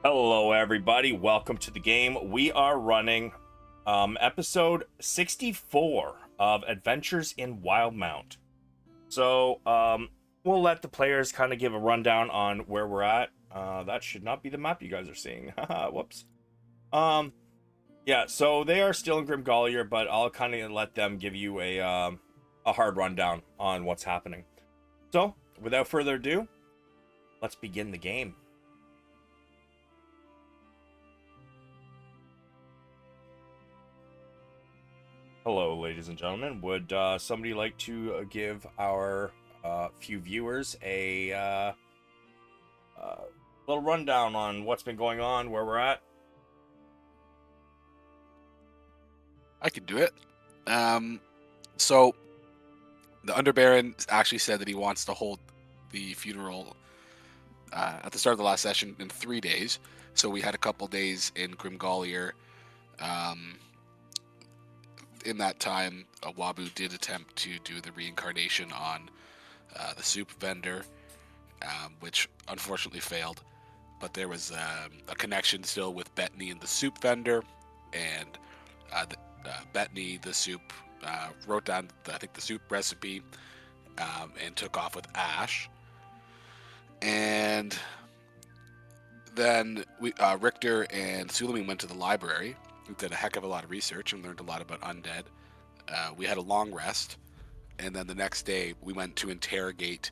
Hello, everybody. Welcome to the game. We are running episode 64 of Adventures in Wildemount. So, we'll let the players kind of give a rundown on where we're at. That should not be the map you guys are seeing. Whoops. Um, yeah, so they are still in Grimgolier, but I'll kind of let them give you a hard rundown on what's happening. So, without further ado, let's begin the game. Hello, ladies and gentlemen. Would somebody like to give our few viewers a little rundown on what's been going on, where we're at? I can do it. So the Underbaron actually said that he wants to hold the funeral at the start of the last session in 3 days. So we had a couple days in Grimgolier. In that time, Wabu did attempt to do the reincarnation on the soup vendor, which unfortunately failed. But there was a connection still with Bettany and the soup vendor, and Bettany, the soup, wrote down, I think, the soup recipe and took off with Ash. And then Richter and Sulameen went to the library. We did a heck of a lot of research and learned a lot about undead. We had a long rest, and then the next day we went to interrogate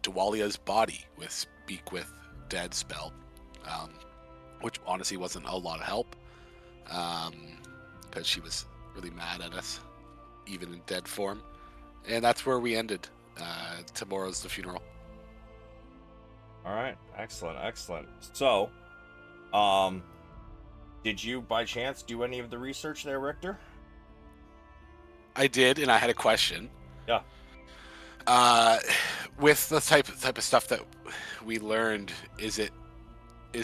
Dwalia's body with Speak with Dead spell, which honestly wasn't a lot of help, because she was really mad at us, even in dead form. And that's where we ended. Tomorrow's the funeral. All right, excellent. So, did you by chance do any of the research there, Richter? I did, and I had a question. Yeah. With the type of stuff that we learned, is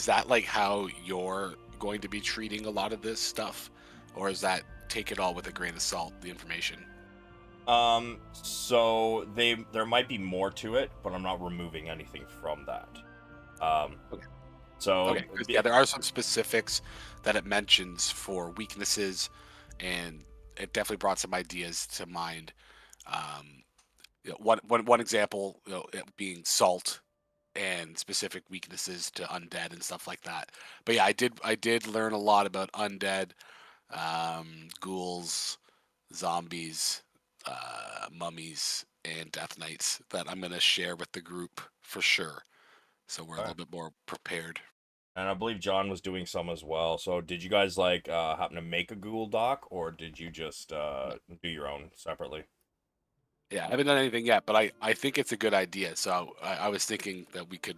that like how you're going to be treating a lot of this stuff, or is that take it all with a grain of salt, the information? So there might be more to it, but I'm not removing anything from that. Okay. So Okay. Yeah, there are some specifics that it mentions for weaknesses, and it definitely brought some ideas to mind. One example, it being salt and specific weaknesses to undead and stuff like that. But yeah, I did learn a lot about undead, ghouls, zombies, mummies, and death knights that I'm gonna share with the group for sure. So we're a little bit more prepared. And I believe John was doing some as well. So did you guys like happen to make a Google Doc, or did you just do your own separately? Yeah, I haven't done anything yet, but I think it's a good idea. So I was thinking that we could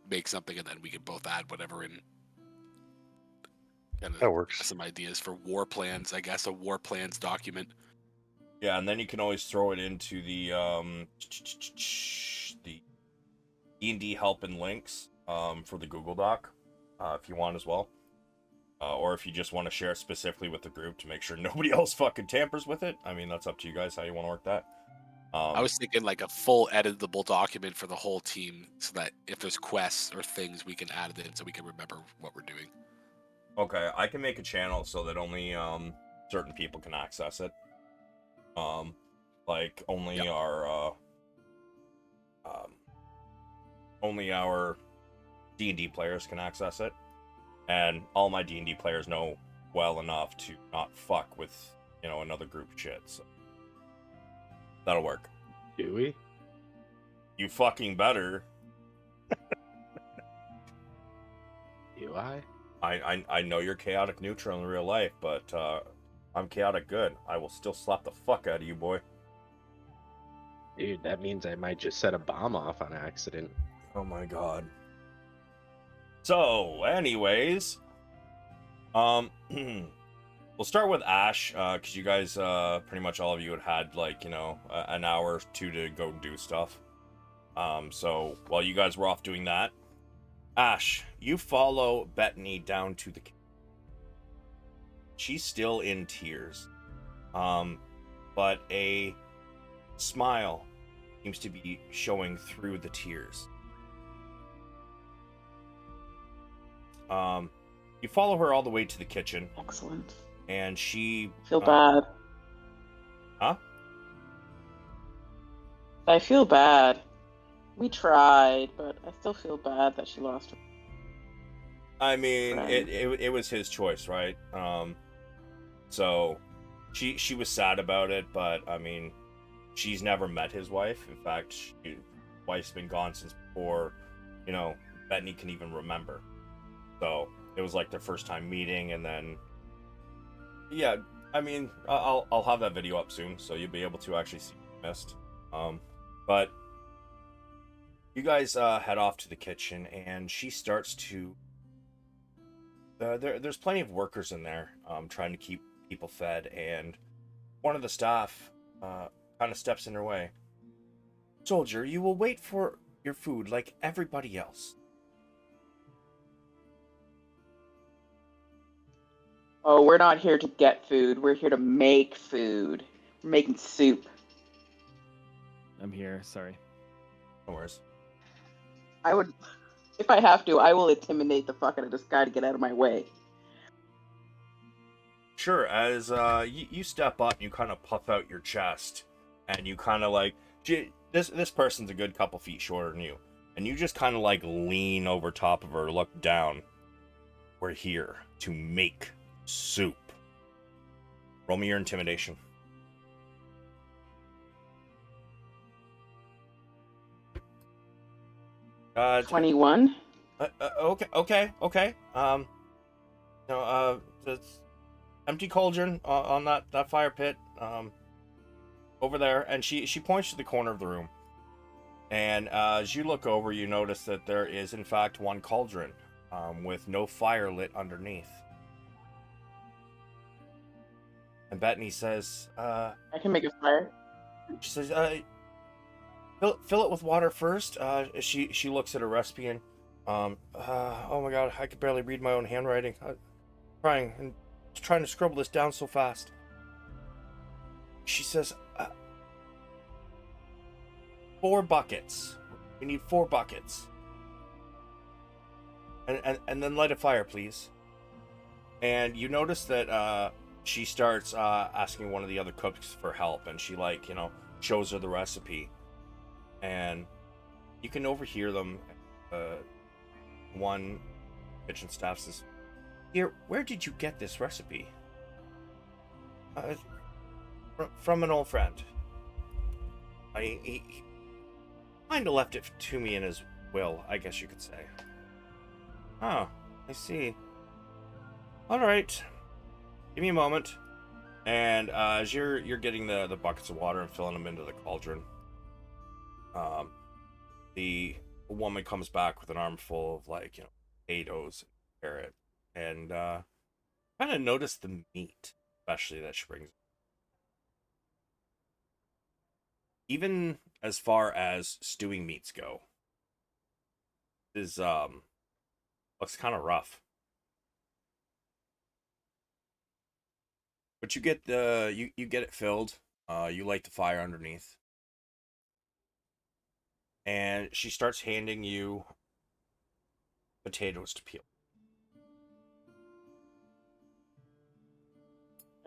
make something and then we could both add whatever in, kind of That works. some ideas for war plans, I guess, a war plans document. Yeah, and then you can always throw it into the D&D help and links for the Google Doc if you want as well. Or if you just want to share specifically with the group to make sure nobody else fucking tampers with it. I mean, that's up to you guys how you want to work that. I was thinking like a full editable document for the whole team, so that if there's quests or things, we can add it in so we can remember what we're doing. Okay, I can make a channel so that only certain people can access it. Like only Yep. our D&D players can access it, and all my D&D players know well enough to not fuck with another group shit. So that'll work. Do we? You fucking better. Do I? I know you're chaotic neutral in real life, but I'm chaotic good. I will still slap the fuck out of you, boy. Dude, that means I might just set a bomb off on accident. Oh my god. So, anyways, we'll start with Ash, because you guys, pretty much all of you had like, an hour or two to go do stuff. So while you guys were off doing that, Ash, you follow Bettany down to the. She's still in tears, but a smile seems to be showing through the tears. You follow her all the way to the kitchen, Excellent. and she I feel bad. Huh? I feel bad. We tried, but I still feel bad that she lost her I mean, friend. it was his choice, right? So she was sad about it, but I mean, she's never met his wife. In fact, his wife's been gone since before, Bethany can even remember. So it was like their first time meeting, and then, yeah, I mean, I'll have that video up soon, so you'll be able to actually see what you missed. But you guys head off to the kitchen, and she starts to. There's plenty of workers in there, trying to keep people fed, and one of the staff kind of steps in her way. Soldier, you will wait for your food like everybody else. Oh, we're not here to get food. We're here to make food. We're making soup. I'm here. Sorry. No worries. I would, if I have to, I will intimidate the fuck out of this guy to get out of my way. Sure, as you step up, you kind of puff out your chest, and you kind of like, this person's a good couple feet shorter than you, and you just kind of like lean over top of her, look down. We're here to make soup. Roll me your intimidation. Uh, 21. Okay. It's empty cauldron on that fire pit, over there, and she points to the corner of the room. And as you look over, you notice that there is in fact one cauldron, with no fire lit underneath. And Bethany says, I can make a fire. she says, fill it with water first. She looks at her recipe and, oh my god, I could barely read my own handwriting. I'm trying to scribble this down so fast. She says, 4 buckets. We need 4 buckets. And then light a fire, please. And you notice that she starts asking one of the other cooks for help, and she shows her the recipe. And you can overhear them. One kitchen staff says, "Here, where did you get this recipe?" From an old friend. He kind of left it to me in his will, I guess you could say. Oh, I see. All right, give me a moment. And as you're getting the buckets of water and filling them into the cauldron, the woman comes back with an armful of potatoes and carrot, and kind of notice the meat, especially that she brings. Even as far as stewing meats go, is looks kind of rough. But you get you get it filled. You light the fire underneath, and she starts handing you potatoes to peel.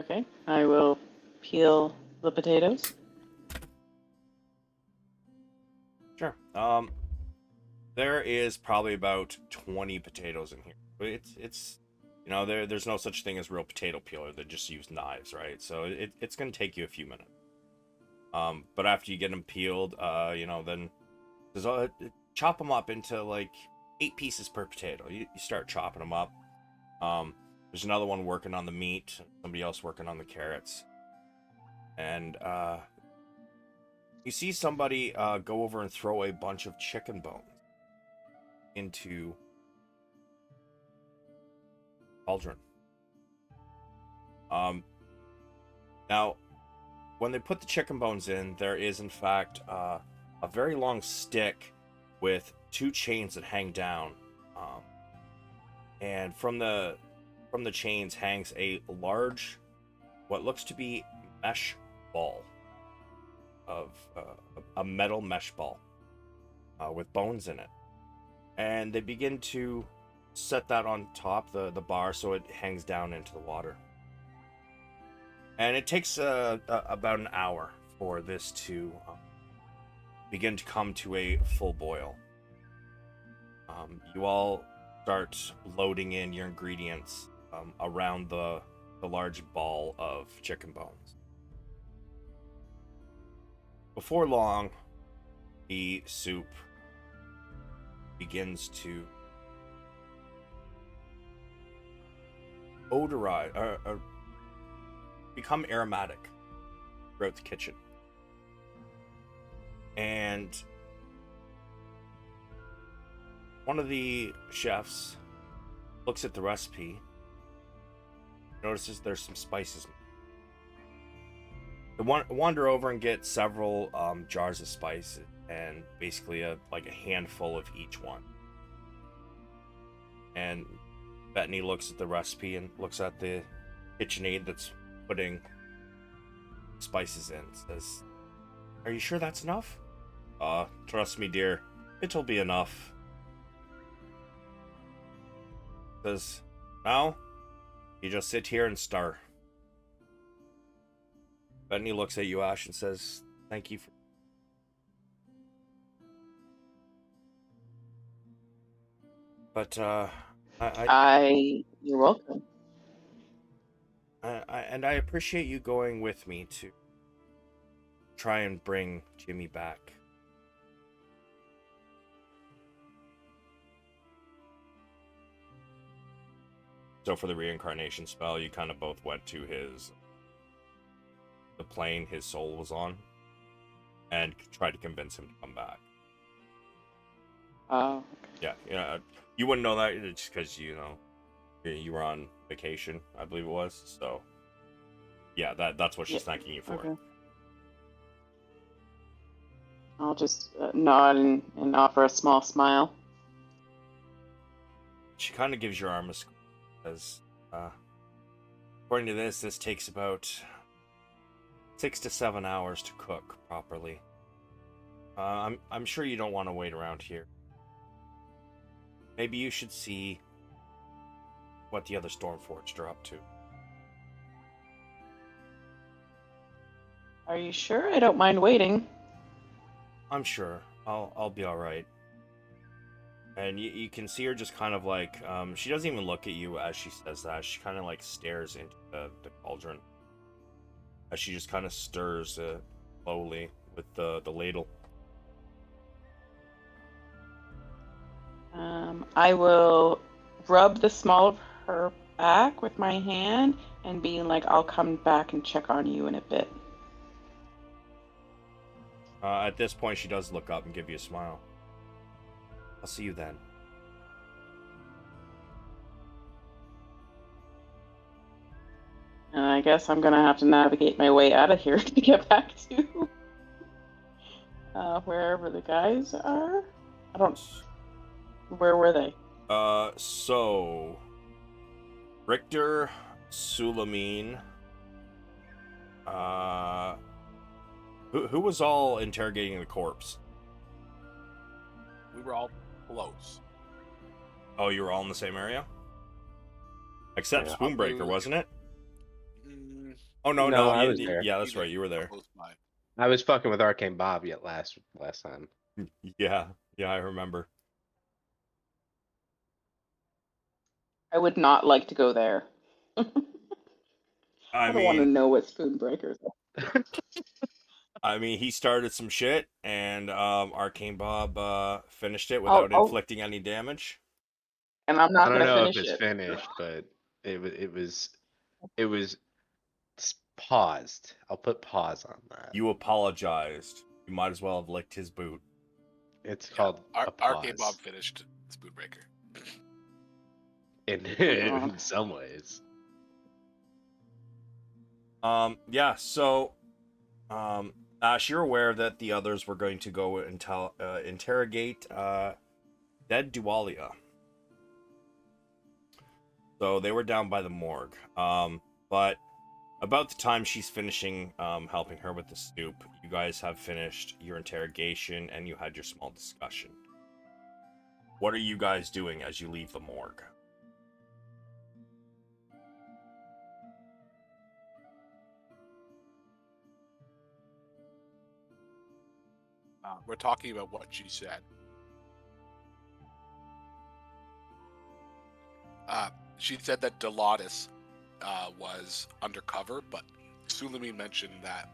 Okay, I will peel the potatoes. Sure. There is probably about 20 potatoes in here. But it's there's no such thing as real potato peeler. They just use knives, right? So it's gonna take you a few minutes. But after you get them peeled, then there's chop them up into 8 pieces per potato. You start chopping them up. There's another one working on the meat, somebody else working on the carrots, and you see somebody go over and throw a bunch of chicken bones into cauldron. Now, when they put the chicken bones in, there is in fact a very long stick with 2 chains that hang down, and from the chains hangs a large, what looks to be mesh ball of a metal mesh ball with bones in it, and they begin to set that on top, the bar, so it hangs down into the water. And it takes about an hour for this to begin to come to a full boil. You all start loading in your ingredients around the large ball of chicken bones. Before long, the soup begins to odorize, become aromatic throughout the kitchen. And one of the chefs looks at the recipe, notices there's some spices. They wander over and get several jars of spices, and basically a handful of each one. And Bethany looks at the recipe and looks at the KitchenAid that's putting spices in. Says, "Are you sure that's enough?" Trust me, dear. It'll be enough." Says, "Now, you just sit here and stir." Bethany looks at you, Ash, and says, "Thank you for..." But, You're welcome. I appreciate you going with me to try and bring Jimmy back. So for the reincarnation spell, you kind of both went to the plane his soul was on, and tried to convince him to come back. Oh. Yeah. You wouldn't know that just because you were on vacation, I believe it was. So yeah, that's what she's thanking you for. Okay. I'll just nod and offer a small smile. She kind of gives your arm a squeeze. Says, according to this takes about 6 to 7 hours to cook properly. I'm sure you don't want to wait around here. Maybe you should see what the other Stormforged are up to. Are you sure? I don't mind waiting. I'm sure. I'll be all right. And you can see her just kind of like, she doesn't even look at you as she says that. She kind of like stares into the cauldron as she just kind of stirs slowly with the ladle. I will rub the small of her back with my hand and being like, "I'll come back and check on you in a bit." At this point, she does look up and give you a smile. "I'll see you then." And I guess I'm gonna have to navigate my way out of here to get back to wherever the guys are. Where were they? So Richter, Sulameen, who was all interrogating the corpse? We were all close. Oh, you were all in the same area? Except Spoonbreaker, wasn't it? Oh, no, I was there. Yeah, that's right, you were there. I was fucking with Arcane Bob last time. Yeah, I remember. I would not like to go there. I don't want to know what Spoonbreakers are. I mean, he started some shit, and Arcane Bob finished it without inflicting any damage. And I'm not I going don't to know finish if it's it. finished, but it was paused. I'll put pause on that. You apologized. You might as well have licked his boot. It's called a pause. Arcane Bob finished Spoonbreaker. In some ways. Yeah, so Ash, you're aware that the others were going to go and interrogate dead Dualia. So they were down by the morgue. But about the time she's finishing helping her with the soup, you guys have finished your interrogation and you had your small discussion. what are you guys doing as you leave the morgue? We're talking about what she said. She said that Delatus was undercover, but Sulameen mentioned that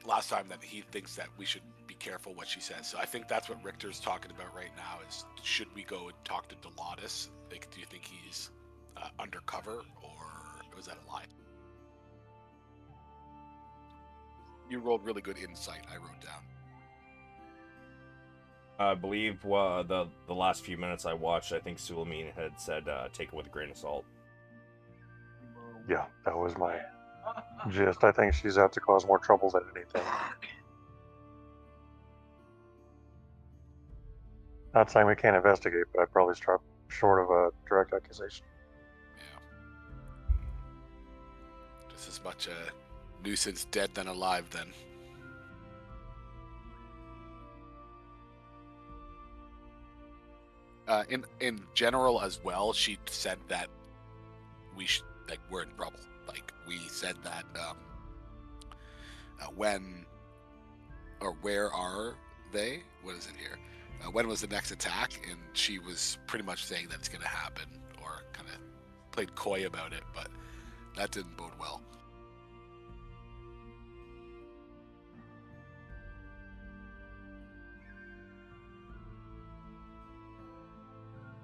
last time that he thinks that we should be careful what she says. So I think that's what Richter's talking about right now is should we go and talk to Delatus? Like, do you think he's undercover or was that a lie? You rolled really good insight, I wrote down. I believe the last few minutes I watched, I think Sulameen had said take it with a grain of salt. Yeah, that was my gist. I think she's out to cause more trouble than anything. Not saying we can't investigate, but I'd probably stop short of a direct accusation. Yeah. Just as much a nuisance dead than alive then. In general as well, she said that we're in trouble. Like we said that when or where are they? What is it here? When was the next attack? And she was pretty much saying that it's going to happen, or kind of played coy about it, but that didn't bode well.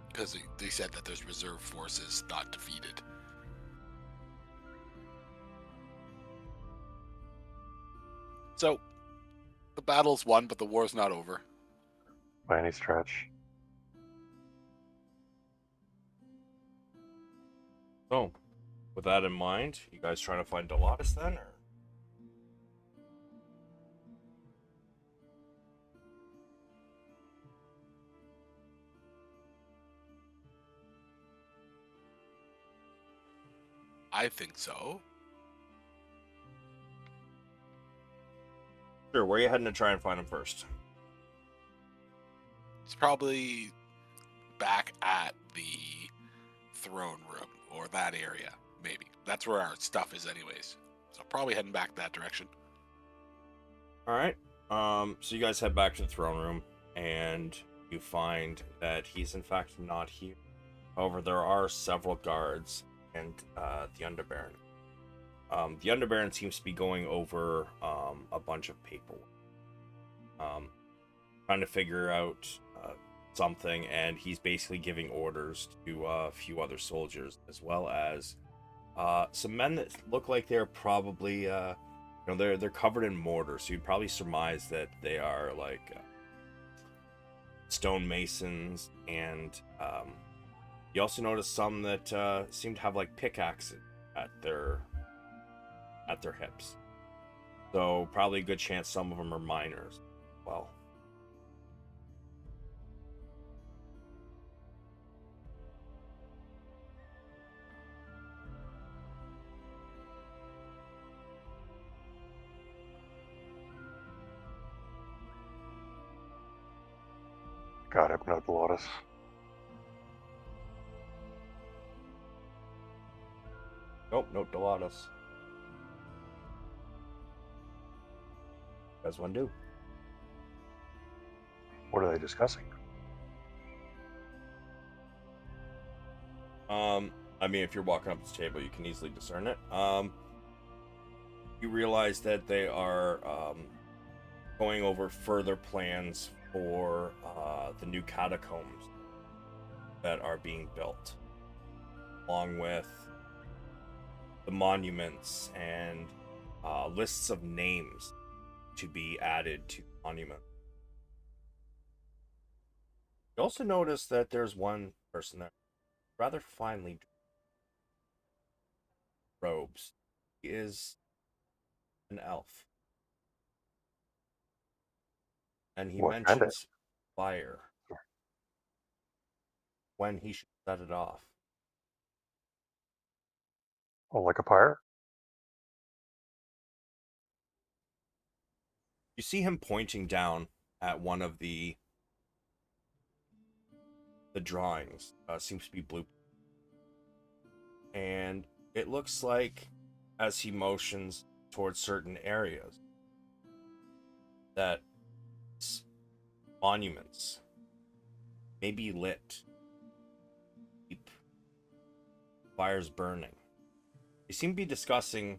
Because they said that there's reserve forces not defeated. So, the battle's won, but the war's not over. By any stretch. So, with that in mind, you guys trying to find Delatus then, or? I think so. Sure, where are you heading to try and find him first? It's probably back at the throne room, or that area, maybe. That's where our stuff is anyways. So probably heading back that direction. Alright, so you guys head back to the throne room, and you find that he's in fact not here. However, there are several guards and the Underbaron. The Underbaron seems to be going over a bunch of paperwork. Trying to figure out something, and he's basically giving orders to a few other soldiers, as well as some men that look like they're probably, they're covered in mortar, so you'd probably surmise that they are like stonemasons, and you also notice some that seem to have like pickaxes at their hips. So probably a good chance some of them are miners as well. God, Hypno Delatus. Nope, Delatus. You guys want to do? What are they discussing? I mean, if you're walking up to the table, you can easily discern it. You realize that they are going over further plans for the new catacombs that are being built, along with the monuments and lists of names to be added to the monument. You also notice that there's one person there, rather finely robes. He is an elf. And he What kind of? mentions fire when he should set it off. Oh, like a pyre? You see him pointing down at one of the the drawings. Seems to be blue. And it looks like, as he motions towards certain areas, that monuments may be lit. Keep fires burning. They seem to be discussing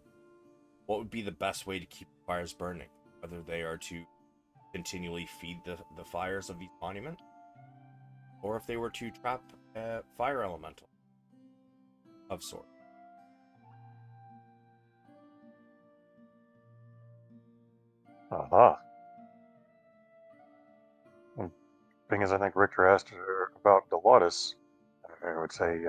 what would be the best way to keep fires burning, whether they are to continually feed the fires of these monuments, or if they were to trap a fire elemental of sorts. Uh-huh. And being as I think Richter asked her about Dolores, I would say,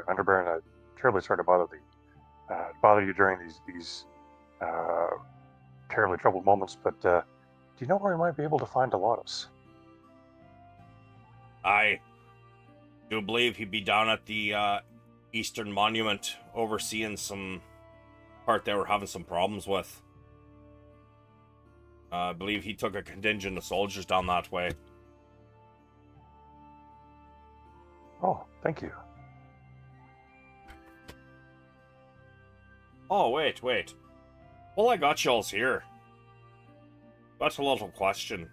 Underbaron, I'm terribly sorry to bother you during these terribly troubled moments, but do you know where we might be able to find Dolores? I do believe he'd be down at the Eastern Monument overseeing some part they were having some problems with. I believe he took a contingent of soldiers down that way. Oh, thank you. Oh, wait. Well, I got y'all's here. That's a little question.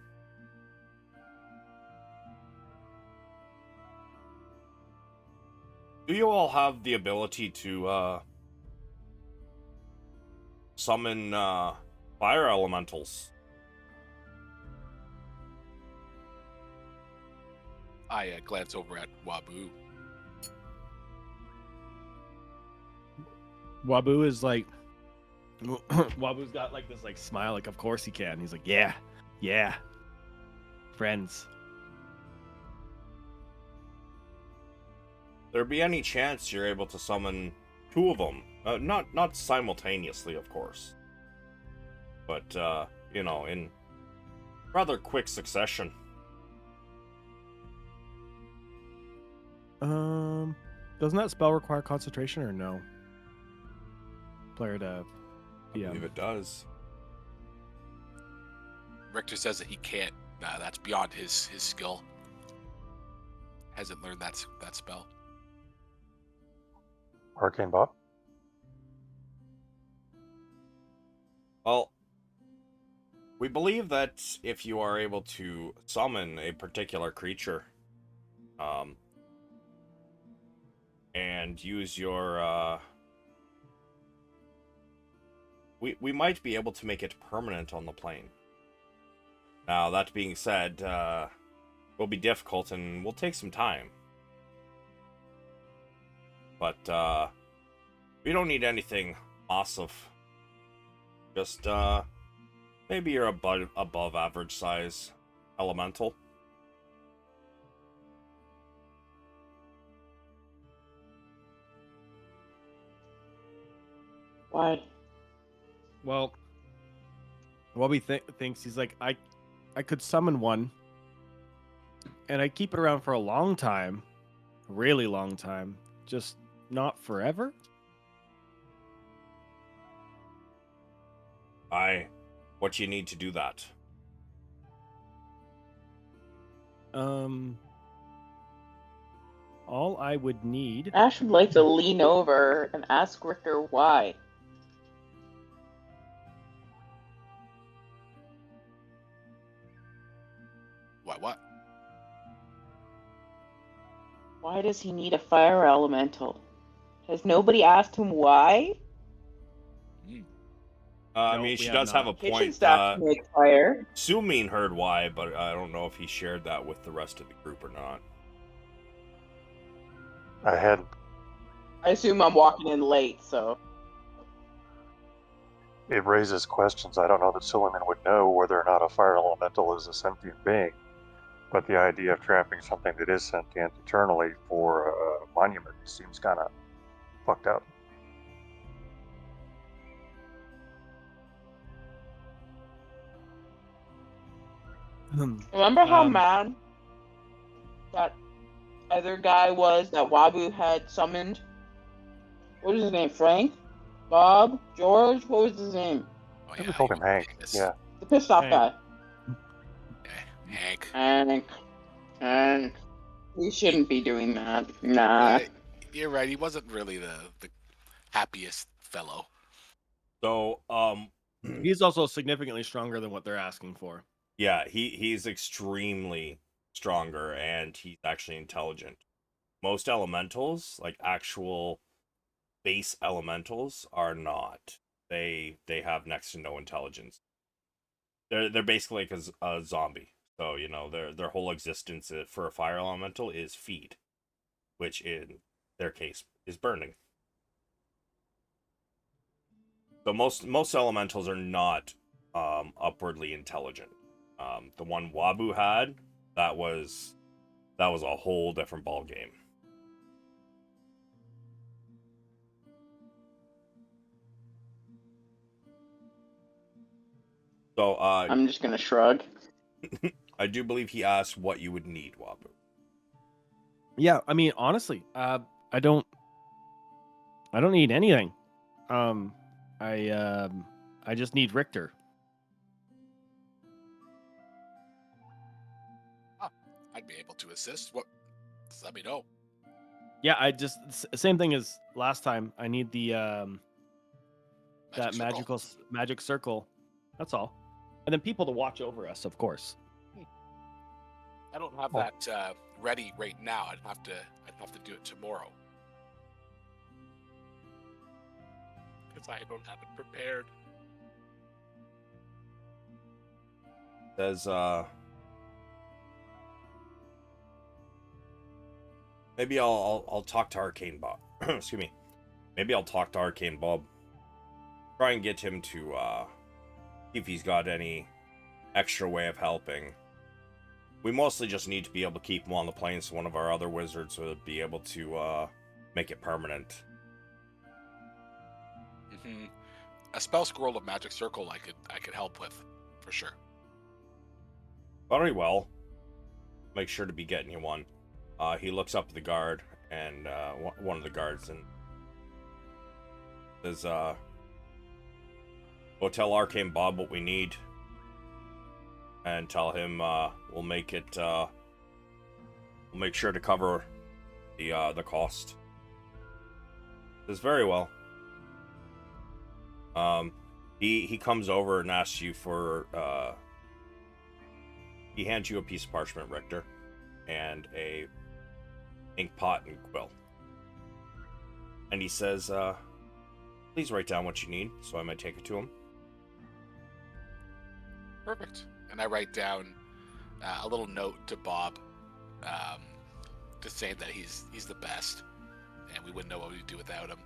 Do you all have the ability to, summon, fire elementals? I glance over at Wabu. Wabu is like, Wabu's got like this like smile, like of course he can. He's like, yeah, friends. There be any chance you're able to summon two of them? Not simultaneously, of course, but in rather quick succession. Doesn't that spell require concentration or no? Player to I believe it does. Richter says that he can't. That's beyond his skill. Hasn't learned that spell. Arcane Bob? Well, we believe that if you are able to summon a particular creature, and use your, we might be able to make it permanent on the plane. Now, that being said, will be difficult and will take some time. But, we don't need anything massive. Just, maybe you're above average size elemental. Why? Well, Wabi thinks he's like, I could summon one, and I keep it around for a long time, really long time, just not forever. What you need to do that? All I would need. Ash would like to lean over and ask Richter why. What? Why does he need a fire elemental? Has nobody asked him why? I No, mean, we she have does have a not. Kitchen point. staff make fire. Sulameen heard why, but I don't know if he shared that with the rest of the group or not. I had I assume I'm walking in late, so. it raises questions. I don't know that Sulameen would know whether or not a fire elemental is a sentient being, but the idea of trapping something that is sentient eternally for a monument seems kind of fucked up. Remember how Um, mad that other guy was that Wabu had summoned? What was his name? Frank? Bob? George? What was his name? Oh, I think we called him Hank. Yes. Yeah. The pissed off Hank. guy. Hank. Hank. He shouldn't be doing that. Nah. You're right. He wasn't really the happiest fellow. So, He's also significantly stronger than what they're asking for. yeah, he's extremely stronger, and he's actually intelligent. Most elementals, like actual base elementals, are not. They have next to no intelligence. They're basically like a zombie. So you know their whole existence for a fire elemental is feed, which in their case is burning. So most elementals are not upwardly intelligent. The one Wabu had, that was a whole different ball game. So I'm just gonna shrug. I do believe he asked what you would need, Wabu. Yeah, I mean, honestly, I don't need anything. I just need Richter. I'd be able to assist. What? Just let me know. Yeah, I just same thing as last time. I need the that circle. magic circle. That's all. And then people to watch over us, of course. I don't have that ready right now. I'd have to do it tomorrow. Because I don't have it prepared. Says maybe I'll talk to Arcane Bob. Excuse me. Maybe I'll talk to Arcane Bob. Try and get him to see if he's got any extra way of helping. We mostly just need to be able to keep him on the plane so one of our other wizards would be able to make it permanent. Mm-hmm. A spell scroll of magic circle I could help with, for sure. Very well. Make sure to be getting you one. He looks up at the guard and one of the guards and says, "Go tell Arcane Bob what we need, and tell him we'll make it. We'll make sure to cover the cost." Says, "Very well." He comes over and asks you for he hands you a piece of parchment, Richter, and a ink pot and quill. And he says, please write down what you need so I might take it to him. Perfect. And I write down a little note to Bob, just saying that he's the best, and we wouldn't know what we'd do without him.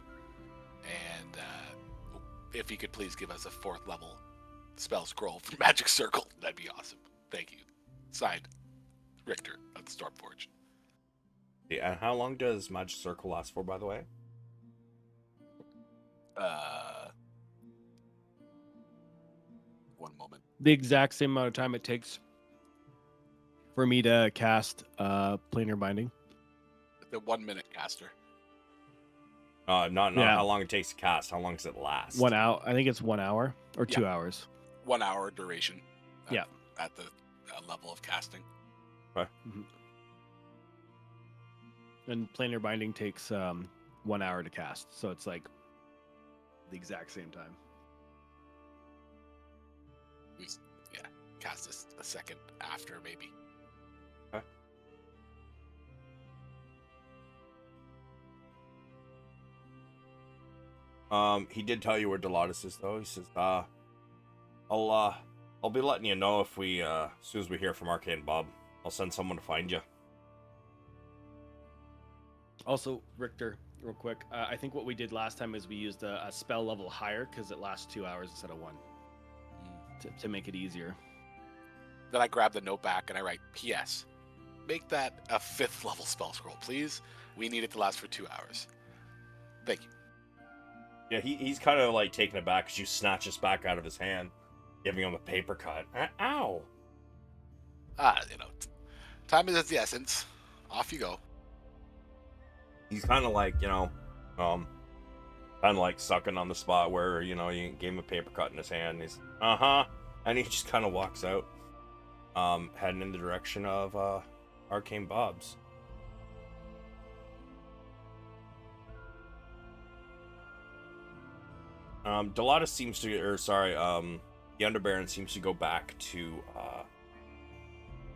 And if he could please give us a 4th level spell scroll for Magic Circle, that'd be awesome. Thank you. Signed, Richter of the Stormforge. Yeah, and how long does Magic Circle last for, by the way? One moment. The exact same amount of time it takes for me to cast planar binding. The 1 minute caster. Not Yeah. how long it takes to cast. How long does it last? 1 hour. I think it's 1 hour or 2 hours. 1 hour duration. Yeah. At the level of casting. Okay. Mm-hmm. And planar binding takes 1 hour to cast, so it's like the exact same time. Yeah, cast this a second after maybe. Okay. He did tell you where Delatus is, though. He says, I'll be letting you know if we as soon as we hear from Arcane Bob. I'll send someone to find you. Also, Richter, real quick, I think what we did last time is we used a spell level higher because it lasts 2 hours instead of 1 to make it easier. Then I grab the note back and I write, P.S. Make that a 5th level spell scroll, please. We need it to last for 2 hours. Thank you. Yeah, he's kind of like taken aback because you snatch this back out of his hand, giving him a paper cut. Ow! Time is the essence. Off you go. He's kind of like, kind of like sucking on the spot where, you gave him a paper cut in his hand. And he's, and he just kind of walks out, heading in the direction of Arcane Bob's. Delatus seems to, the Underbaron seems to go back to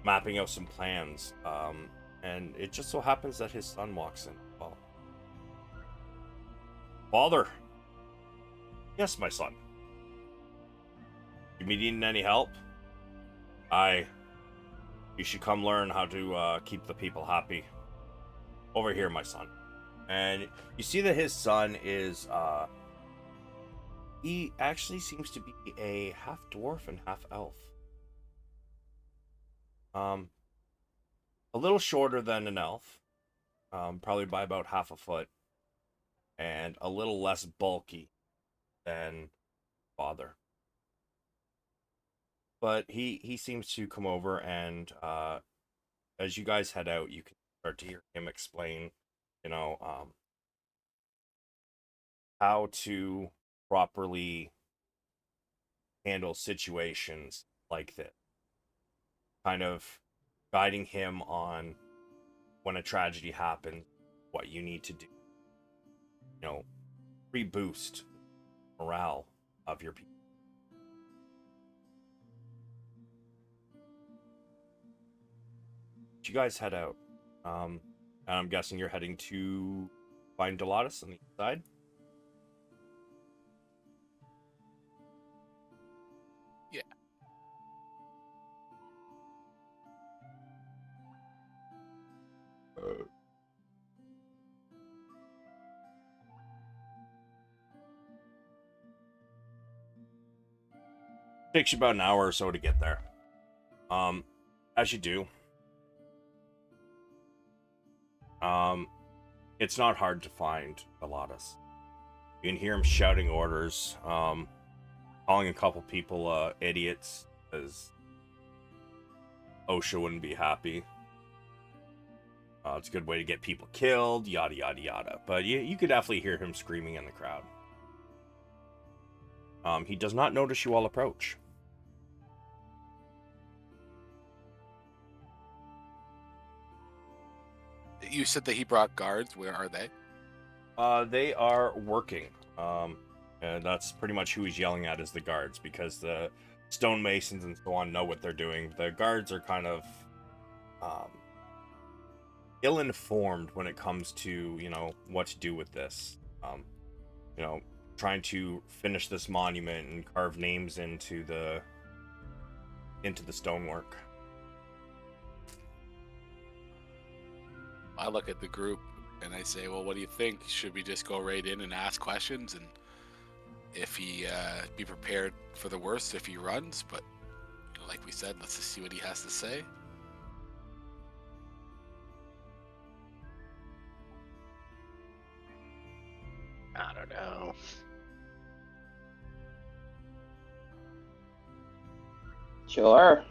mapping out some plans. And it just so happens that his son walks in. Well, Father. Yes, my son. You needing any help? You should come learn how to keep the people happy. Over here, my son. And you see that his son is, he actually seems to be a half dwarf and half elf. A little shorter than an elf, probably by about half a foot, and a little less bulky than Father. But he seems to come over, and as you guys head out, you can start to hear him explain, how to properly handle situations like this. Kind of guiding him on when a tragedy happens, what you need to do. Reboost morale of your people. You guys head out. And I'm guessing you're heading to find Delatus on the east side. Yeah. Takes you about an hour or so to get there. As you do, it's not hard to find Delatus. You can hear him shouting orders, calling a couple people idiots, as OSHA wouldn't be happy. It's a good way to get people killed, yada yada yada. But you could definitely hear him screaming in the crowd. He does not notice you all approach. You said that he brought guards. Where are they? They are working. And that's pretty much who he's yelling at is the guards, because the stonemasons and so on know what they're doing. The guards are kind of ill-informed when it comes to, what to do with this. Trying to finish this monument and carve names into the stonework. I look at the group and I say, well, what do you think? Should we just go right in and ask questions? And if he be prepared for the worst if he runs, but like we said, let's just see what he has to say. I don't know. Sure.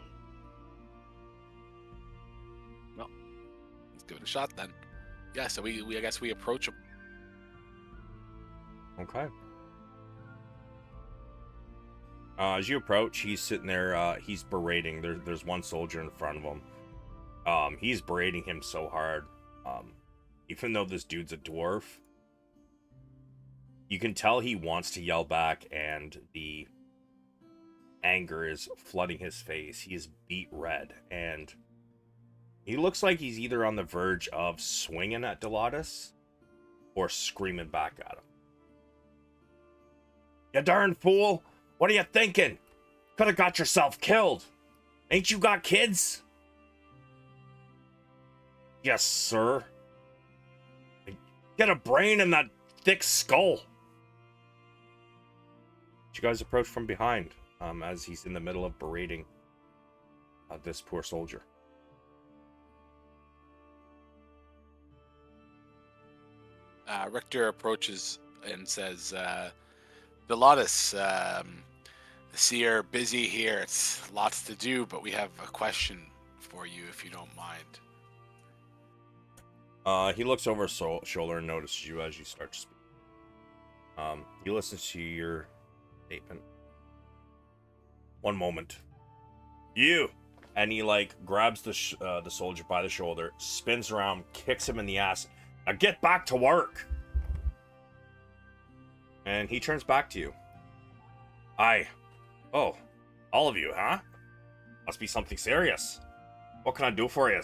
Let's give it a shot then. Yeah, so we I guess we approach him. Okay. As you approach, he's sitting there, he's berating. There's one soldier in front of him. He's berating him so hard. Even though this dude's a dwarf, you can tell he wants to yell back, and the anger is flooding his face. He is beet red, and he looks like he's either on the verge of swinging at Delatus or screaming back at him. You darn fool! What are you thinking? Could have got yourself killed. Ain't you got kids? Yes, sir. Get a brain in that thick skull. You guys approach from behind, as he's in the middle of berating this poor soldier. Richter approaches and says, Delatus, I see you're busy here. It's lots to do, but we have a question for you, if you don't mind. He looks over his shoulder and notices you as you start to speak. He listens to your statement. One moment. You! And he, grabs the soldier by the shoulder, spins around, kicks him in the ass. Now get back to work! And he turns back to you. I. Oh, all of you, huh? Must be something serious. What can I do for you?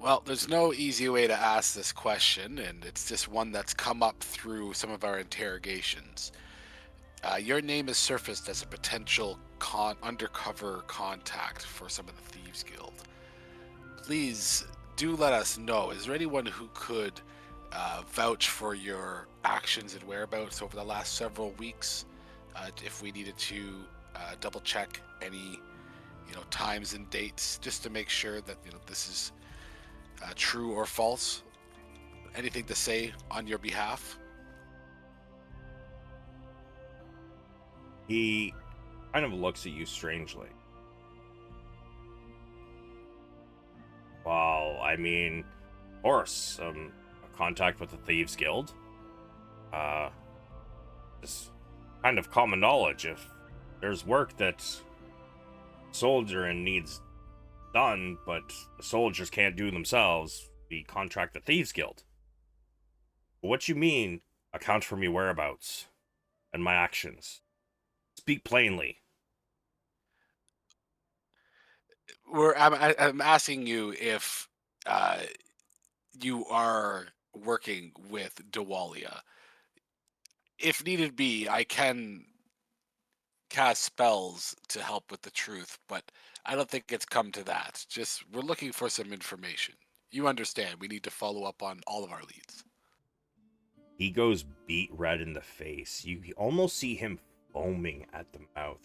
Well, there's no easy way to ask this question, and it's just one that's come up through some of our interrogations. Your name has surfaced as a potential undercover contact for some of the Thieves Guild. Please do let us know. Is there anyone who could vouch for your actions and whereabouts over the last several weeks? If we needed to double check any, times and dates, just to make sure that this is true or false. Anything to say on your behalf? He kind of looks at you strangely. Well, I mean, of course, a contact with the Thieves Guild. Just kind of common knowledge. If there's work that soldier and needs done, but the soldiers can't do themselves, we contract the Thieves Guild. But what you mean, account for me whereabouts and my actions? Speak plainly. I'm asking you if you are working with Dawalia. If needed be, I can cast spells to help with the truth, but I don't think it's come to that. Just we're looking for some information. You understand, we need to follow up on all of our leads. He goes beet red in the face. You almost see him foaming at the mouth.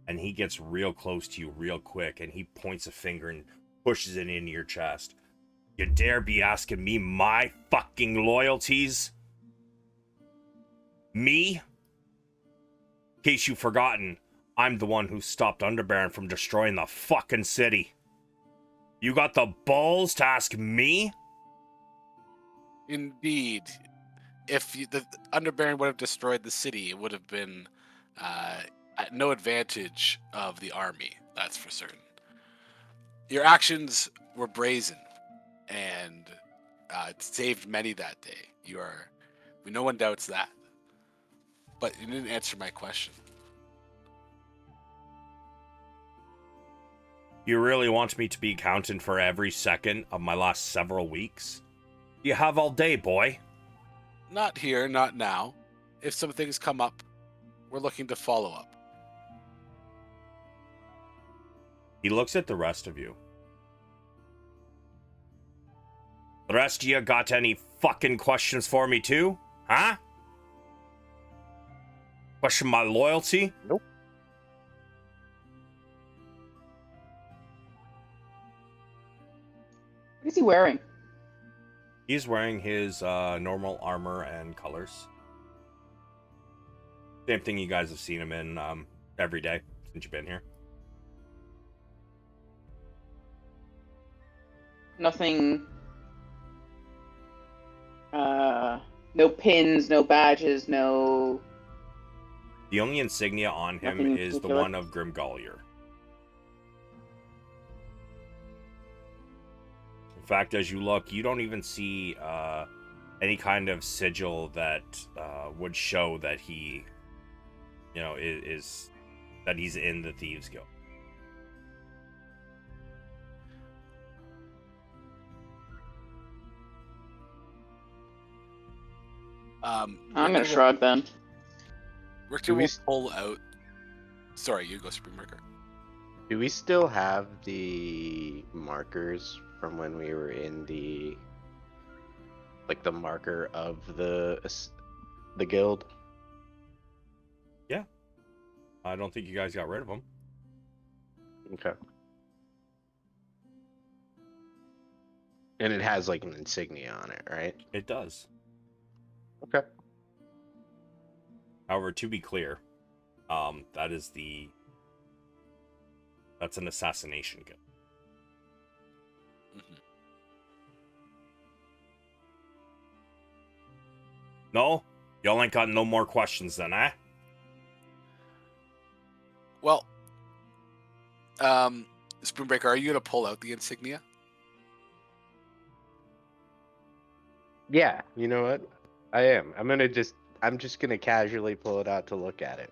And he gets real close to you real quick, and he points a finger and pushes it into your chest. You dare be asking me my fucking loyalties? Me? In case you've forgotten, I'm the one who stopped Underbaron from destroying the fucking city. You got the balls to ask me? Indeed. If the Underbaron would have destroyed the city, it would have been at no advantage of the army, that's for certain. Your actions were brazen, and it saved many that day. No one doubts that. But you didn't answer my question. You really want me to be accounting for every second of my last several weeks? You have all day, boy. Not here, not now. If some things come up, we're looking to follow up. He looks at the rest of you. The rest of you got any fucking questions for me too? Huh? Question my loyalty? Nope. What is he wearing? He's wearing his normal armor and colors. Same thing you guys have seen him in every day since you've been here. Nothing. No pins, no badges, no. The only insignia on him Nothing in is the particular? one of Grimgullier. In fact, as you look, you don't even see any kind of sigil that would show that he, is that he's in the Thieves Guild. I'm gonna shrug then. Richter will pull out. Sorry, you go, Spoonbreaker. Do we still have the markers from when we were in the marker of the guild? Yeah. I don't think you guys got rid of them. Okay. And it has an insignia on it, right? It does. Okay. However, to be clear, that's an assassination guild. Mm-hmm. No? Y'all ain't got no more questions then, eh? Well, Spoonbreaker, are you gonna pull out the insignia? Yeah, you know what? I am. I'm gonna just I'm just gonna casually pull it out to look at it.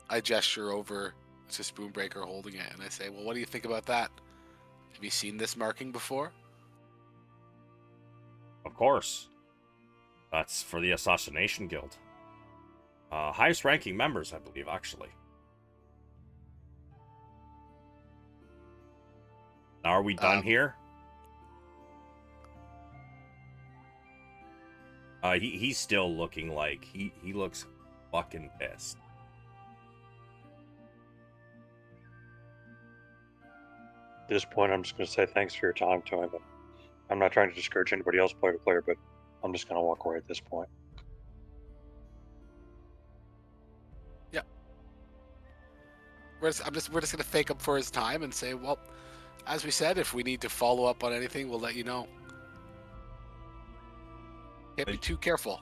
I gesture over to Spoonbreaker holding it, and I say, "Well, what do you think about that? Have you seen this marking before?" Of course. That's for the Assassination Guild. Highest ranking members, I believe, actually. Now, are we done here? He's still looking like he looks fucking pissed. At this point, I'm just going to say thanks for your time to him. I'm not trying to discourage anybody else player to player, but I'm just going to walk away at this point. Yeah. We're just going to thank him for his time and say, well, as we said, if we need to follow up on anything, we'll let you know. Can't be too careful.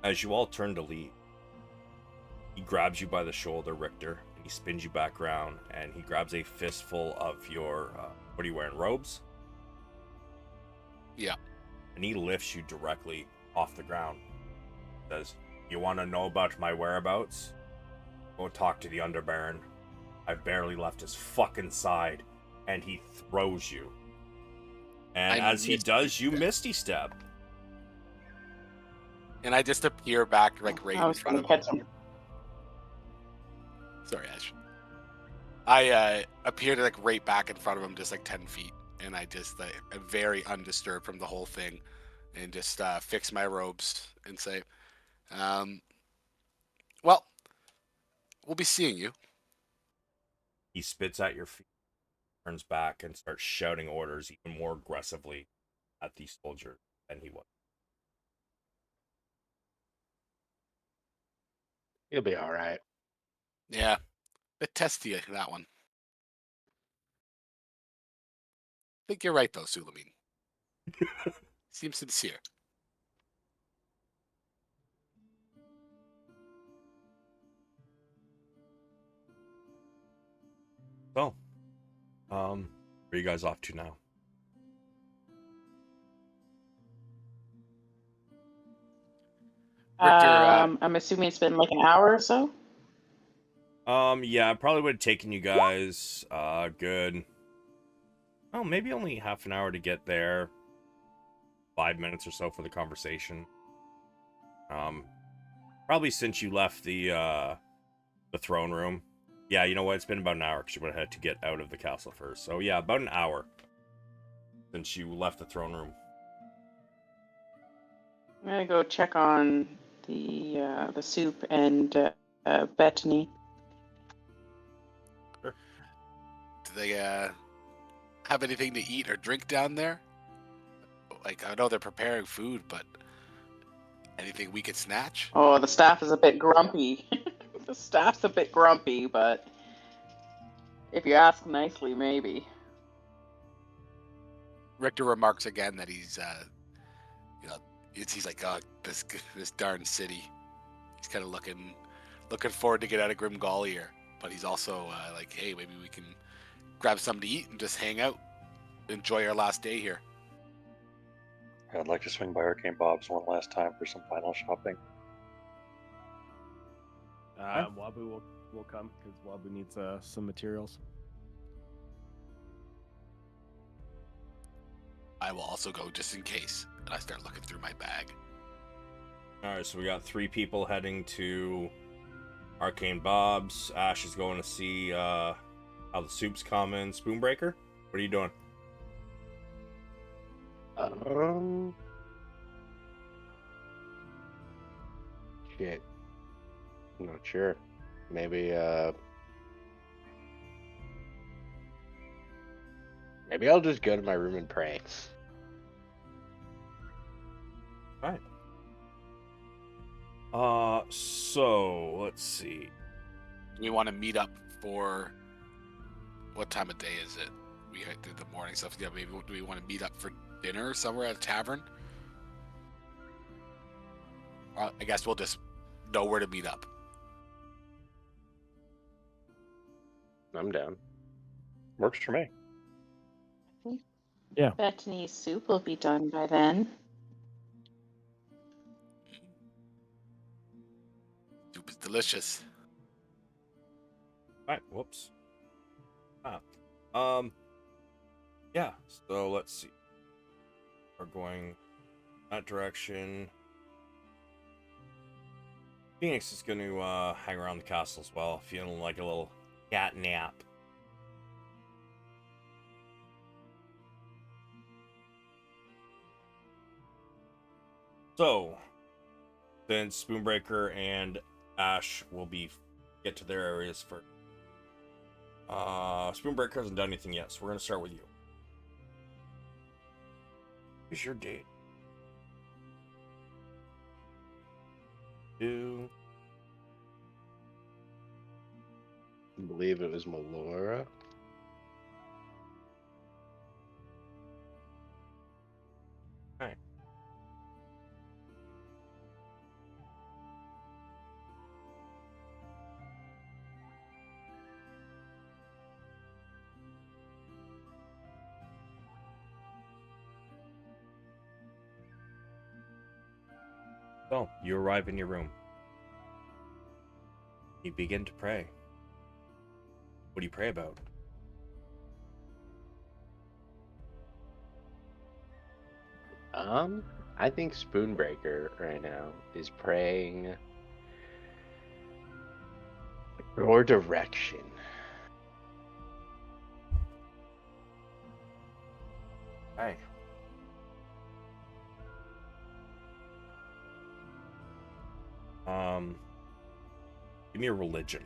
As you all turn to leave, he grabs you by the shoulder, Richter, and he spins you back around, and he grabs a fistful of your, what are you wearing, robes? Yeah. And he lifts you directly off the ground. Says, "You want to know about my whereabouts? Go talk to the Underbaron. I've barely left his fucking side." And he throws you. And as he does, you misty step. And I just appear back right I in was front gonna of catch him. him. Sorry, Ash. I appeared right back in front of him, just 10 feet, and I just am very undisturbed from the whole thing, and just fix my robes and say, "Well, we'll be seeing you." He spits at your feet, turns back, and starts shouting orders even more aggressively at the soldier than he was. You'll be all right. Yeah, bit testy that one. I think you're right though, Sulameen. Seems sincere. So, where are you guys off to now? Richter, I'm assuming it's been an hour or so. Yeah, it probably would have taken you guys, good. Oh, maybe only half an hour to get there. 5 minutes or so for the conversation. Probably since you left the throne room. Yeah, you know what? It's been about an hour because you would have had to get out of the castle first. So yeah, about an hour since you left the throne room. I'm gonna go check on the soup and Bethany. do they have anything to eat or drink down there? I know they're preparing food, but anything we could snatch? Oh, the staff is a bit grumpy. The staff's a bit grumpy, but if you ask nicely, maybe. Richter remarks again that he's, he's like, "Oh, this darn city." He's kind of looking forward to get out of Grimgall here, but he's also "Hey, maybe we can grab something to eat and just hang out, enjoy our last day here." I'd like to swing by Arcane Bob's one last time for some final shopping. Wabu will come because Wabu needs some materials. I will also go just in case, and I start looking through my bag. Alright, so we got 3 people heading to Arcane Bob's. Ash is going to see how the soup's coming. Spoonbreaker, what are you doing? Shit. I'm not sure. Maybe I'll just go to my room and pray. Alright. So let's see. Do we want to meet up for what time of day is it? We did the morning stuff. Yeah, maybe do we want to meet up for dinner somewhere at a tavern? I guess we'll just know where to meet up. I'm down. Works for me. Bethany's soup will be done by then. Soup is delicious. All right, whoops. Yeah, so let's see. We're going that direction. Pheonix is going to hang around the castle as well, feeling like a little cat nap. So, then Spoonbreaker and Ash will get to their areas first. Spoonbreaker hasn't done anything yet, so we're going to start with you. Here's your date. 2. I believe it was Melora. Alright. So, you arrive in your room. You begin to pray. What do you pray about? I think Spoonbreaker right now is praying your direction. Hey. Give me a religion.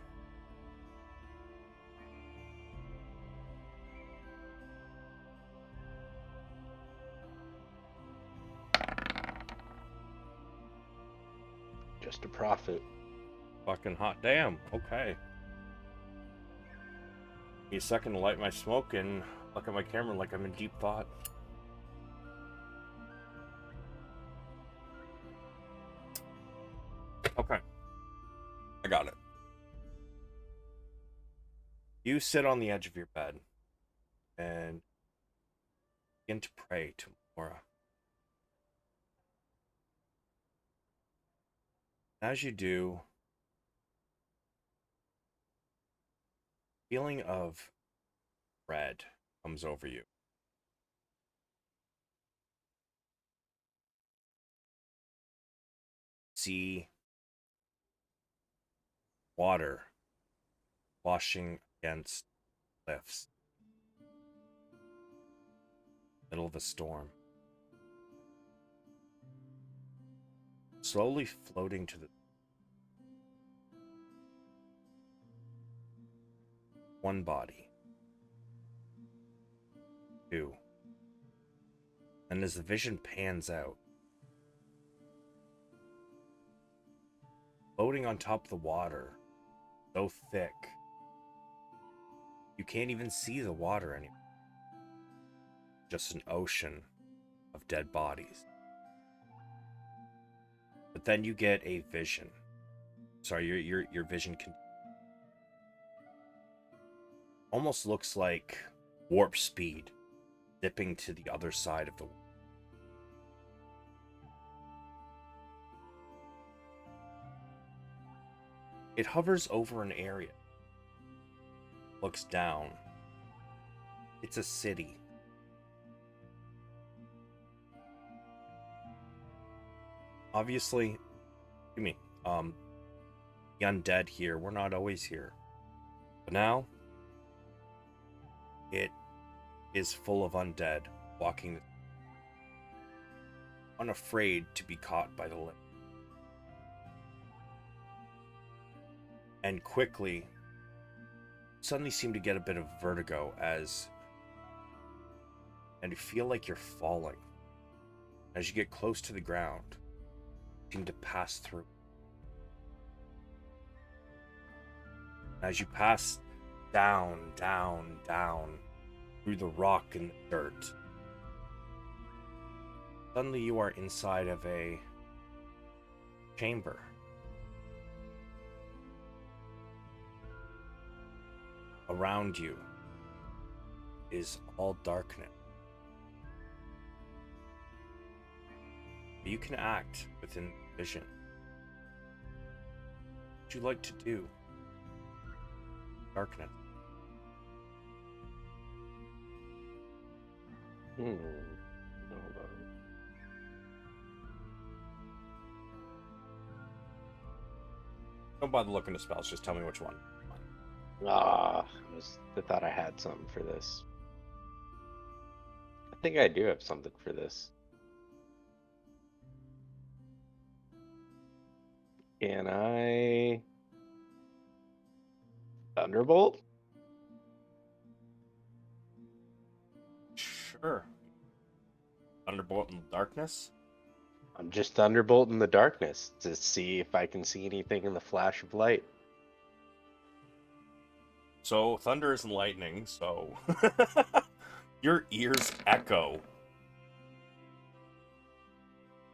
Just a prophet. Fucking hot damn. Okay. Give me a second to light my smoke and look at my camera like I'm in deep thought. Okay. I got it. You sit on the edge of your bed and begin to pray to Melora. As you do, feeling of dread comes over you. See water washing against cliffs. Middle of a storm. Slowly floating to the one body. 2. And as the vision pans out, floating on top of the water, so thick, you can't even see the water anymore. Just an ocean of dead bodies. But then you get a vision. Sorry, your vision can almost looks like warp speed, dipping to the other side of the world. It hovers over an area. Looks down. It's a city. Obviously, the undead here, we're not always here. But now, it is full of undead walking, unafraid to be caught by the limb. And quickly, suddenly seem to get a bit of vertigo and you feel like you're falling. As you get close to the ground, you seem to pass through. As you pass down through the rock and the dirt, suddenly you are inside of a chamber. Around you is all darkness. You can act within vision. What would you like to do? Darkness. Hold on. Don't bother looking at spells, just tell me which one. I thought I had something for this. I think I do have something for this. Can I Thunderbolt? Sure. Thunderbolt in the darkness? I'm just Thunderbolt in the darkness to see if I can see anything in the flash of light. So, thunder isn't lightning, so... Your ears echo.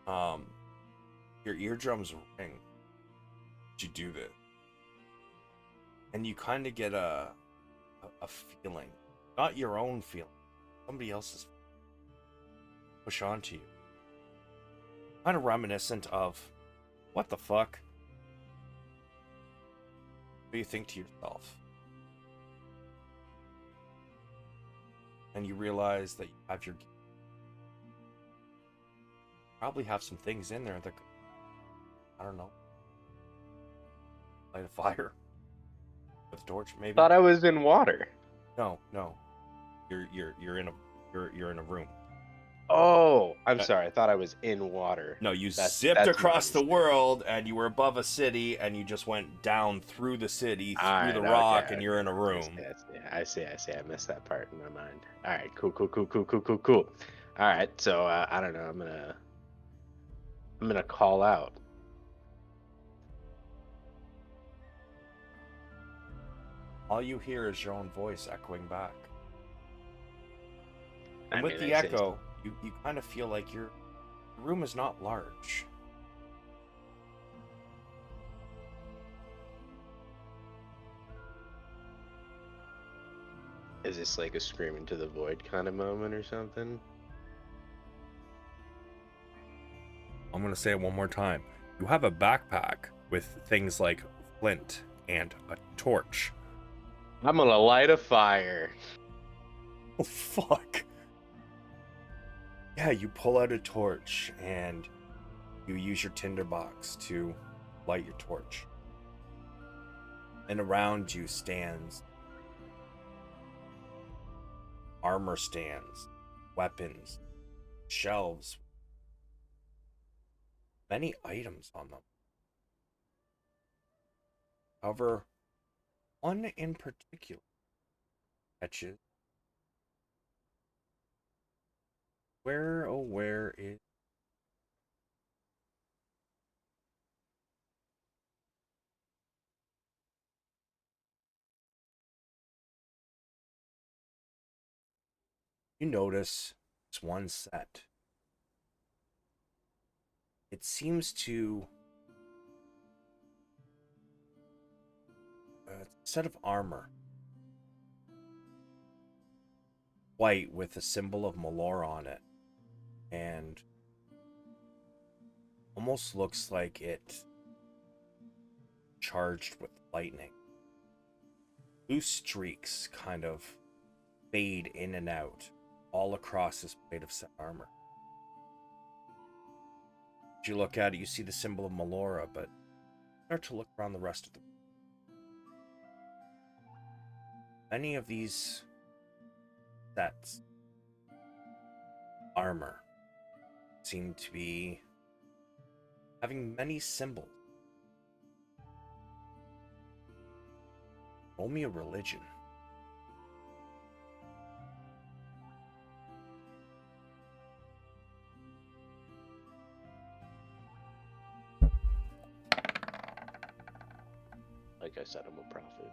Your eardrums ring. You do this. And you kind of get a feeling. Not your own feeling. Somebody else's push onto you. Kind of reminiscent of, what the fuck? What do you think to yourself? And you realize that you have your... Probably have some things in there that could, I don't know, light a fire with a torch, maybe. Thought I was in water. No. You're in a room. Oh, I'm sorry. I thought I was in water. No, you That's zipped my across the mistake. world, and you were above a city, and you just went down through the city, through Alright, the okay, rock, okay. and you're in a room. I see. I missed that part in my mind. All right, cool. All right, so I don't know. I'm gonna call out. All you hear is your own voice echoing back. And I with mean, the I say- echo, you kind of feel like your room is not large. Is this like a scream into the void kind of moment or something? I'm going to say it one more time. You have a backpack with things like flint and a torch. I'm gonna light a fire. Oh, fuck. Yeah, you pull out a torch and you use your tinderbox to light your torch. And around you stands armor stands, weapons, shelves, many items on them. However, one in particular catches. Where is... You notice it's one set. It seems to... a set of armor. White with a symbol of Malor on it. And almost looks like it charged with lightning. Loose streaks kind of fade in and out all across this plate of set armor. As you look at it, you see the symbol of Melora, but start to look around the rest of the room. Many of these sets, armor, seem to be having many symbols. Roll me a religion. Like I said, I'm a prophet.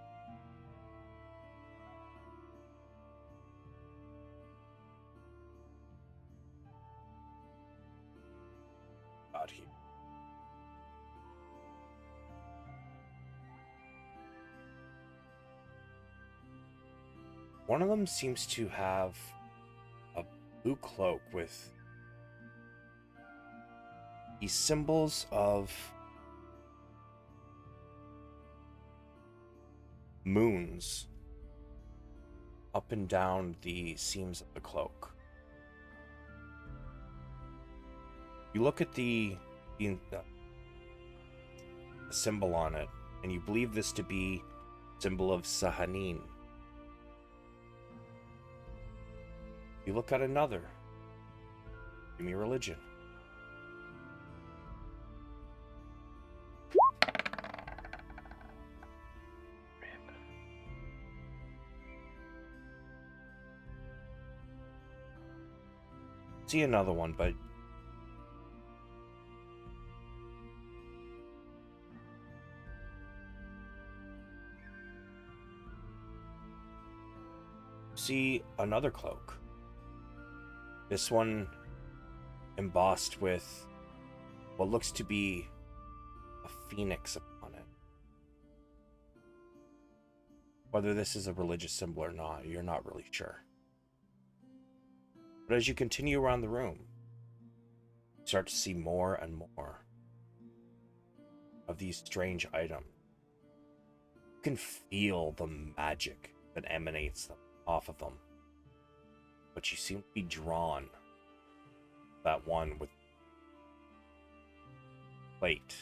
God here. One of them seems to have a blue cloak with these symbols of moons up and down the seams of the cloak. You look at the symbol on it, and you believe this to be a symbol of Sahanin. You look at another. Give me religion. See another one, but see another cloak. This one embossed with what looks to be a phoenix upon it. Whether this is a religious symbol or not, you're not really sure. But as you continue around the room, you start to see more and more of these strange items. You can feel the magic that emanates off of them. But you seem to be drawn to that one with plate.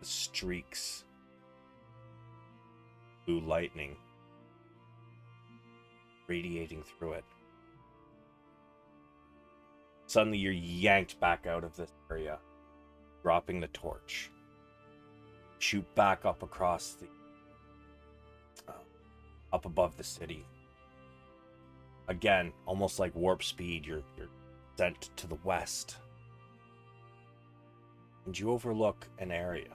The streaks. Blue lightning radiating through it. Suddenly you're yanked back out of this area, dropping the torch. Shoot back up across the up above the city. Again, almost like warp speed, you're sent to the west. And you overlook an area.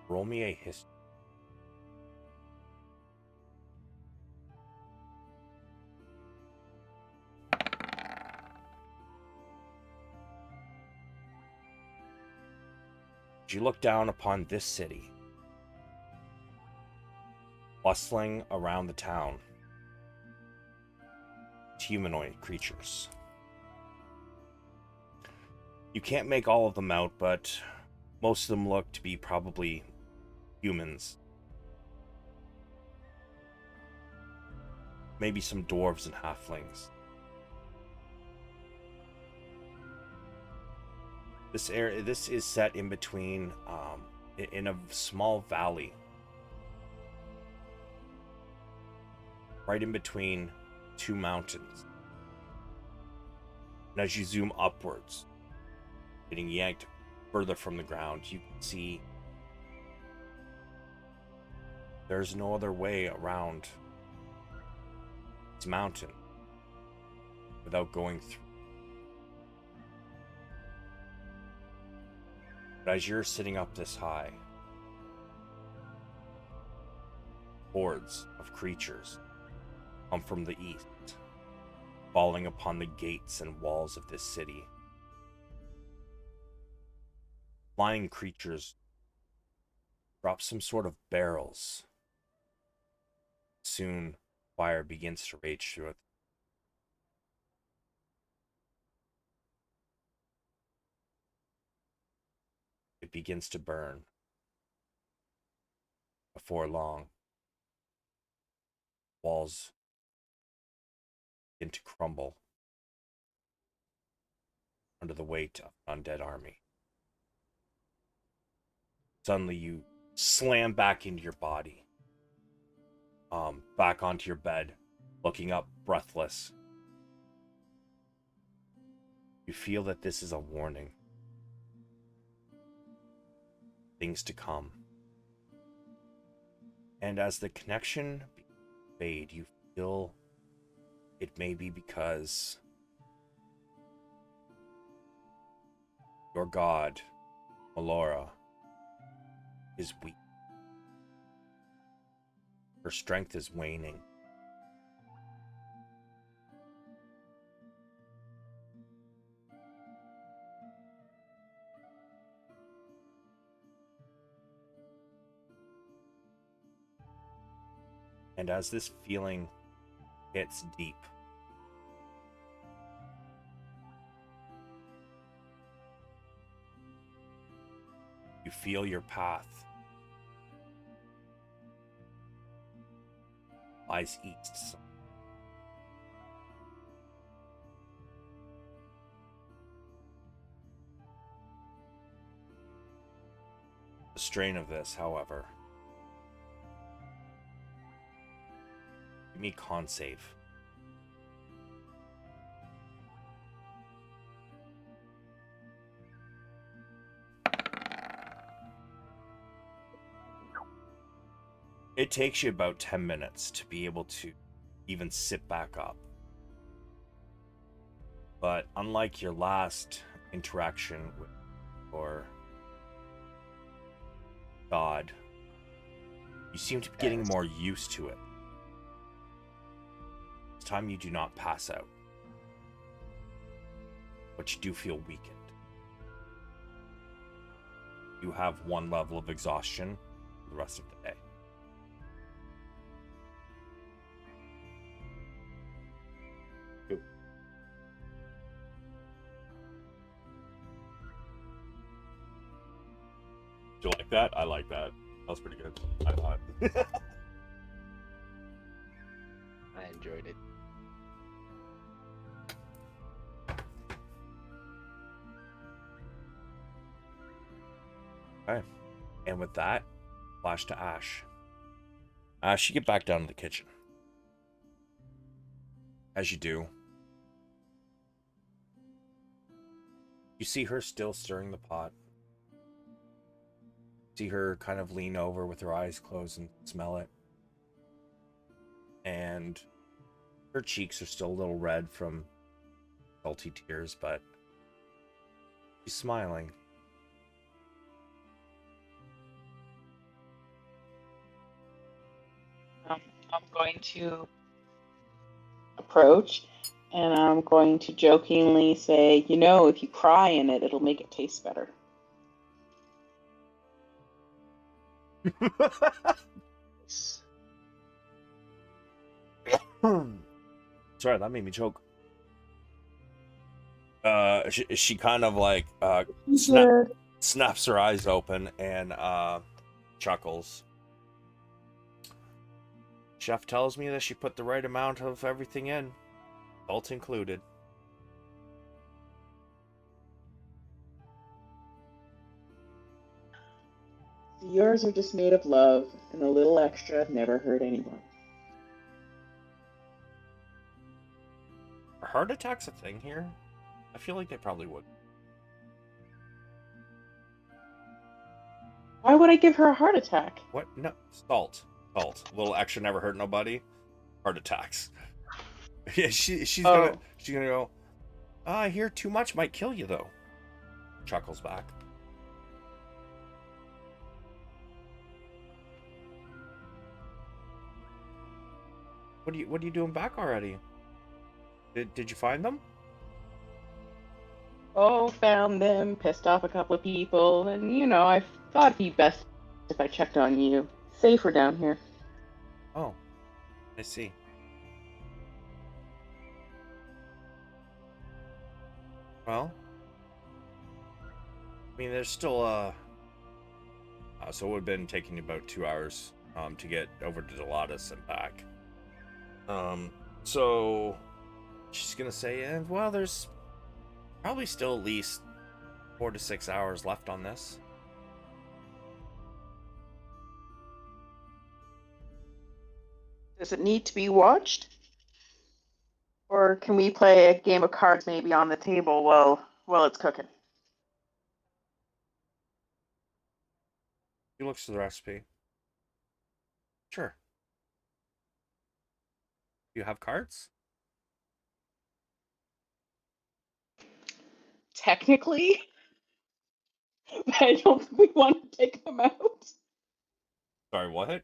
Roll me a history. As you look down upon this city, bustling around the town, humanoid creatures. You can't make all of them out, but most of them look to be probably humans. Maybe some dwarves and halflings. This area, this is set in between, in a small valley. Right in between two mountains. And as you zoom upwards, getting yanked further from the ground, you can see there's no other way around this mountain without going through. But as you're sitting up this high, hordes of creatures come from the east, falling upon the gates and walls of this city. Flying creatures drop some sort of barrels. Soon, fire begins to rage through it. It begins to burn. Before long, walls begin to crumble under the weight of an undead army. Suddenly you slam back into your body, back onto your bed, looking up breathless. You feel that this is a warning. Things to come. And as the connection fades, you feel it may be because your god, Melora, is weak. Her strength is waning. And as this feeling hits deep, feel your path lies east. The strain of this, however, give me con save. It takes you about 10 minutes to be able to even sit back up. But unlike your last interaction with your god, you seem to be getting more used to it. This time you do not pass out, but you do feel weakened. You have 1 level of exhaustion for the rest of the day. Do you like that? I like that. That was pretty good, I thought. I enjoyed it. Okay. And with that, flash to Ash. Ash, you get back down to the kitchen. As you do, you see her still stirring the pot. See her kind of lean over with her eyes closed and smell it. And her cheeks are still a little red from salty tears, but she's smiling. I'm going to approach and I'm going to jokingly say, you know, if you cry in it, it'll make it taste better. Sorry, that made me choke. She kind of like snaps her eyes open and chuckles. Chef tells me that she put the right amount of everything in, salt included. Yours are just made of love, and a little extra never hurt anyone. Are heart attacks a thing here? I feel like they probably would. Why would I give her a heart attack? What? No, salt. Salt. A little extra never hurt nobody. Heart attacks. Yeah, she's gonna go. I hear too much might kill you though. Chuckles back. What are you doing back already? Did you find them? Oh, found them, pissed off a couple of people, and you know, I thought it'd be best if I checked on you. Safer down here. Oh, I see. Well, I mean, there's still so it would have been taking about 2 hours to get over to Delatus and back. So she's gonna say, well, there's probably still at least 4 to 6 hours left on this. Does it need to be watched? Or can we play a game of cards maybe on the table while it's cooking? He looks to the recipe. Sure. You have cards? Technically, but I don't think we want to take them out. Sorry, what?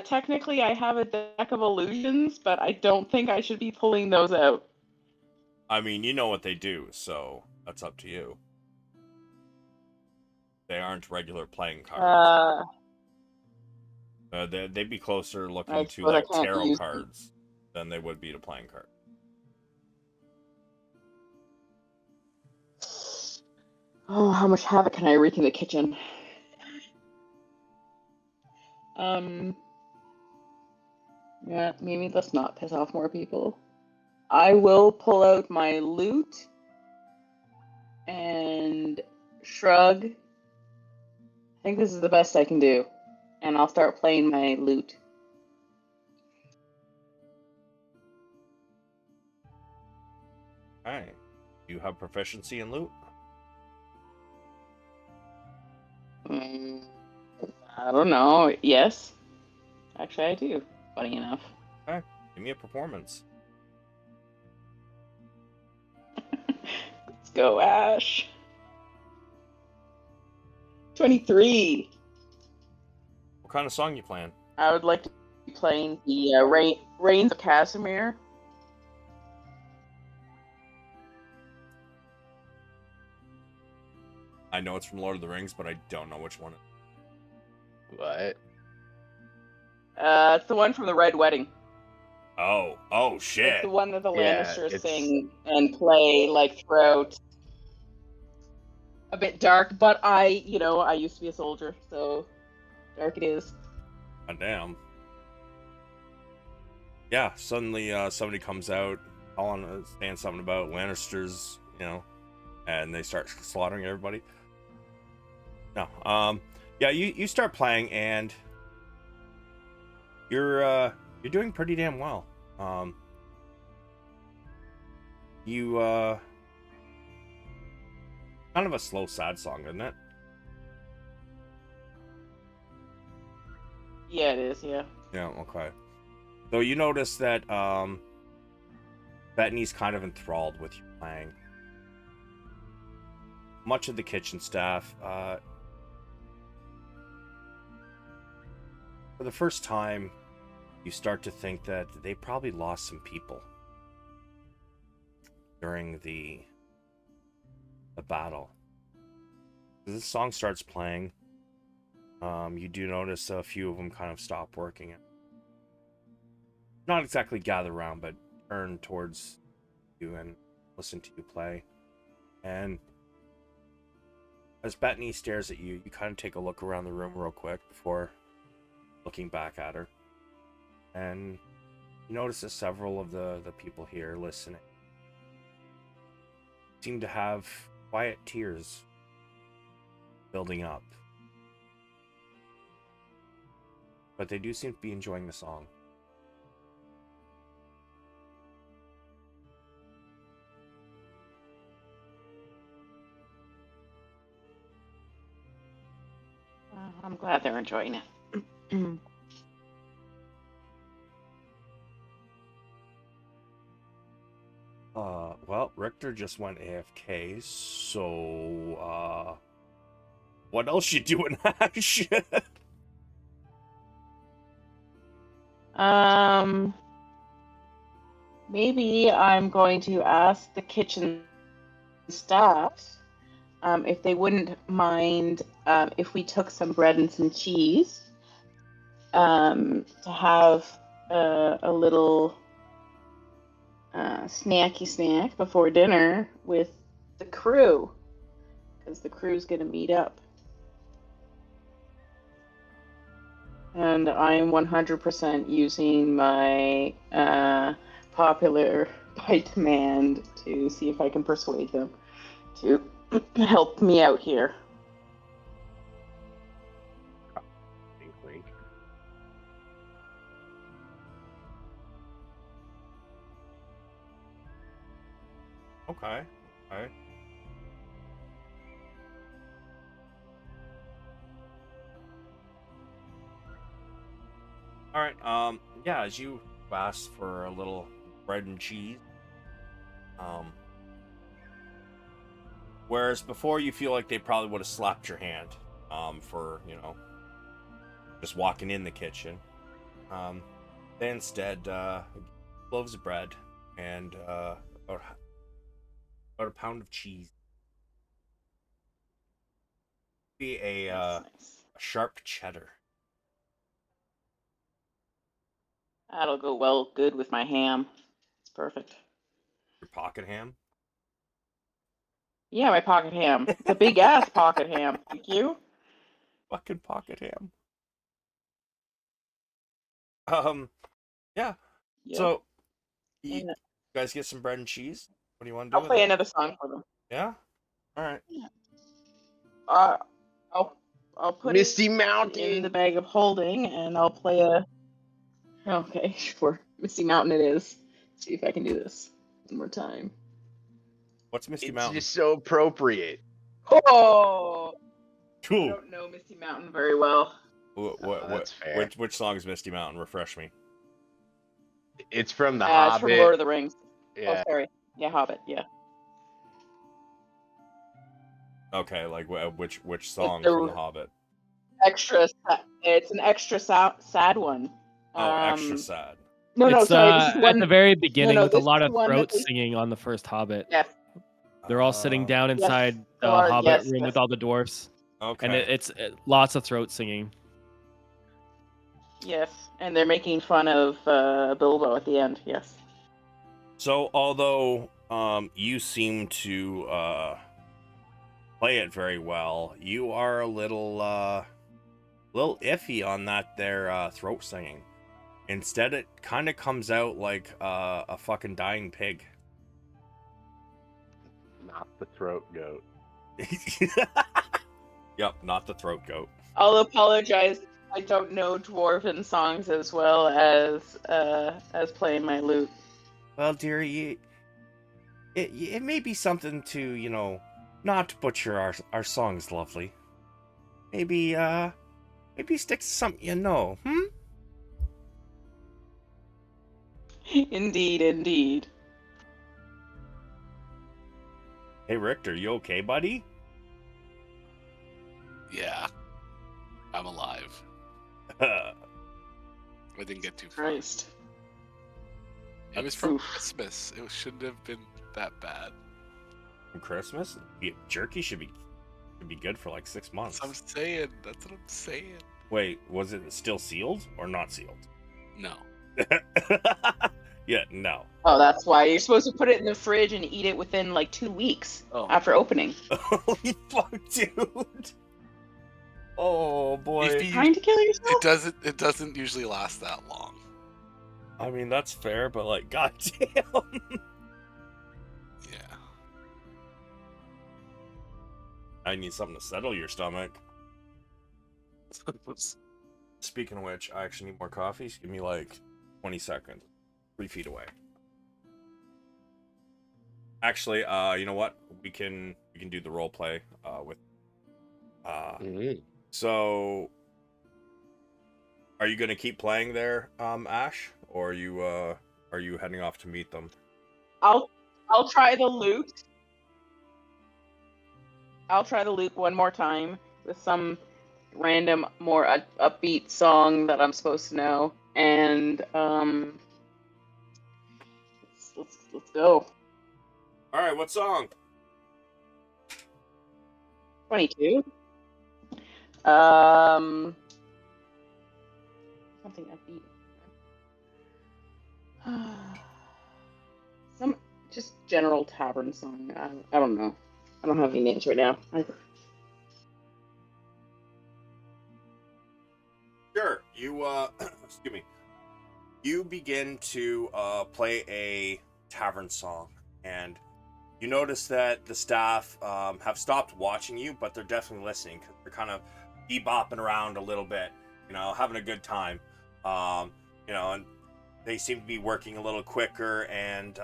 Technically, I have a deck of illusions, but I don't think I should be pulling those out. I mean, you know what they do, so that's up to you. They aren't regular playing cards. They'd be closer looking to like tarot cards than they would be to playing cards. Oh, how much havoc can I wreak in the kitchen? Um, yeah, maybe let's not piss off more people. I will pull out my loot and shrug. I think this is the best I can do. And I'll start playing my loot. All right. You have proficiency in loot? Mm, I don't know. Yes. Actually, I do. Funny enough. Okay. Give me a performance. Let's go, Ash. 23. What kind of song you playing? I would like to be playing the Reigns of Casimir. I know it's from Lord of the Rings, but I don't know which one. What? It's the one from the Red Wedding. Oh It's shit. the one that the Yeah, Lannisters it's- sing and play like throughout. A bit dark, but I used to be a soldier, so dark it is. God damn. Yeah, suddenly somebody comes out saying something about Lannisters, and they start slaughtering everybody. No, yeah, you start playing and you're doing pretty damn well. You kind of a slow, sad song, isn't it? Yeah, it is. Yeah. Yeah, okay. So you notice that Bettany's kind of enthralled with you playing. Much of the kitchen staff, for the first time, you start to think that they probably lost some people during the battle. As this song starts playing, you do notice a few of them kind of stop working. Not exactly gather around, but turn towards you and listen to you play. And as Bettany stares at you, you kind of take a look around the room real quick before looking back at her. And you notice that several of the people here listening seem to have quiet tears building up. But they do seem to be enjoying the song. I'm glad they're enjoying it. Well, Richter just went AFK, so what else you doing, Ash? Maybe I'm going to ask the kitchen staff if they wouldn't mind if we took some bread and some cheese to have a little snacky snack before dinner with the crew, because the crew's going to meet up. And I'm 100% using my popular by demand to see if I can persuade them to help me out here. Wink, wink. Okay. All right. Yeah, as you asked for a little bread and cheese, whereas before you feel like they probably would have slapped your hand, for just walking in the kitchen. They instead loaves of bread and about a pound of cheese. Be a Nice. sharp cheddar. That'll go good with my ham. It's perfect. Your pocket ham. Yeah, my pocket ham. It's a big ass pocket ham. Thank you. Fucking pocket ham. Yeah. Yep. So, you And guys get some bread and cheese? What do you want to do I'll with play it? another song for them. Yeah? Alright. Uh, I'll put Misty it in the Mountain. bag of holding, and I'll play a. Okay, sure. Misty Mountain it is. Let's see if I can do this one more time. What's Misty It's Mountain? just so appropriate. Oh, I Cool. don't know Misty Mountain very well. That's fair. Which song is Misty Mountain? Refresh me. It's from The It's Hobbit. from Lord of the Rings. Yeah. Oh, sorry. Yeah, Hobbit. Yeah. Okay, like which song the- from The Hobbit? It's an extra sad one. Oh, extra sad. No, It's sorry. This is at one the very beginning no, with a this lot is of one that throat they- singing on the first Hobbit. Yes. They're all sitting down Yes, inside the there are, Hobbit yes, room yes. with all the dwarfs, Okay. and it's lots of throat singing. Yes, and they're making fun of Bilbo at the end. Yes. So, although you seem to play it very well, you are a little iffy on that there throat singing. Instead, it kind of comes out like a fucking dying pig. Not the throat goat. Yep, not the throat goat. I'll apologize. I don't know dwarven songs as well as playing my lute. Well, dearie, it may be something to, not butcher our songs, lovely. Maybe stick to something you know, Indeed. Hey, Richter, you okay, buddy? Yeah, I'm alive. I didn't get too far. Christ. It was from Oof. Christmas. It shouldn't have been that bad. Christmas? Jerky should be good for like 6 months. That's what I'm saying. That's what I'm saying. Wait, was it still sealed or not sealed? No. Yeah, no. Oh, that's why you're supposed to put it in the fridge and eat it within like 2 weeks after opening. Holy fuck, dude. Oh boy. Trying to kill yourself? It doesn't usually last that long. I mean, that's fair, but like, goddamn. Yeah. I need something to settle your stomach. Speaking of which, I actually need more coffee. So give me like 20 seconds. 3 feet away. Actually, you know what? We can do the role play with. So, are you gonna keep playing there, Ash, or are you heading off to meet them? I'll try the lute. I'll try the lute one more time with some random, more upbeat song that I'm supposed to know, and let's go. All right, what song? 22. Something upbeat. Some just general tavern song. I don't know. I don't have any names right now. Sure. You excuse me. You begin to play a tavern song, and you notice that the staff have stopped watching you, but they're definitely listening because they're kind of bebopping around a little bit, having a good time. And they seem to be working a little quicker, and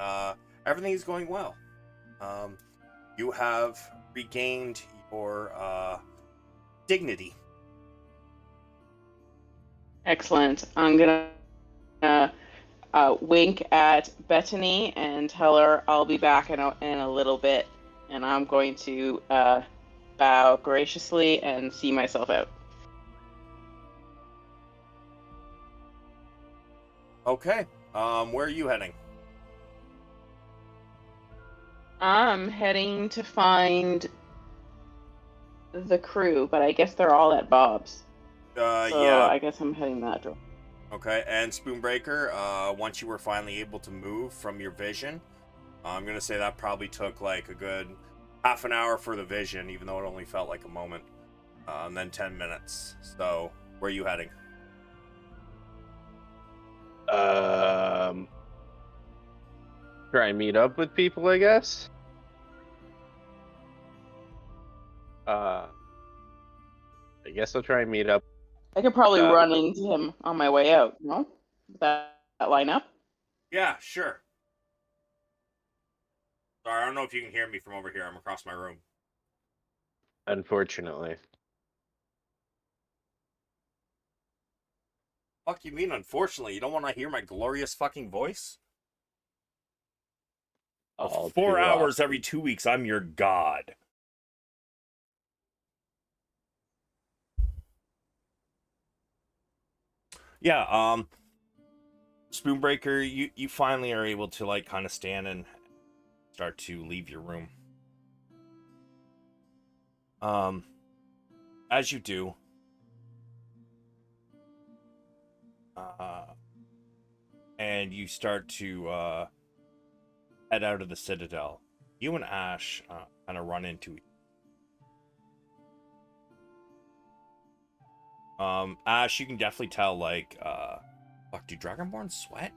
everything's going well. You have regained your dignity. Excellent. I'm gonna wink at Bethany and tell her I'll be back in a little bit, and I'm going to bow graciously and see myself out. Okay. Where are you heading? I'm heading to find the crew, but I guess they're all at Bob's. So Yeah. I guess I'm heading that door. Okay, and Spoonbreaker, once you were finally able to move from your vision, I'm gonna say that probably took like a good half an hour for the vision, even though it only felt like a moment, and then 10 minutes. So, where are you heading? Try and meet up with people, I guess. I guess I'll try and meet up. I could probably run into him on my way out. No, that line up. Yeah, sure. Sorry, I don't know if you can hear me from over here. I'm across my room. Unfortunately. Fuck you mean, unfortunately? You don't want to hear my glorious fucking voice? All 4 too hours often. every 2 weeks, I'm your god. Yeah, Spoonbreaker, you finally are able to, like, kind of stand and start to leave your room. As you do, and you start to head out of the Citadel, you and Ash kind of run into each other. Ash, you can definitely tell, like, fuck, do Dragonborn sweat?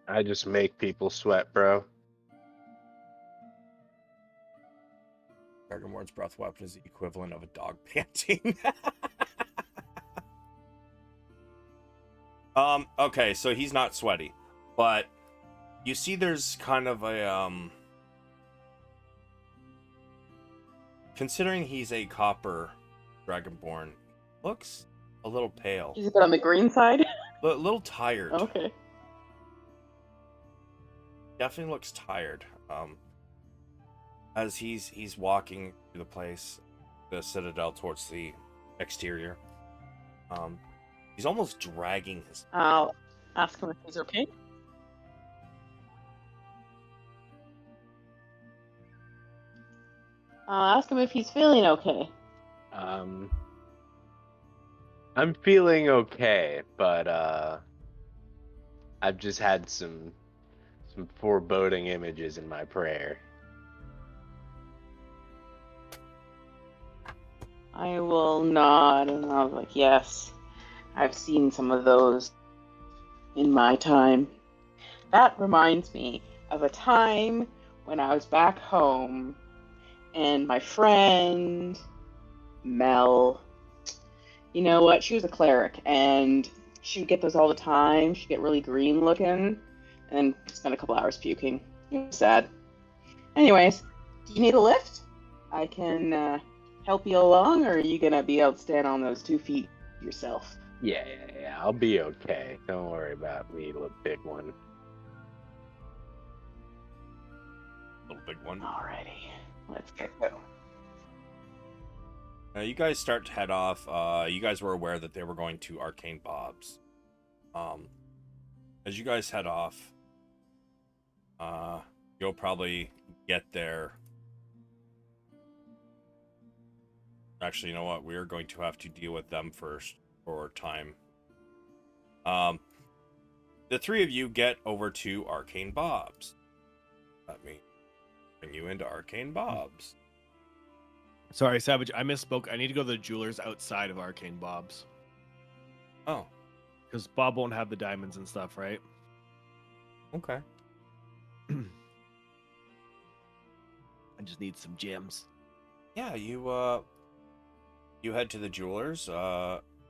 I just make people sweat, bro. Dragonborn's breath weapon is the equivalent of a dog panting. Okay, so he's not sweaty, but you see there's kind of a, considering he's a copper Dragonborn, looks a little pale. He's a bit on the green side. A little tired. Okay. Definitely looks tired. As he's walking through the place, the Citadel towards the exterior. He's almost dragging his. I'll ask him if he's okay. I'll ask him if he's feeling okay. I'm feeling okay, but I've just had some foreboding images in my prayer. I will nod and I'll be like, yes, I've seen some of those in my time. That reminds me of a time when I was back home and my friend Mel, you know what, she was a cleric and she would get those all the time. She'd get really green looking and then spend a couple hours puking. It was sad. Anyways, do you need a lift? I can help you along, or are you gonna be able to stand on those 2 feet yourself? Yeah, I'll be okay. Don't worry about me, little big one. Little big one. Alrighty, let's get going. You guys start to head off. You guys were aware that they were going to Arcane Bob's. As you guys head off, you'll probably get there. Actually, you know what? We are going to have to deal with them first for time. The three of you get over to Arcane Bob's. Let me bring you into Arcane Bob's. Sorry, Savage, I misspoke. I need to go to the jewelers outside of Arcane Bob's. Oh, Because Bob won't have the diamonds and stuff, right? okay. I just need some gems. Yeah, you head to the jewelers.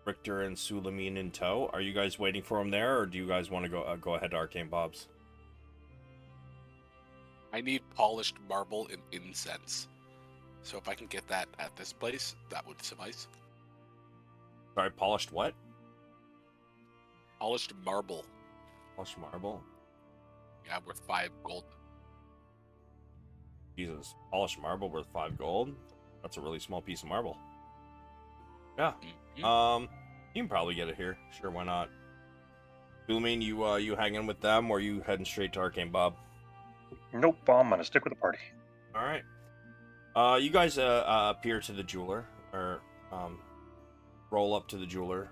Richter and Sulameen in tow. Are you guys waiting for him there, or do you guys want to go ahead to Arcane Bob's? I need polished marble and incense. So if I can get that at this place, that would suffice. Sorry, polished what? Polished marble. Polished marble. Yeah, worth 5 gold. Jesus, polished marble worth 5 gold. That's a really small piece of marble. Yeah. Mhm. You can probably get it here. Sure, why not? Julian, you hanging with them, or you heading straight to Arcane Bob? Nope, I'm gonna stick with the party. All right. You guys appear to the jeweler, or roll up to the jeweler.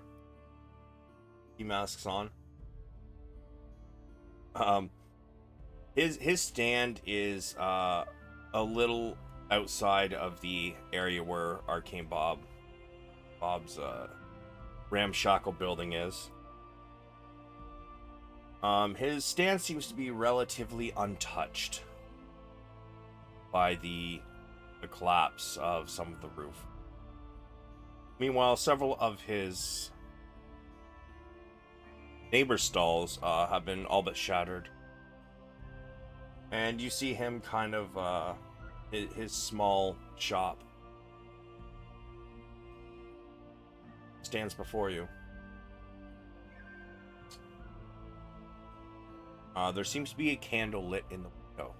He masks on. His stand is a little outside of the area where Arcane Bob's ramshackle building is. His stand seems to be relatively untouched by the collapse of some of the roof. Meanwhile, several of his neighbor stalls have been all but shattered. And you see him kind of, his small shop stands before you. There seems to be a candle lit in the window.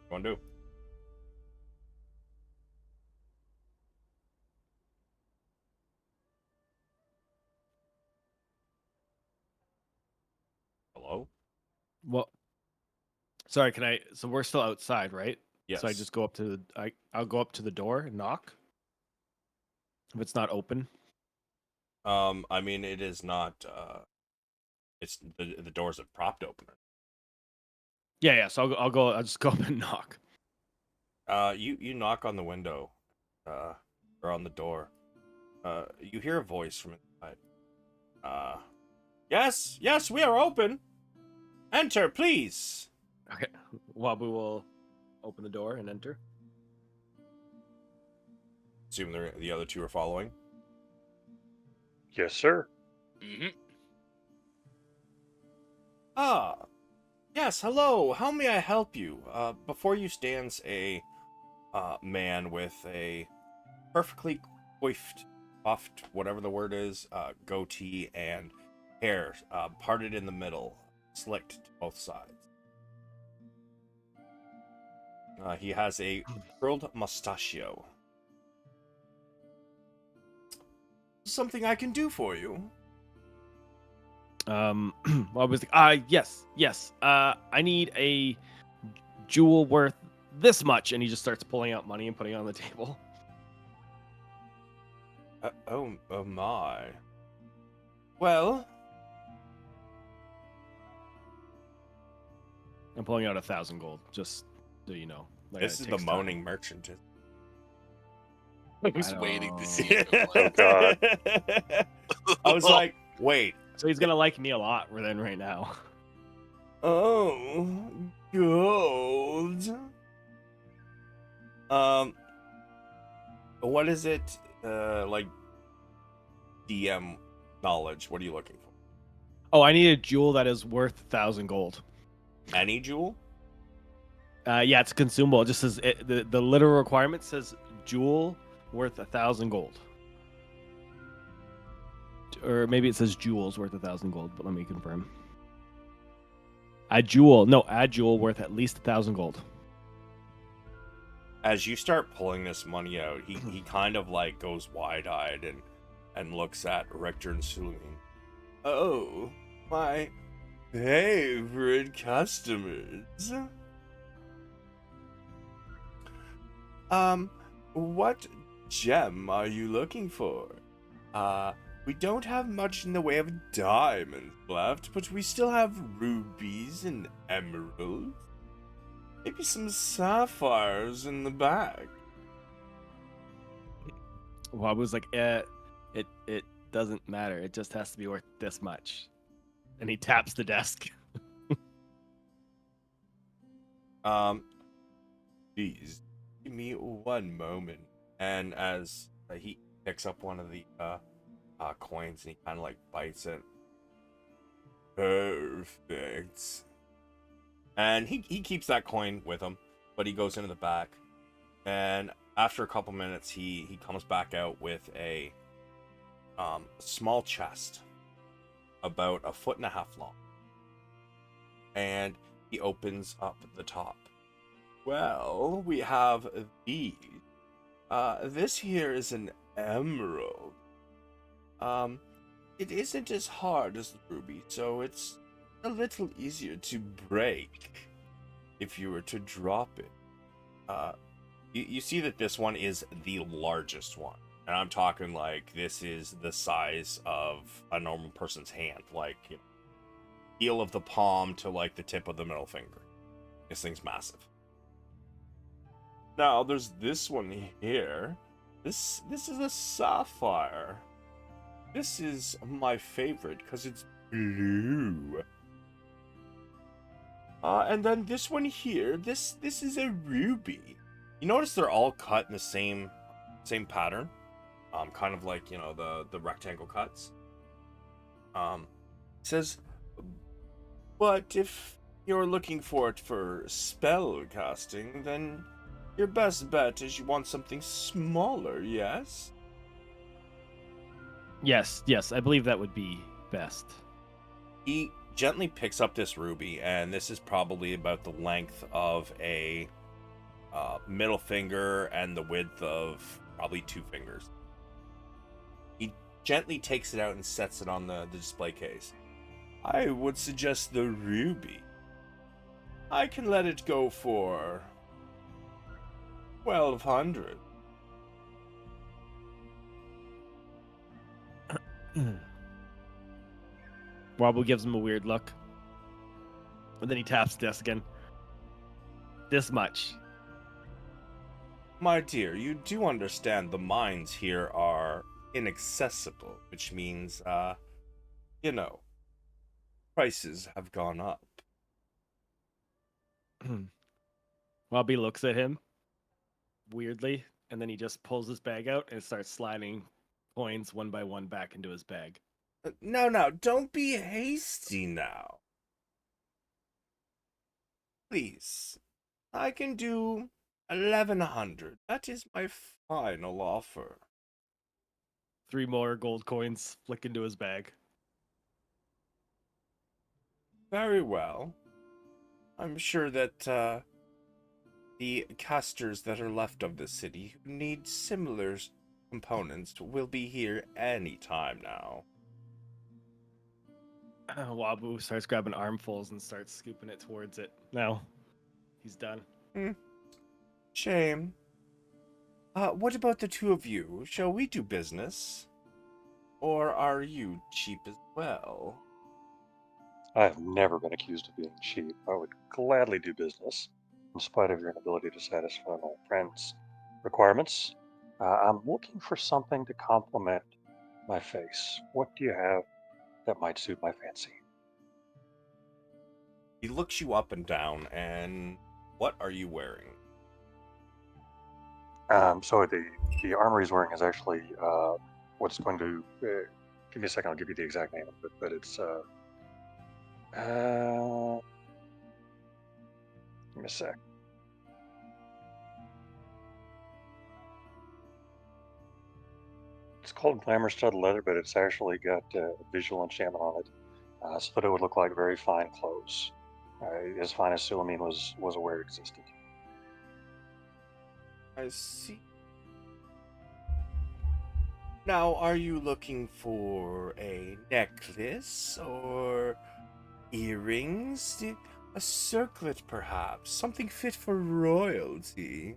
What do you want to do? Hello? Well, sorry, can I? So we're still outside, right? Yes. So I just go up to I'll go up to the door and knock. If it's not open. I mean, it is not. It's the doors are propped open. Yeah. So I'll go. I'll just go up and knock. You knock on the window, or on the door. You hear a voice from inside. Yes, we are open. Enter, please. Okay. Wabu will open the door and enter. Assume the other two are following. Yes, sir. Mm-hmm. Ah, yes, hello. How may I help you? Before you stands a man with a perfectly puffed, whatever the word is, goatee and hair parted in the middle, slicked to both sides. He has a curled mustachio. Something I can do for you? Well, I was like, yes. I need a jewel worth this much, and he just starts pulling out money and putting it on the table. Oh my. Well, I'm pulling out 1,000 gold, just so you know. Like, this it is the takes time. moaning merchant. Who's waiting to see it. it? Oh, God. I was like, wait. So he's gonna like me a lot then right now. Oh, gold. What is it? Like DM knowledge. What are you looking for? Oh, I need a jewel that is worth 1,000 gold. Any jewel? Yeah, it's consumable. It just says the literal requirement says jewel worth 1,000 gold. Or maybe it says jewels worth 1,000 gold, but let me confirm. Add jewel worth at least 1,000 gold. As you start pulling this money out, he kind of like goes wide-eyed and looks at Richter and Sulameen. Oh, my favorite customers. What gem are you looking for? We don't have much in the way of diamonds left, but we still have rubies and emeralds. Maybe some sapphires in the back. Well, I was like, it doesn't matter. It just has to be worth this much. And he taps the desk. Please give me one moment. And as he picks up one of the coins and he kind of like bites it. Perfect. And he keeps that coin with him, but he goes into the back. And after a couple minutes, he comes back out with a small chest, about 1.5 feet long. And he opens up the top. Well, we have these. This here is an emerald. It isn't as hard as the ruby, so it's a little easier to break if you were to drop it. You see that this one is the largest one. And I'm talking like this is the size of a normal person's hand, like heel of the palm to like the tip of the middle finger. This thing's massive. Now there's this one here. This is a sapphire. This is my favorite because it's blue. And then this one here, this is a ruby. You notice they're all cut in the same pattern, kind of like the rectangle cuts. It says, but if you're looking for it for spell casting, then your best bet is you want something smaller. Yes. Yes, I believe that would be best. He gently picks up this ruby, and this is probably about the length of a middle finger and the width of probably 2 fingers. He gently takes it out and sets it on the display case. I would suggest the ruby. I can let it go for 1,200. Wabu gives him a weird look. And then he taps the desk again. This much. My dear, you do understand the mines here are inaccessible, which means, prices have gone up. Wabu looks at him weirdly, and then he just pulls his bag out and starts sliding coins one by one back into his bag. No, don't be hasty now. Please, I can do 1,100. That is my final offer. 3 more gold coins flick into his bag. Very well. I'm sure that the casters that are left of the city who need similar components will be here any time now. Wabu starts grabbing armfuls and starts scooping it towards it. Now, he's done. Shame. What about the 2 of you? Shall we do business? Or are you cheap as well? I have never been accused of being cheap. I would gladly do business, in spite of your inability to satisfy my friend's requirements. I'm looking for something to complement my face. What do you have that might suit my fancy? He looks you up and down, and what are you wearing? So the armor he's wearing is actually what's going to give me a second. I'll give you the exact name of it, but it's give me a sec. It's called Glamour Stud Leather, but it's actually got visual enchantment on it, so that it would look like very fine clothes, as fine as Sulameen was aware existed. I see. Now, are you looking for a necklace or earrings? A circlet, perhaps? Something fit for royalty?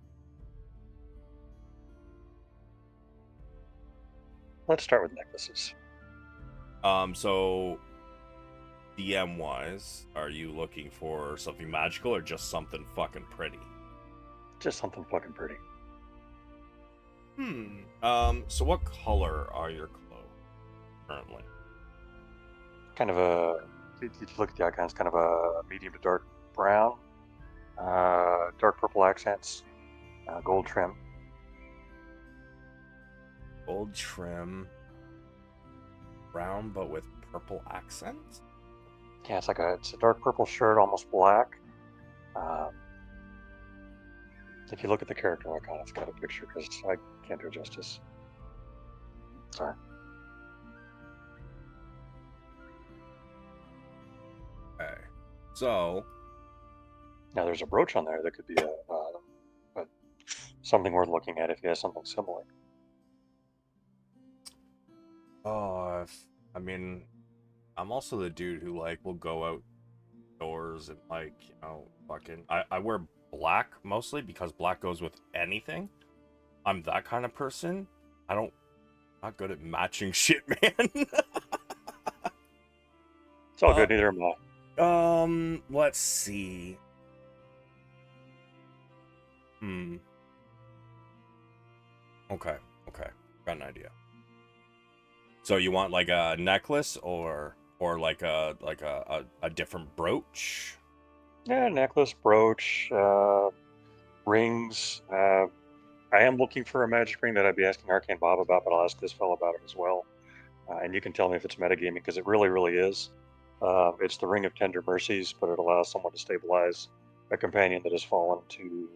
Let's start with necklaces. So DM-wise, are you looking for something magical or just something fucking pretty? Just something fucking pretty. So what color are your clothes currently? Kind of a, if you look at the icons, kind of a medium to dark brown, dark purple accents, gold trim. Gold trim, brown but with purple accents? Yeah, it's a dark purple shirt, almost black. If you look at the character icon, it's got a picture because I can't do it justice. Sorry. Okay. So Now there's a brooch on there that could be a something worth looking at if he has something similar. I mean, I'm also the dude who will go outdoors and fucking. I wear black mostly because black goes with anything. I'm that kind of person. I don't Not good at matching shit, man. It's all good. Neither am I. Let's see. Okay. Got an idea. So you want like a necklace or like a different brooch? Yeah, necklace, brooch, rings. I am looking for a magic ring that I'd be asking Arcane Bob about, but I'll ask this fellow about it as well. And you can tell me if it's metagaming, because it really, really is. It's the Ring of Tender Mercies, but it allows someone to stabilize a companion that has fallen to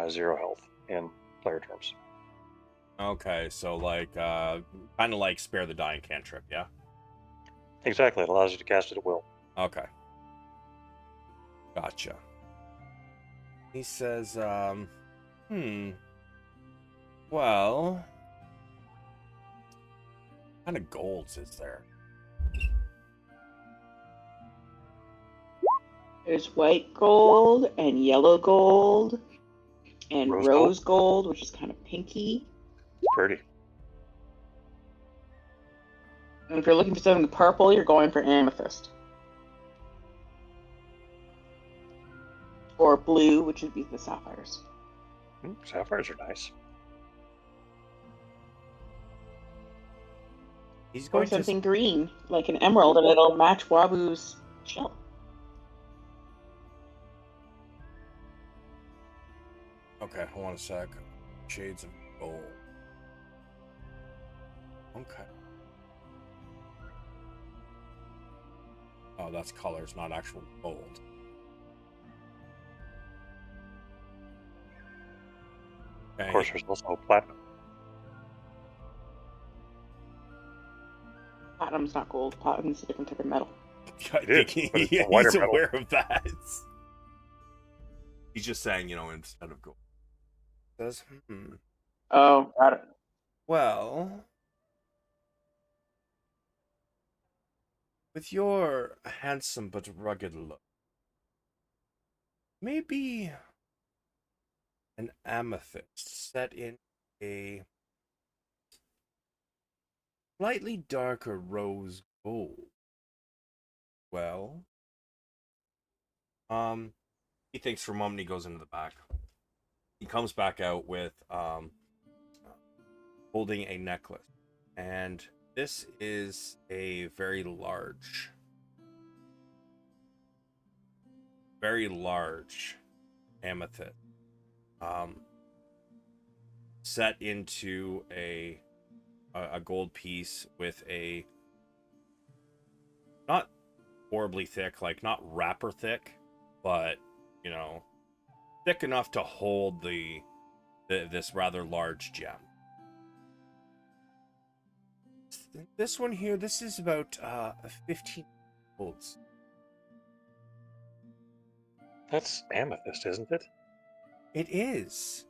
0 health in player terms. Okay, so like kind of like spare the dying cantrip, yeah? Exactly, it allows you to cast it at will. Okay. Gotcha. He says, well, what kind of golds is there? There's white gold and yellow gold and Rose rose gold, which is kind of pinky. It's pretty. And if you're looking for something purple, you're going for amethyst. Or blue, which would be the sapphires. Sapphires are nice. He's Or going something green, like an emerald, and it'll match Wabu's shell. Okay, hold on a sec. Shades of gold. Okay. Oh, that's colors, not actual gold. Okay. Of course, there's also platinum. Platinum's not gold. Platinum's a different type of metal. I It think is, but it's a whiter he's metal. aware of that. He's just saying, instead of gold. Says, Oh, got it. well, with your handsome but rugged look, maybe an amethyst set in a slightly darker rose gold. Well, he thinks for a moment. He goes into the back. He comes back out with holding a necklace, and this is a very large amethyst, set into a gold piece with a not horribly thick, like not wrapper thick, but thick enough to hold this rather large gem. This one here, this is about 15 golds. That's amethyst, isn't it? It is.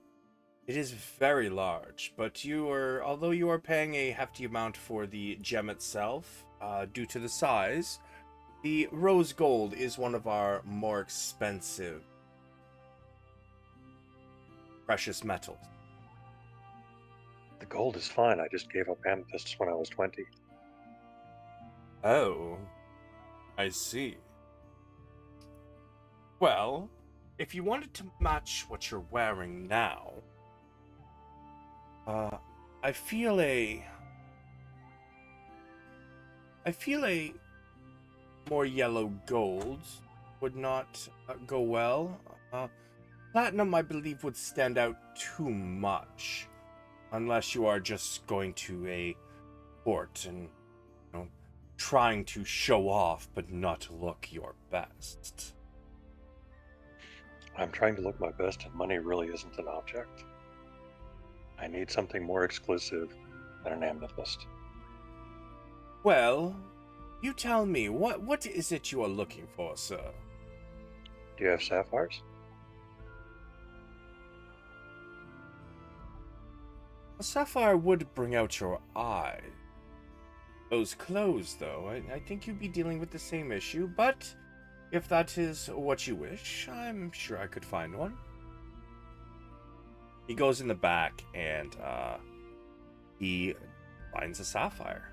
It is very large, but although you are paying a hefty amount for the gem itself, due to the size, the rose gold is one of our more expensive precious metals. The gold is fine. I just gave up amethysts when I was 20. Oh, I see. Well, if you wanted to match what you're wearing now, I feel a more yellow gold would not go well. Platinum, I believe, would stand out too much, unless you are just going to a court and trying to show off but not look your best. I'm trying to look my best, and money really isn't an object. I need something more exclusive than an amethyst. Well, you tell me, what is it you are looking for, sir? Do you have sapphires? A sapphire would bring out your eye. Those clothes, though, I think you'd be dealing with the same issue, but if that is what you wish, I'm sure I could find one. He goes in the back and he finds a sapphire.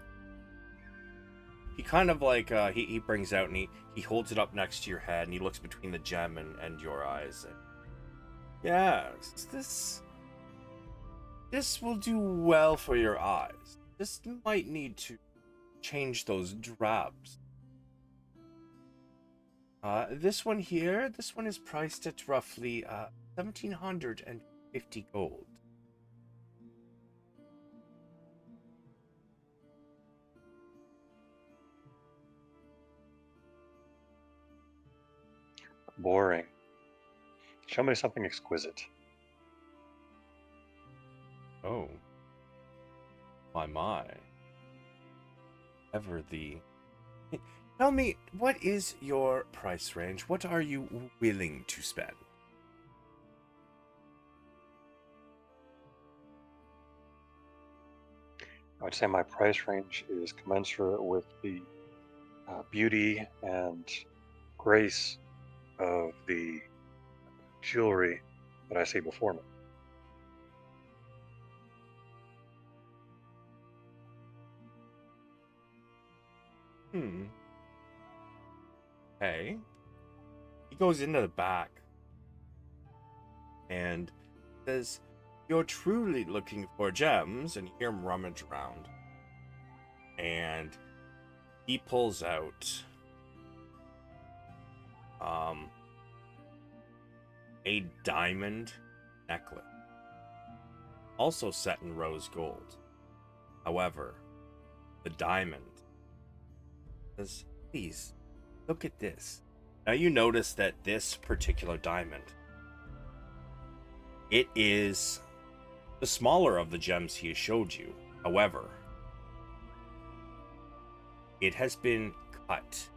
He kind of like he brings out and he holds it up next to your head and he looks between the gem and your eyes. And, yes, this will do well for your eyes. This might need to change those drabs. This one here, this one is priced at roughly 1,750 gold. Boring. Show me something exquisite. Oh. My. Ever the... Tell me, what is your price range? What are you willing to spend? I would say my price range is commensurate with the beauty and grace of the jewelry that I see before me. Okay. He goes into the back and says, "You're truly looking for gems," and you hear him rummage around. And he pulls out a diamond necklace, also set in rose gold. However, the diamond says, "Please, look at this." Now you notice that this particular diamond, it is the smaller of the gems he has showed you. However, it has been cut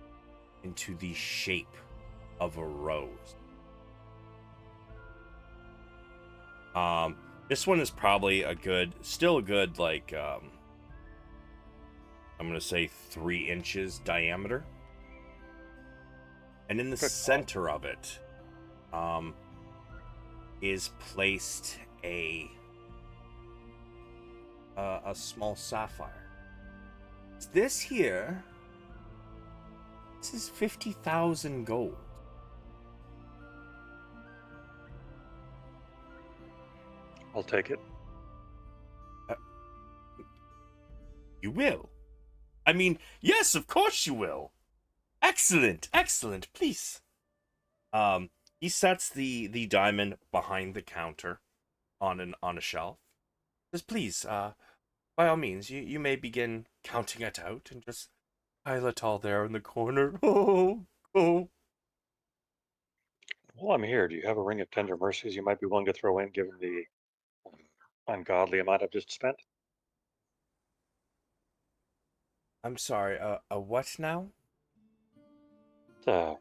into the shape of a rose. This one is probably still a good, like, I'm gonna say 3 inches diameter. And in the center of it, is placed a small sapphire. This here, this is 50,000 gold. I'll take it. You will? I mean, yes, of course you will. Excellent, please. He sets the diamond behind the counter on a shelf. Says, "Please, by all means, you may begin counting it out and just pile it all there in the corner." Oh. While I'm here, do you have a ring of tender mercies you might be willing to throw in, given the ungodly amount I've just spent? I'm sorry, a what now? It's a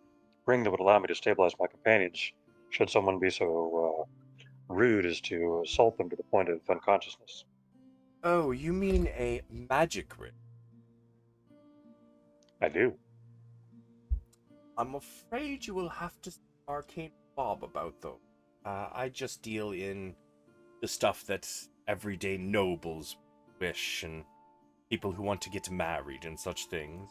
ring that would allow me to stabilize my companions, should someone be so rude as to assault them to the point of unconsciousness. Oh, you mean a magic ring? I do. I'm afraid you will have to see Arcane Bob about those. I just deal in the stuff that everyday nobles wish and people who want to get married and such things.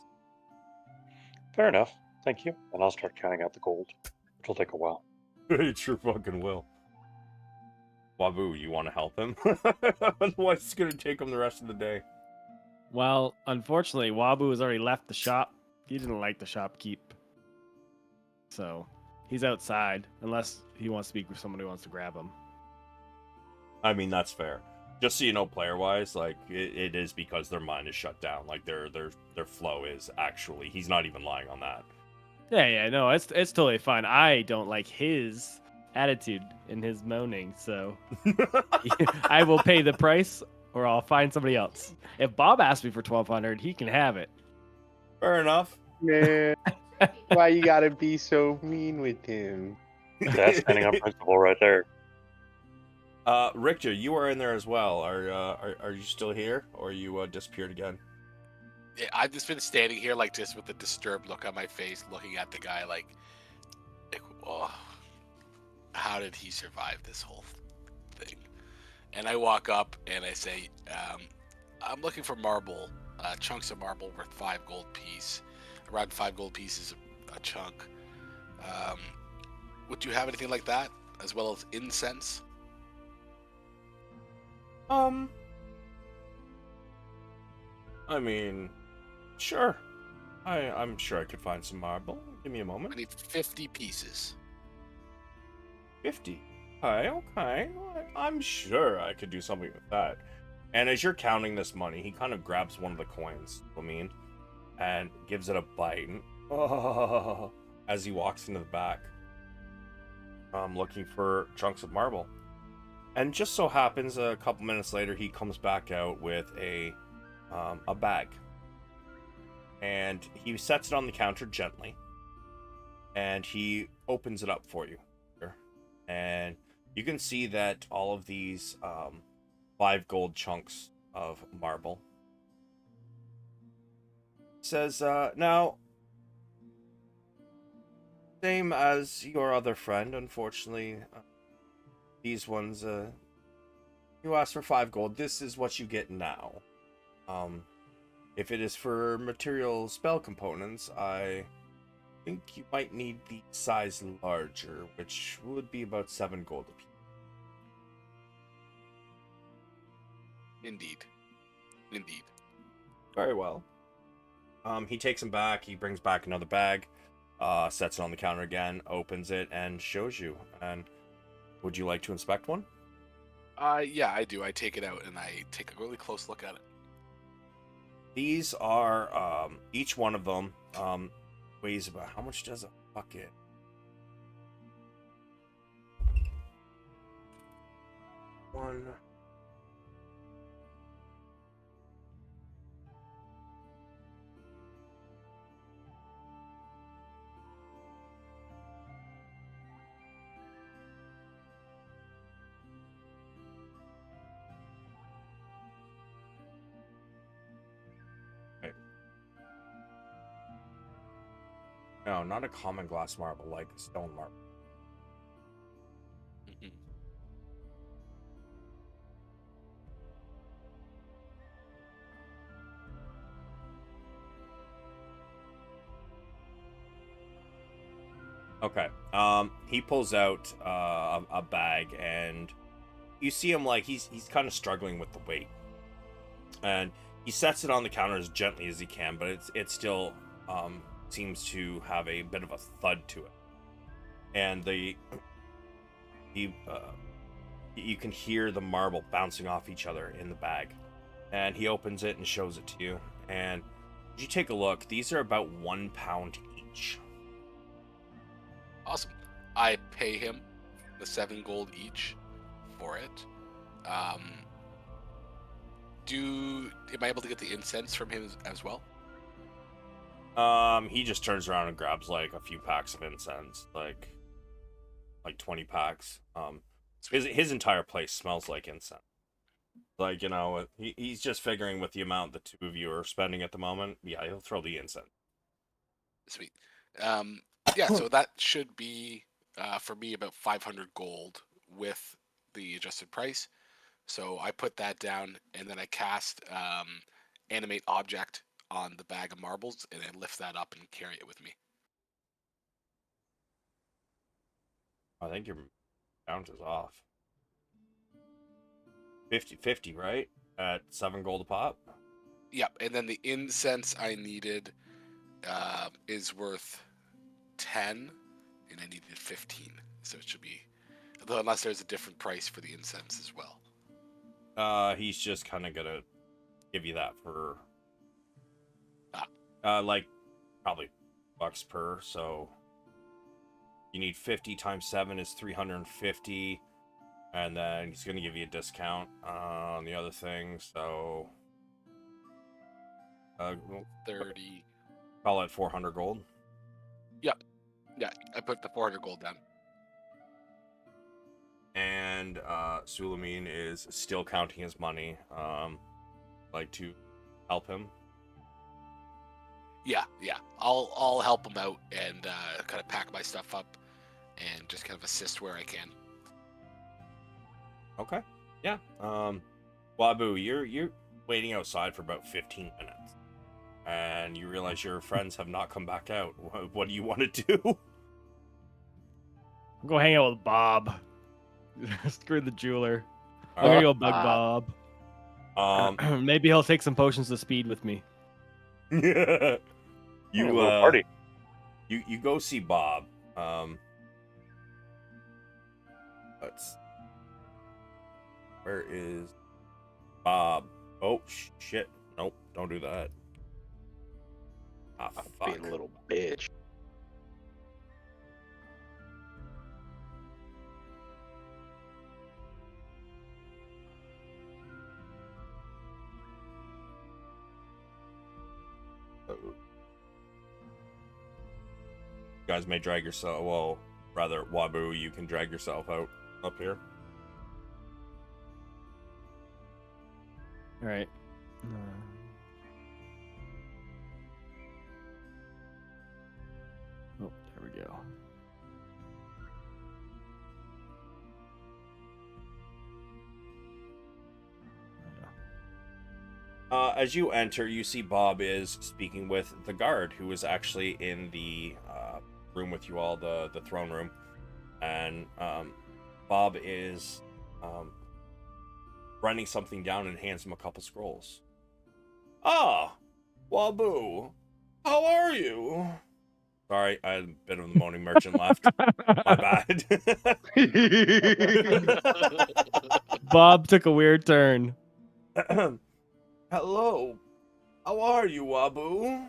Fair enough. Thank you. And I'll start counting out the gold, which will take a while. It sure fucking will. Wabu, you want to help him? Otherwise, it's going to take him the rest of the day. Well, unfortunately, Wabu has already left the shop. He didn't like the shopkeep. So, he's outside, unless he wants to speak with someone who wants to grab him. I mean, that's fair. Just so you know, player-wise, like, it is because their mind is shut down. Like, their flow is actually... He's not even lying on that. Yeah, no, it's totally fine. I don't like his attitude and his moaning, so I will pay the price or I'll find somebody else. If Bob asks me for 1,200, he can have it. Fair enough. Man, why you gotta be so mean with him? That's standing on principle right there. Richter, you are in there as well. Are you still here, or you disappeared again? Yeah, I've just been standing here like just with a disturbed look on my face, looking at the guy like oh, how did he survive this whole thing? And I walk up and I say, I'm looking for marble, chunks of marble worth 5 gold piece. Around 5 gold pieces a chunk. Would you have anything like that, as well as incense? I mean, sure. I'm sure I could find some marble. Give me a moment. I need 50 pieces. 50. Okay. I'm sure I could do something with that. And as you're counting this money, he kind of grabs one of the coins, and gives it a bite. As he walks into the back, looking for chunks of marble. And just so happens, a couple minutes later, he comes back out with a bag. And he sets it on the counter gently. And he opens it up for you. And you can see that all of these 5 gold chunks of marble. Says, now, same as your other friend, unfortunately, these ones, you asked for 5 gold. This is what you get now. If it is for material spell components, I think you might need the size larger, which would be about 7 gold apiece. Indeed. Very well. He takes him back. He brings back another bag, sets it on the counter again, opens it, and shows you. And would you like to inspect one? Yeah, I do. I take it out and I take a really close look at it. These are, each one of them, weighs about, how much does a bucket? One. No, not a common glass marble, like stone marble. Mhm. Okay. He pulls out a bag, and you see him like he's kind of struggling with the weight, and he sets it on the counter as gently as he can, but it still seems to have a bit of a thud to it, and you can hear the marble bouncing off each other in the bag, and he opens it and shows it to you, and you take a look. These are about 1 pound each. Awesome. I pay him the 7 gold each for it. Am I able to get the incense from him as well? He just turns around and grabs like a few packs of incense, like 20 packs. His entire place smells like incense. Like, he's just figuring with the amount the two of you are spending at the moment. Yeah, he'll throw the incense. Sweet. Yeah, so that should be for me about 500 gold with the adjusted price. So I put that down, and then I cast animate object on the bag of marbles, and I lift that up and carry it with me. I think your count is off. 50-50, right? At 7 gold a pop? Yep, and then the incense I needed is worth 10, and I needed 15. So it should be, unless there's a different price for the incense as well. He's just kind of gonna give you that for like probably bucks per. So you need 50 times 7 is 350, and then he's gonna give you a discount on the other thing. So 30. Call it 400 gold. Yeah, I put the 400 gold down. And Sulameen is still counting his money. Like to help him. Yeah. I'll help him out and kind of pack my stuff up and just kind of assist where I can. Okay. Yeah. Wabu, you're waiting outside for about 15 minutes. And you realize your friends have not come back out. What do you want to do? Go hang out with Bob. Screw the jeweler. I'm gonna go bug Bob. Maybe he'll take some potions of speed with me. You party. You go see Bob. Where is Bob? Oh shit! Nope, don't do that. Fuck. Being a little bitch. You guys may drag yourself. Well, rather, Wabu, you can drag yourself out up here. All right. Oh, there we go. As you enter, you see Bob is speaking with the guard, who is actually in the room with you all, the throne room. And Bob is writing something down and hands him a couple scrolls. Ah, Wabu, how are you? Sorry, I had a bit of the moaning merchant left. My bad. Bob took a weird turn. Hello, how are you, Wabu?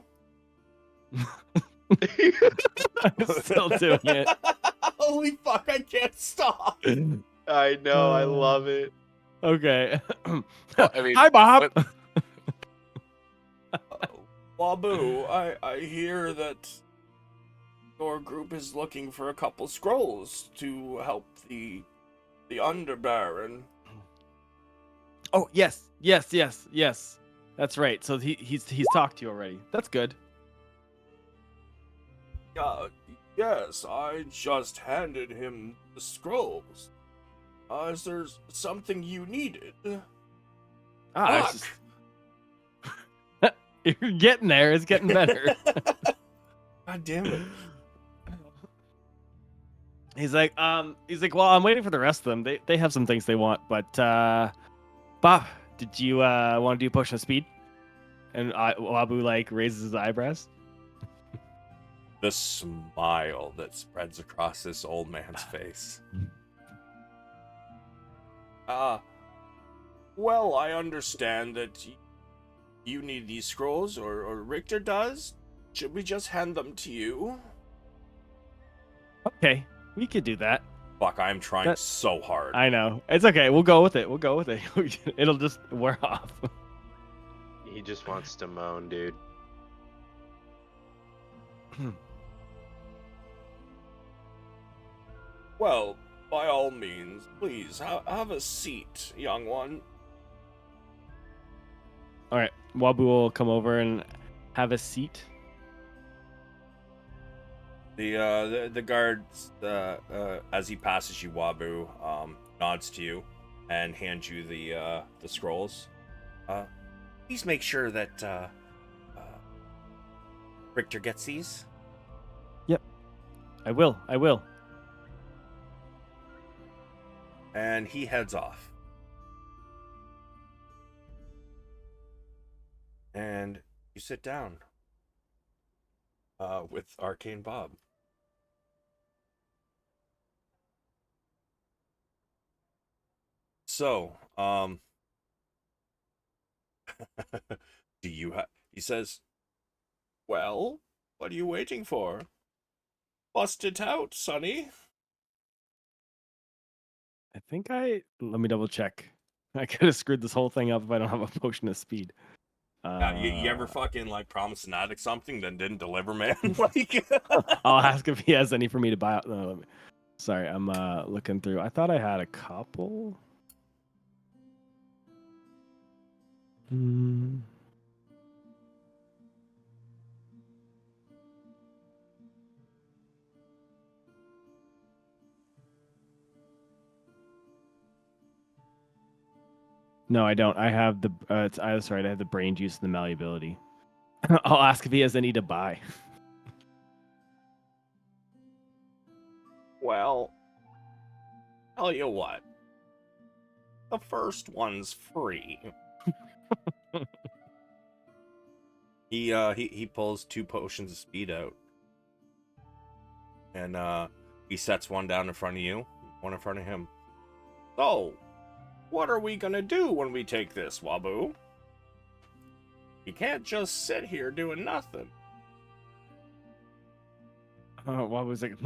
I'm still doing it. Holy fuck, I can't stop. I know, I love it. Okay. Well, I mean, Hi, Bob. Wabu, I hear that your group is looking for a couple scrolls to help the Underbaron. Oh, yes. That's right. So he's talked to you already. That's good. Yes, I just handed him the scrolls. Is there something you needed? It's just... You're getting there. It's getting better. God damn it. He's like, well, I'm waiting for the rest of them. They have some things they want, but Bob, did you want to do potion of speed? And Wabu like raises his eyebrows. The smile that spreads across this old man's face. Well, I understand that you need these scrolls, or Richter does. Should we just hand them to you? Okay, we could do that. Fuck, I'm trying so hard. I know. It's okay. We'll go with it. It'll just wear off. He just wants to moan, dude. Well, by all means, please, have a seat, young one. All right, Wabu will come over and have a seat. The guard, as he passes you, Wabu, nods to you and hands you the scrolls. Please make sure that Richter gets these. Yep, I will. And he heads off. And you sit down with Arcane Bob. So, do you he says, well, what are you waiting for? Bust it out, Sonny. I think let me double check. I could have screwed this whole thing up if I don't have a potion of speed. You ever fucking like promise an addict something then didn't deliver, man? Like, I'll ask if he has any for me to buy out. No, sorry, I'm looking through. I thought I had a couple. No, I don't. I have the. That's right. I have the brain juice and the malleability. I'll ask if he has any to buy. Well, tell you what. The first one's free. He pulls 2 potions of speed out. And he sets one down in front of you, one in front of him. So, what are we gonna do when we take this, Wabu? You can't just sit here doing nothing. What was like?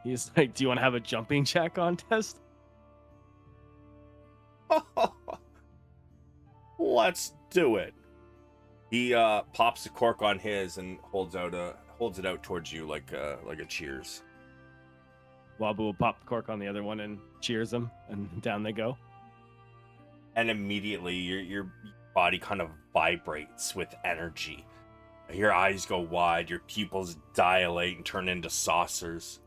He's like, do you want to have a jumping jack contest? Let's do it. He pops the cork on his and holds it out towards you like a cheers. Wabu will pop the cork on the other one and cheers them, and down they go. And immediately your body kind of vibrates with energy. Your eyes go wide, your pupils dilate and turn into saucers.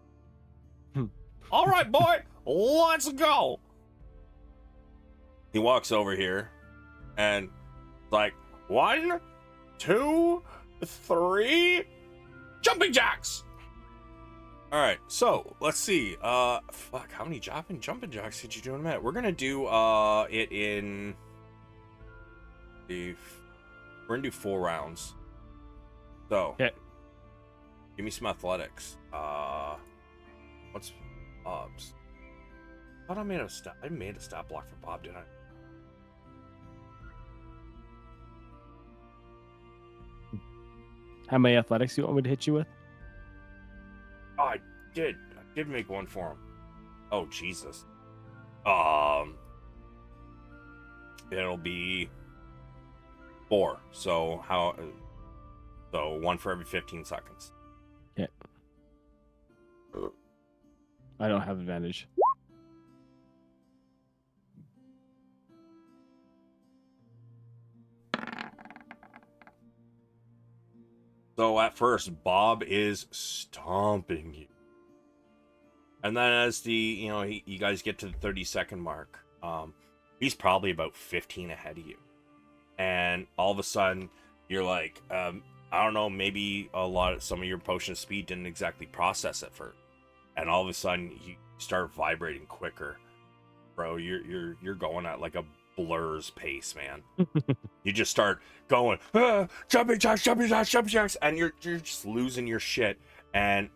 All right, boy, let's go. He walks over here and like 1, 2, 3, jumping jacks. All right, so let's see. Fuck, how many jumping jacks did you do in a minute? We're gonna do it in we're gonna do 4 rounds. So, Okay. give me some athletics. What's Bob's? I thought I made a stat block for Bob, didn't I? How many athletics do you want me to hit you with? Oh, I did make one for him. Oh, Jesus. It'll be 4. So 1 for every 15 seconds. Yeah. I don't have advantage. So at first, Bob is stomping you. And then as you guys get to the 30-second mark, he's probably about 15 ahead of you. And all of a sudden, you're like, I don't know, maybe some of your potion of speed didn't exactly process it first. And all of a sudden, you start vibrating quicker. Bro, you're going at like a blur's pace, man. You just start going, jumping jacks, and you're just losing your shit. And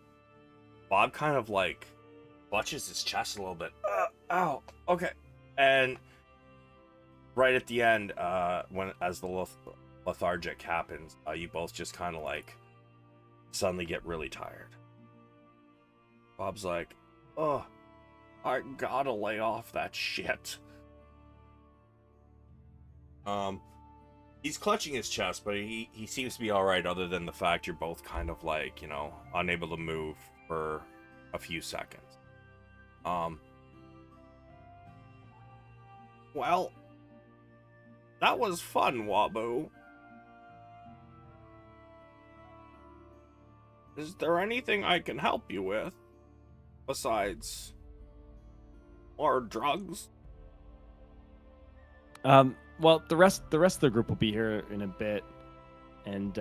Bob kind of like clutches his chest a little bit. Ow, okay. And right at the end, as the lethargic happens, you both just kind of like suddenly get really tired. Bob's like, oh, I gotta lay off that shit. He's clutching his chest, but he seems to be all right, other than the fact you're both kind of like, unable to move for a few seconds. Well, that was fun, Wabu. Is there anything I can help you with besides more drugs? Well, the rest of the group will be here in a bit, and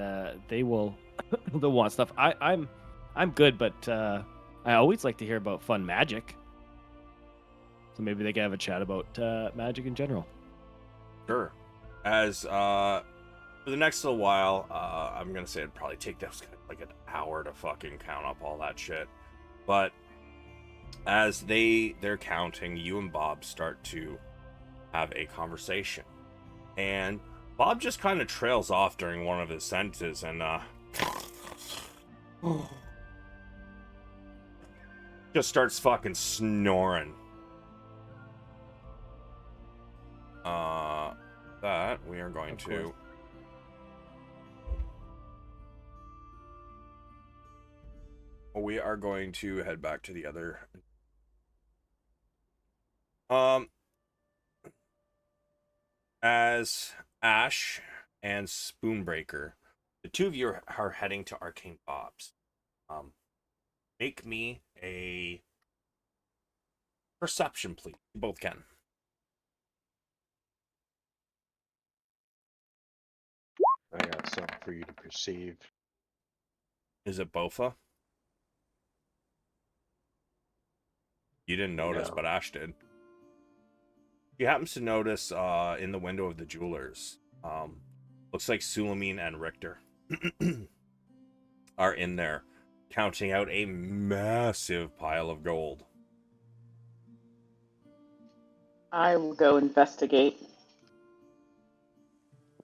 they'll want stuff. I'm good, but I always like to hear about fun magic. So maybe they can have a chat about magic in general. Sure. As for the next little while, I'm gonna say it'd probably take those guys like an hour to fucking count up all that shit. But as they're counting, you and Bob start to have a conversation. And Bob just kind of trails off during one of his sentences and just starts fucking snoring. That we are going to head back to the other as Ash and Spoonbreaker, the two of you are heading to Arcane Bob's. Make me a perception, please. You both can. I got something for you to perceive. Is it Bofa? You didn't notice, No. but Ash did. He happens to notice in the window of the jewelers. Looks like Sulameen and Richter are in there, counting out a massive pile of gold. I will go investigate.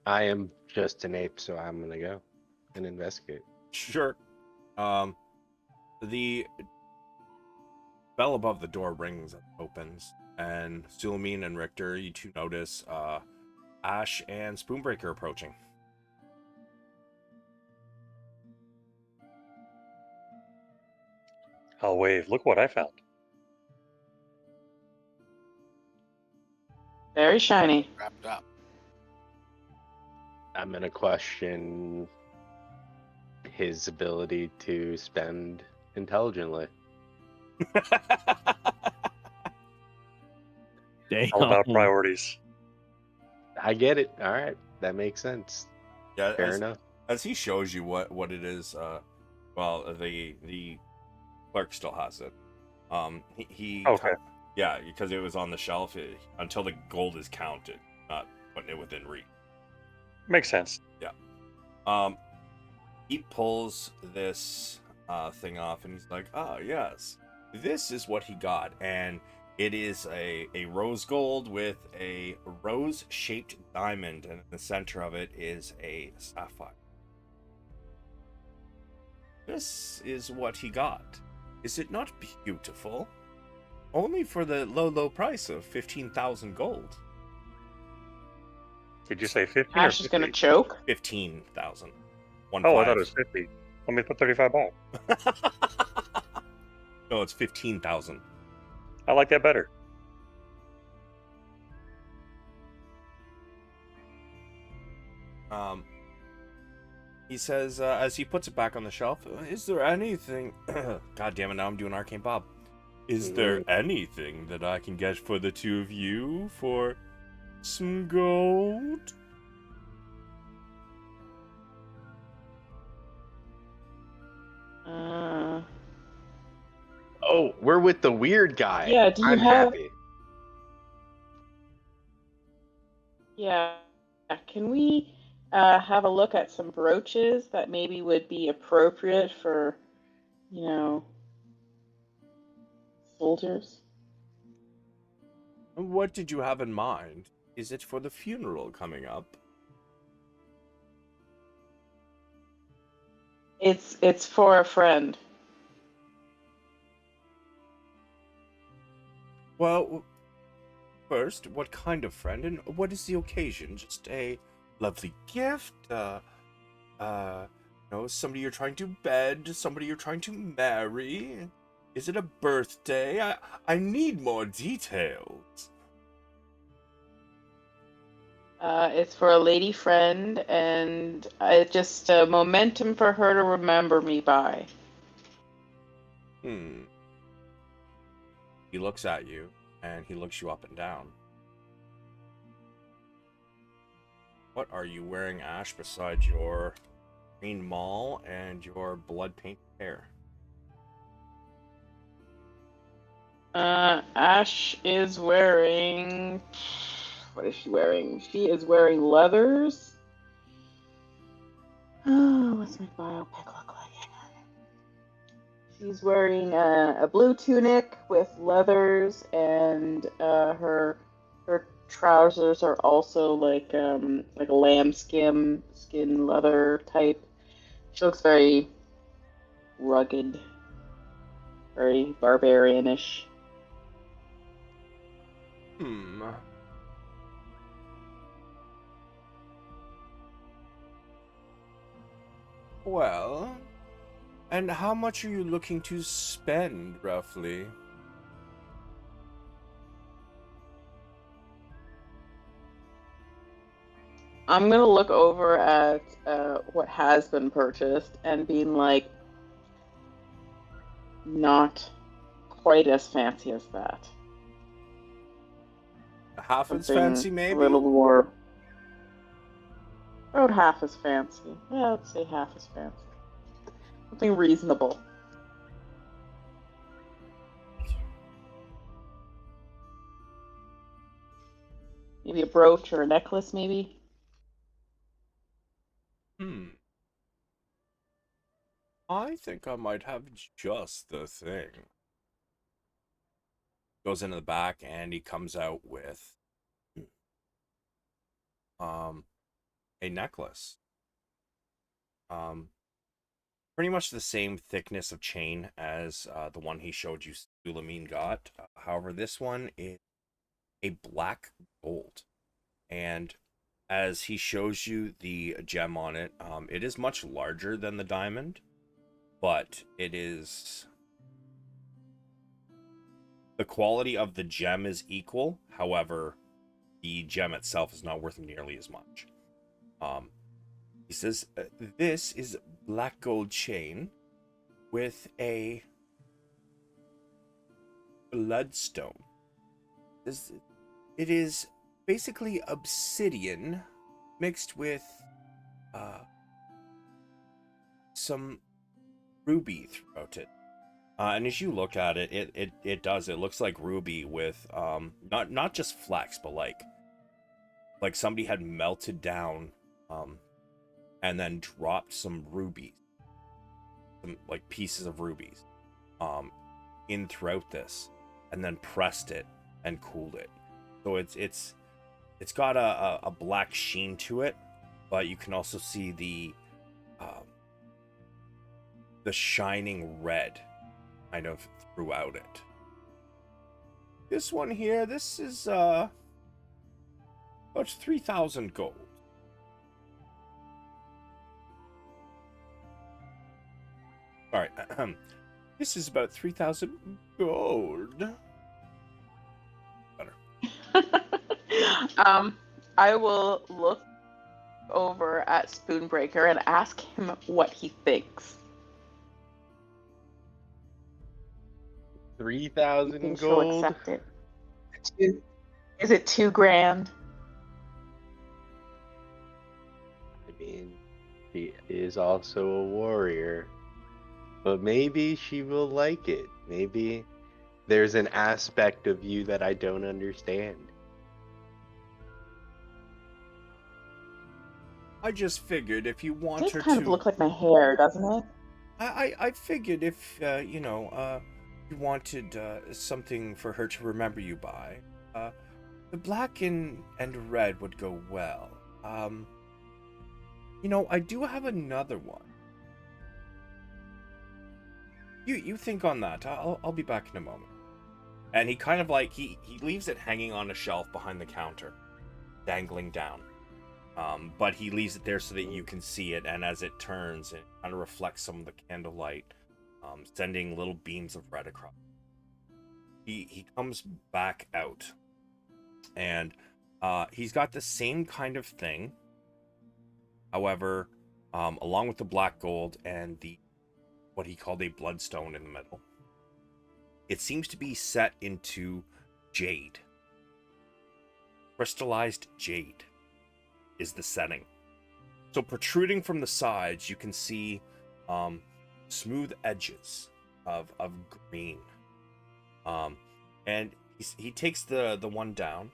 I am just an ape, so I'm gonna go and investigate. Sure. The bell above the door rings and opens, and Sulameen and Richter, you two notice Ash and Spoonbreaker approaching. I'll wave. Look what I found. Very shiny. Wrapped up. I'm gonna question his ability to spend intelligently. Damn. All about priorities. I get it. All right, that makes sense. Yeah, Fair enough. as he shows you what it is, well, the clerk still has it. He Okay. yeah, because it was on the shelf until the gold is counted, not putting it within reach. Makes sense. He pulls this thing off, and he's like, "Ah, yes, this is what he got," and it is a rose gold with a rose-shaped diamond, and in the center of it is a sapphire. This is what he got. Is it not beautiful? Only for the low price of 15,000 gold. Did you say 50 Ash or is gonna 50? choke. 15,000. Oh, I thought it was 50. Let me put 35 back. No, it's 15,000. I like that better. He says, as he puts it back on the shelf, is there anything... God damn it, now I'm doing Arcane Bob. Is there anything that I can get for the two of you for some gold? Oh, we're with the weird guy. Yeah, do you I'm have- happy. Yeah. Can we have a look at some brooches that maybe would be appropriate for, soldiers? What did you have in mind? Is it for the funeral coming up? It's for a friend. Well, first, what kind of friend and what is the occasion? Just a lovely gift? Somebody you're trying to bed? Somebody you're trying to marry? Is it a birthday? I need more details. It's for a lady friend, and it's just a momentum for her to remember me by. He looks at you, and he looks you up and down. What are you wearing, Ash, besides your green maul and your blood-painted hair? Ash is wearing... What is she wearing? She is wearing leathers. Oh, what's my biopic look like? She's wearing a blue tunic with leathers, and her trousers are also like a lambskin skin leather type. She looks very rugged, very barbarianish. Well, and how much are you looking to spend, roughly? I'm gonna look over at what has been purchased and being like, not quite as fancy as that. Half as Something fancy, maybe? A little more. About half as fancy. Yeah, I'd say half as fancy. Something reasonable. Maybe a brooch or a necklace, maybe. I think I might have just the thing. Goes into the back and he comes out with a necklace. Pretty much the same thickness of chain as the one he showed you Sulameen got. However, this one is a black gold. And as he shows you the gem on it, it is much larger than the diamond, but it is... The quality of the gem is equal. However, the gem itself is not worth nearly as much. He says, this is black gold chain with a bloodstone. It is basically obsidian mixed with some ruby throughout it. And as you look at it, it looks like ruby with not just flecks, but like somebody had melted down and then dropped some rubies, some like pieces of rubies in throughout this, and then pressed it and cooled it. So it's got a black sheen to it, but you can also see the shining red kind of throughout it. This one here, this is about 3,000 gold. All right, this is about 3,000 gold. Better. I will look over at Spoonbreaker and ask him what he thinks. 3,000 He'll gold. accept it. Is it $2,000? I mean, she is also a warrior, but maybe she will like it. Maybe there's an aspect of you that I don't understand. I just figured if you want It her does kind to... of look like my hair, doesn't it? I figured if, you wanted something for her to remember you by, the black and red would go well. I do have another one. You think on that. I'll be back in a moment. And he kind of like, he leaves it hanging on a shelf behind the counter, dangling down. But he leaves it there so that you can see it, and as it turns, it kind of reflects some of the candlelight, sending little beams of red across. He comes back out, and he's got the same kind of thing. However, along with the black gold and the what he called a bloodstone in the middle, it seems to be set into jade. Crystallized jade is the setting. So protruding from the sides, you can see smooth edges of green. And he takes the one down,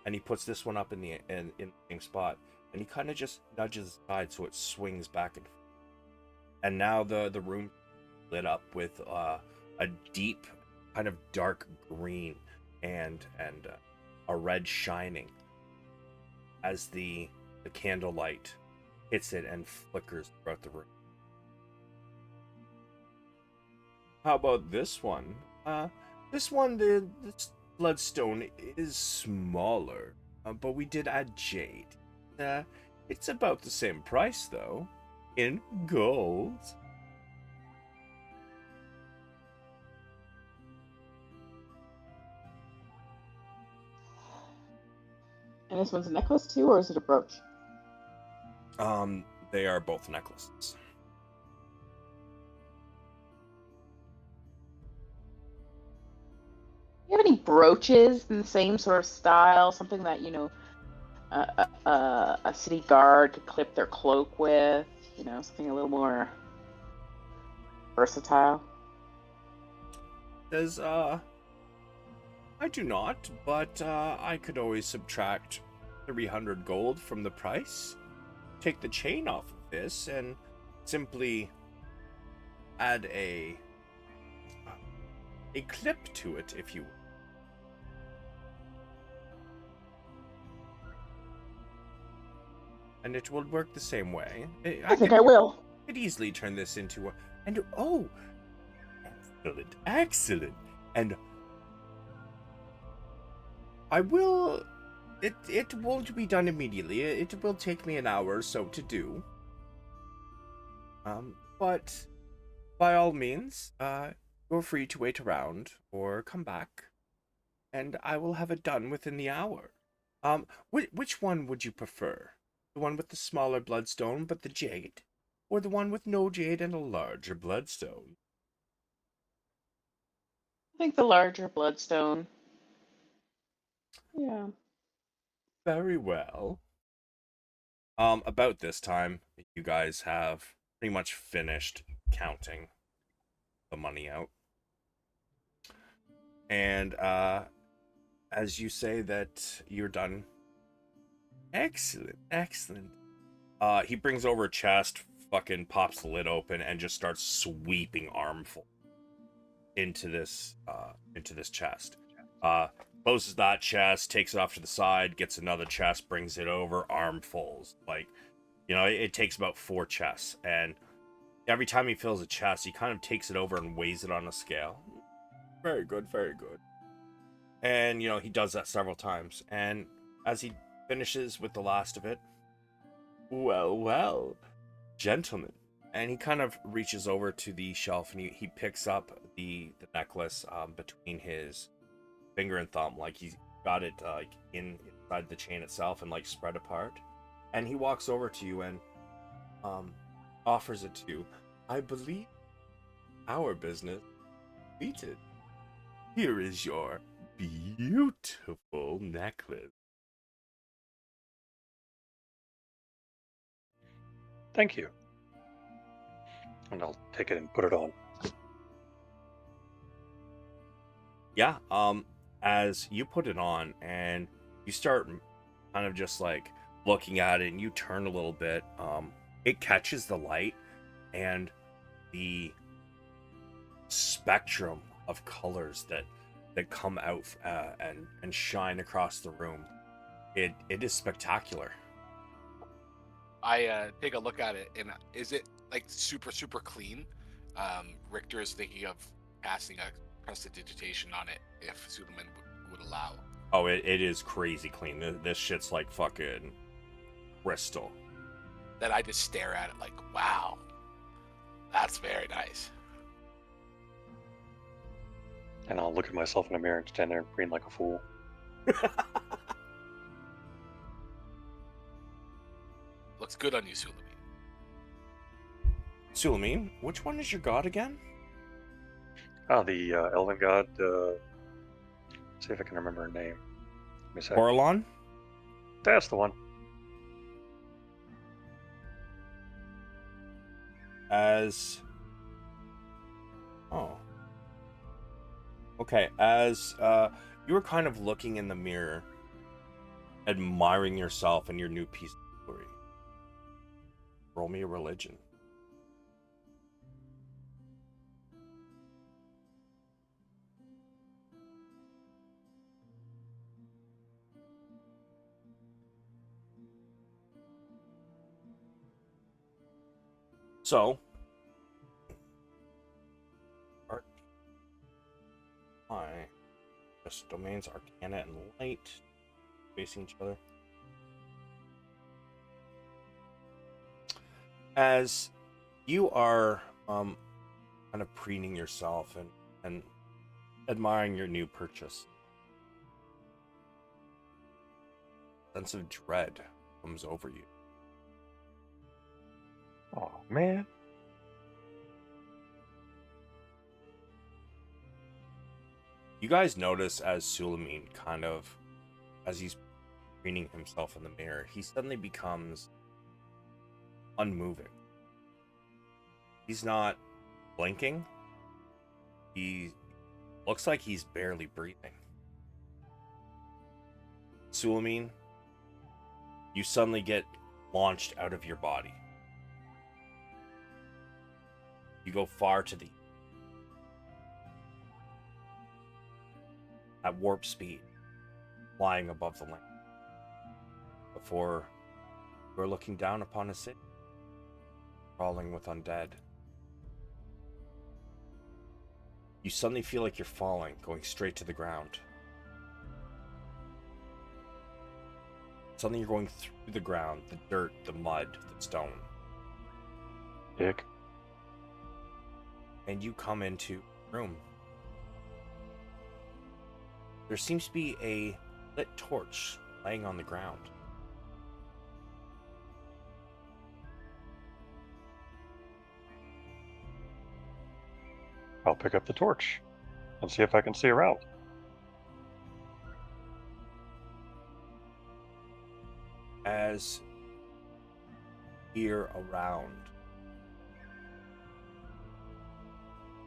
and he puts this one up in the same spot, and he kind of just nudges aside so it swings back and forth. And now the room lit up with a deep kind of dark green and a red shining as the candlelight hits it and flickers throughout the room. How about this one? This one, the bloodstone is smaller, but we did add jade. It's about the same price, though, in gold. And this one's a necklace too, or is it a brooch? They are both necklaces. Do you have any brooches in the same sort of style? Something that, a city guard to clip their cloak with. You know, something a little more versatile. Says, I do not, but I could always subtract 300 gold from the price, take the chain off of this, and simply add a clip to it, if you will. And it will work the same way. I think I will. Could easily turn this into a... And, oh, excellent, excellent. And I will... It won't be done immediately. It will take me an hour or so to do. But by all means, you're free to wait around or come back, and I will have it done within the hour. Which one would you prefer? The one with the smaller bloodstone but the jade, or the one with no jade and a larger bloodstone? I think the larger bloodstone. Yeah. Very well. About this time, you guys have pretty much finished counting the money out. And, as you say that you're done. Excellent, excellent. He brings over a chest, fucking pops the lid open, and just starts sweeping armful into this chest. Closes that chest, takes it off to the side, gets another chest, brings it over, armfuls. Like, you know, it takes about 4 chests, and every time he fills a chest, he kind of takes it over and weighs it on a scale. Very good, very good. And, you know, he does that several times, and as he finishes with the last of it, well, well, gentlemen. And he kind of reaches over to the shelf and he picks up the necklace between his finger and thumb, like he's got it like inside the chain itself and like spread apart. And he walks over to you and offers it to you. I believe our business completed. Here is your beautiful necklace. Thank you. And I'll take it and put it on. Yeah, as you put it on and you start kind of just like looking at it and you turn a little bit, it catches the light and the spectrum of colors that come out and shine across the room. It is spectacular. I take a look at it, and is it like super clean? Richter is thinking of casting a prestidigitation on it if Sulameen would allow. Oh, it is crazy clean. This shit's like fucking crystal. Then I just stare at it like, wow, that's very nice. And I'll look at myself in the mirror and stand there and preen like a fool. Looks good on you, Sulameen. Sulameen, which one is your god again? The elven god, see if I can remember her name. Give me a sec. Orlon? That's the one. As... Oh. Okay, as you were kind of looking in the mirror, admiring yourself and your new piece of jewelry. Roll me a religion. So, just domains, Arcana and Light, facing each other. As you are kind of preening yourself and admiring your new purchase, a sense of dread comes over you. Oh, man. You guys notice as Sulameen kind of, as he's screening himself in the mirror, he suddenly becomes unmoving. He's not blinking. He looks like he's barely breathing. Sulameen, you suddenly get launched out of your body. You go far to the at warp speed, flying above the land. Before you're looking down upon a city, crawling with undead. You suddenly feel like you're falling, going straight to the ground. Suddenly you're going through the ground, the dirt, the mud, the stone. Dick. And you come into a room. There seems to be a lit torch laying on the ground. I'll pick up the torch and see if I can see around. As you're around,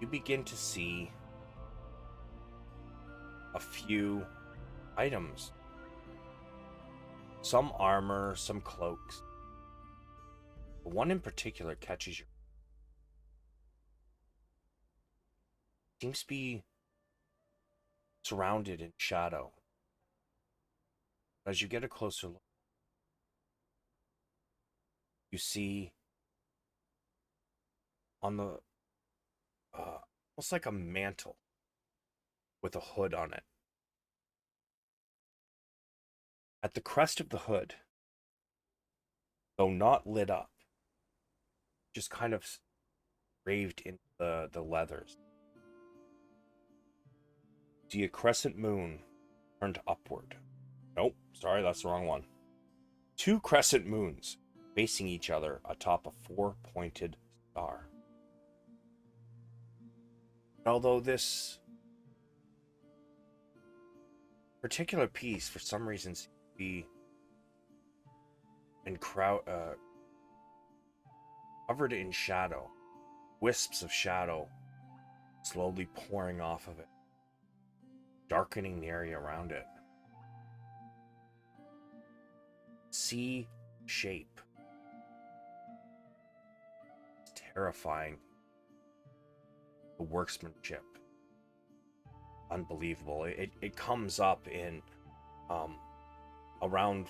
you begin to see a few items. Some armor, some cloaks. But one in particular catches your seems to be surrounded in shadow. As you get a closer look, you see on the almost like a mantle with a hood on it. At the crest of the hood, though not lit up, just kind of graved into the leathers, see a crescent moon turned upward. Nope, sorry, that's the wrong one. 2 crescent moons facing each other atop a 4-pointed star. Although this particular piece, for some reason, seems to be covered in shadow, wisps of shadow slowly pouring off of it, darkening the area around it. C shape. It's terrifying. The workmanship. Unbelievable. It comes up in around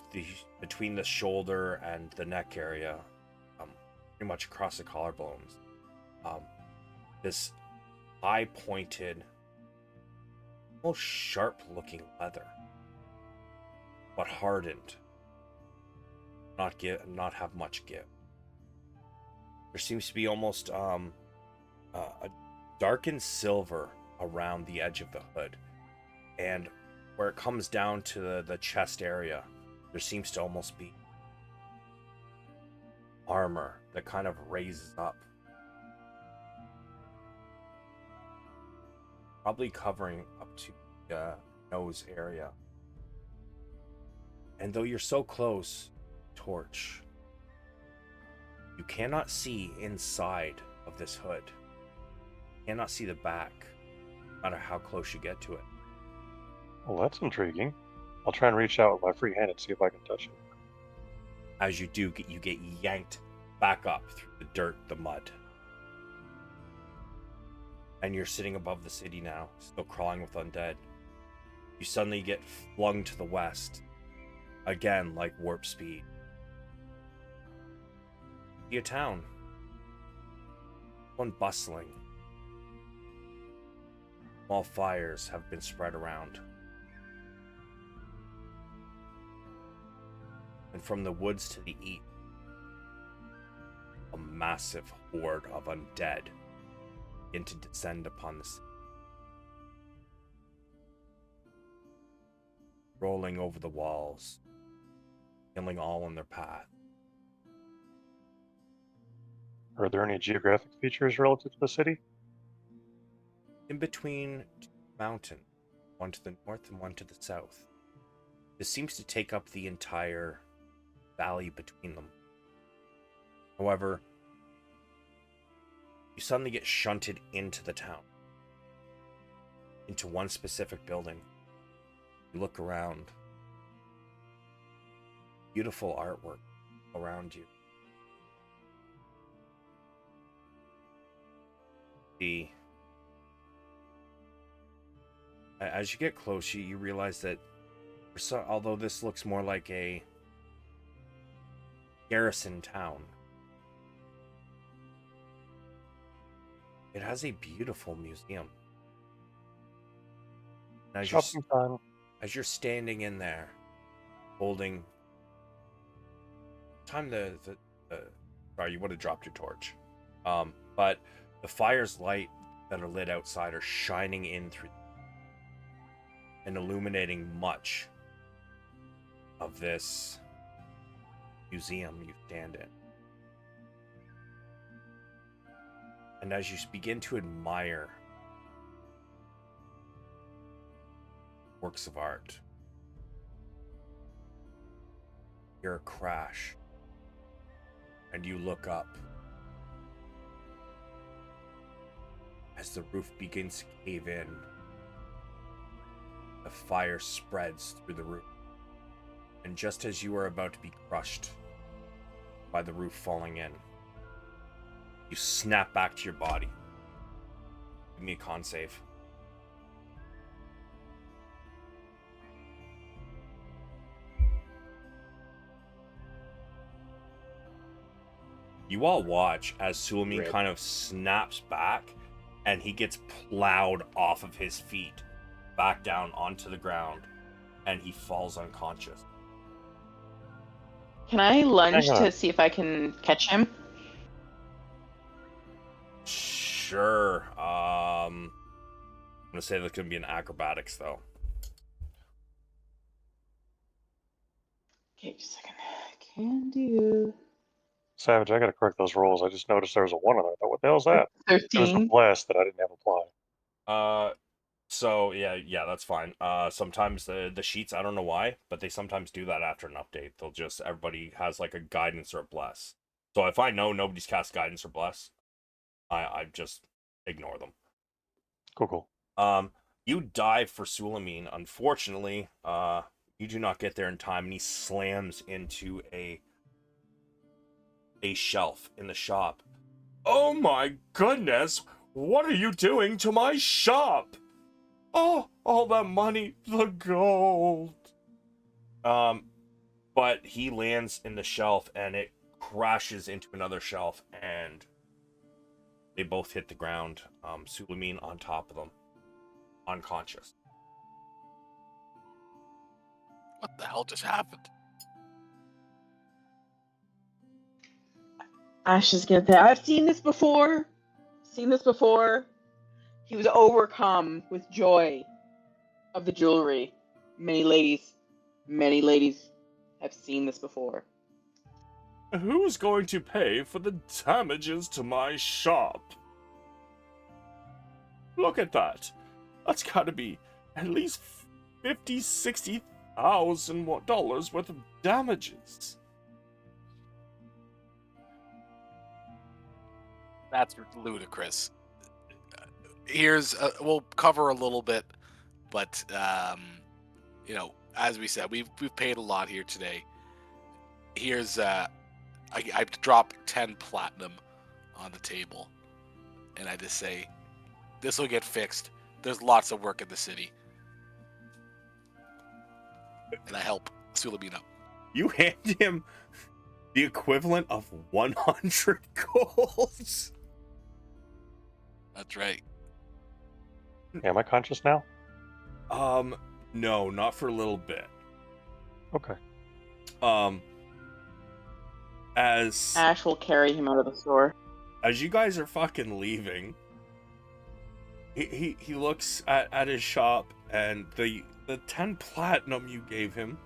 between the shoulder and the neck area, pretty much across the collarbones. This high pointed, almost sharp looking leather, but hardened. Not have much give. There seems to be almost a darkened silver around the edge of the hood, and where it comes down to the chest area, there seems to almost be armor that kind of raises up, probably covering up to the nose area. And though you're so close, torch, you cannot see inside of this hood. You cannot see the back, no matter how close you get to it. Well, that's intriguing. I'll try and reach out with my free hand and see if I can touch it. As you do, you get yanked back up through the dirt, the mud. And you're sitting above the city now, still crawling with undead. You suddenly get flung to the west, again like warp speed. See a town. One bustling. Small fires have been spread around. And from the woods to the east, a massive horde of undead begin to descend upon the city, rolling over the walls, killing all in their path. Are there any geographic features relative to the city? In between two mountains, one to the north and one to the south, This seems to take up the entire valley between them. However, you suddenly get shunted into the town, into one specific building. You look around. Beautiful artwork around you. As you get close, you realize that although this looks more like a garrison town, it has a beautiful museum. And Shopping time. as you're standing in there, holding sorry, you would have dropped your torch. But the fire's light that are lit outside are shining in through and illuminating much of this museum you stand in. And as you begin to admire works of art, you hear a crash, and you look up as the roof begins to cave in. The fire spreads through the roof, and just as you are about to be crushed by the roof falling in, you snap back to your body. Give me a con save. You all watch as Sulameen Rip. kind of snaps back, and he gets plowed off of his feet back down onto the ground, and he falls unconscious. Can I lunge Hang on. to see if I can catch him? Sure. I'm gonna say that's gonna be an acrobatics though. Okay, just a second. Can do. Savage, I gotta correct those rolls. I just noticed there was a 1 on there. I thought, what the hell's that? It was the 13. blast that I didn't have applied. So yeah, that's fine. Sometimes the sheets, I don't know why, but they sometimes do that after an update. They'll just, everybody has like a guidance or a bless. So if I know nobody's cast guidance or bless, I just ignore them. Cool. You dive for Sulameen. Unfortunately, you do not get there in time, and he slams into a shelf in the shop. Oh my goodness! What are you doing to my shop? Oh, all that money, the gold. But he lands in the shelf, and it crashes into another shelf, and they both hit the ground. Sulameen on top of them, unconscious. What the hell just happened? Ash is gonna say, I've seen this before. He was overcome with joy of the jewelry. Many ladies have seen this before. Who's going to pay for the damages to my shop? Look at that. That's gotta be at least $50,000-$60,000 worth of damages. That's ludicrous. Here's we'll cover a little bit, but as we said, we've paid a lot here today. Here's I drop 10 platinum on the table, and I just say, this will get fixed. There's lots of work in the city, and I help Sulameen up. You hand him the equivalent of 100 golds. That's right. Am I conscious now? No, not for a little bit. Okay. As Ash will carry him out of the store. you guys are fucking leaving, he looks at his shop, and the 10 platinum you gave him,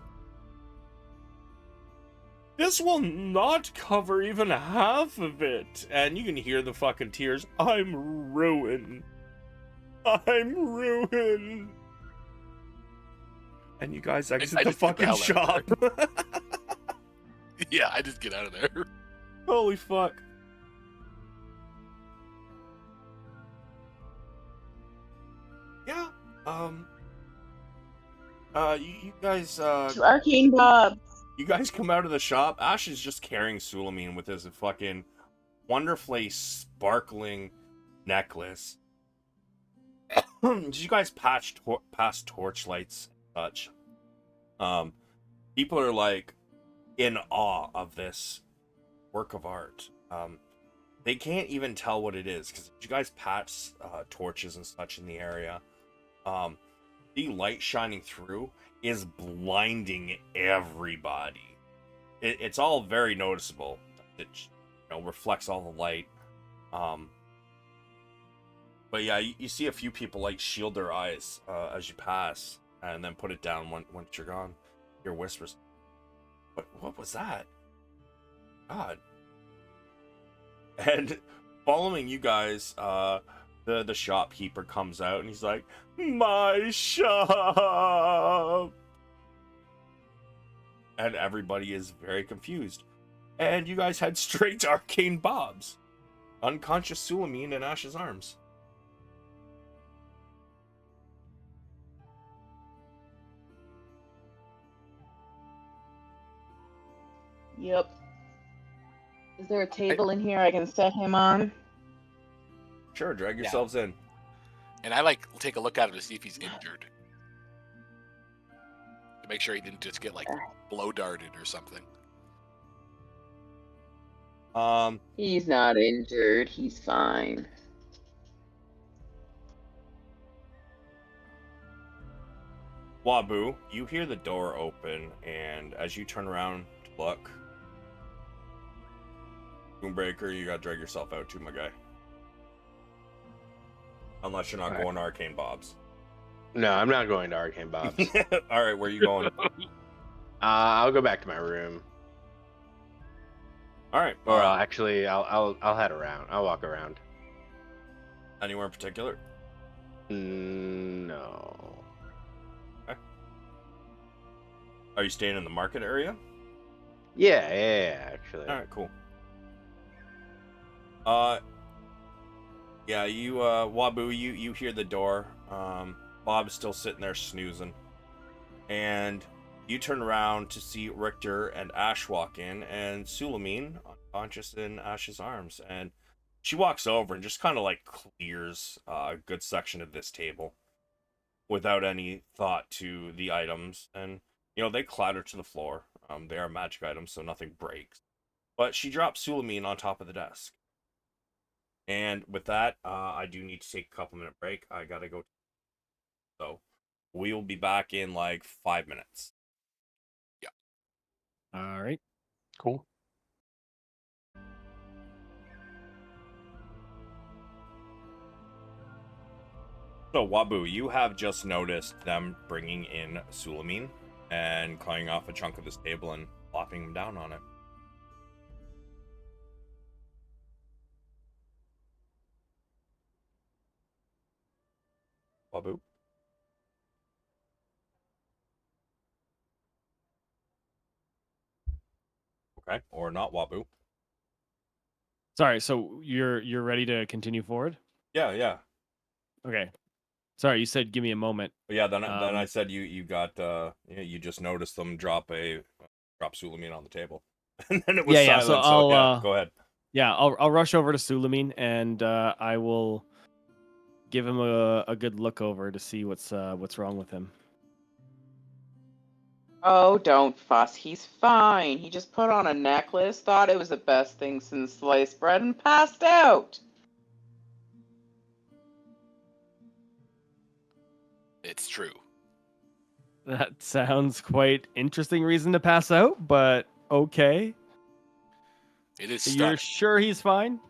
this will not cover even half of it. And you can hear the fucking tears. I'm ruined. And you guys exit I the just get the fucking hell out shop. of Yeah, I just get out of there. Holy fuck. Yeah. You guys, Arcane Bob. you guys come out of the shop. Ash is just carrying Sulameen with his fucking wonderfully sparkling necklace. Did you guys pass torchlights and such? People are like in awe of this work of art. They can't even tell what it is because you guys patch torches and such in the area. The light shining through is blinding everybody. It's all very noticeable. It reflects all the light. But yeah, you see a few people like shield their eyes as you pass, and then put it down once you're gone. Your whispers. What was that? God. And following you guys, the shopkeeper comes out and he's like, "My shop!" And everybody is very confused. And you guys head straight to Arcane Bob's. Unconscious Sulameen in Ash's arms. Yep. Is there a table in here I can set him on? Sure, drag yourselves in. And I take a look at him to see if he's injured. To make sure he didn't just get blow darted or something. He's not injured. He's fine. Wabu, you hear the door open, and as you turn around to look, Spoonbreaker, you gotta drag yourself out too, my guy. Unless you're not going to Arcane Bob's. No, I'm not going to Arcane Bob's. All right, where are you going? I'll go back to my room. All right. Or actually, I'll head around. I'll walk around. Anywhere in particular? No. Okay. Are you staying in the market area? Yeah, actually. All right, cool. Yeah, you, Wabu, you hear the door. Bob's still sitting there snoozing. And you turn around to see Richter and Ash walk in, and Sulameen unconscious in Ash's arms. And she walks over and just kind of clears a good section of this table without any thought to the items. And, they clatter to the floor. They are magic items, so nothing breaks. But she drops Sulameen on top of the desk. And with that, I do need to take a couple-minute break. I gotta go. So we will be back in 5 minutes. Yeah. All right. Cool. So Wabu, you have just noticed them bringing in Sulameen and clawing off a chunk of this table and plopping him down on it. Wabu? Okay, or not Wabu. Sorry, so you're ready to continue forward? Yeah. Okay. Sorry, you said give me a moment. But yeah, then I said you got you just noticed them drop Sulameen on the table. And then it was silent, so I'll go ahead. Yeah, I'll rush over to Sulameen and I will give him a good look over to see what's wrong with him. Oh, don't fuss. He's fine. He just put on a necklace, thought it was the best thing since sliced bread, and passed out. It's true. That sounds quite interesting reason to pass out, but okay. It is You're stunning. sure he's fine?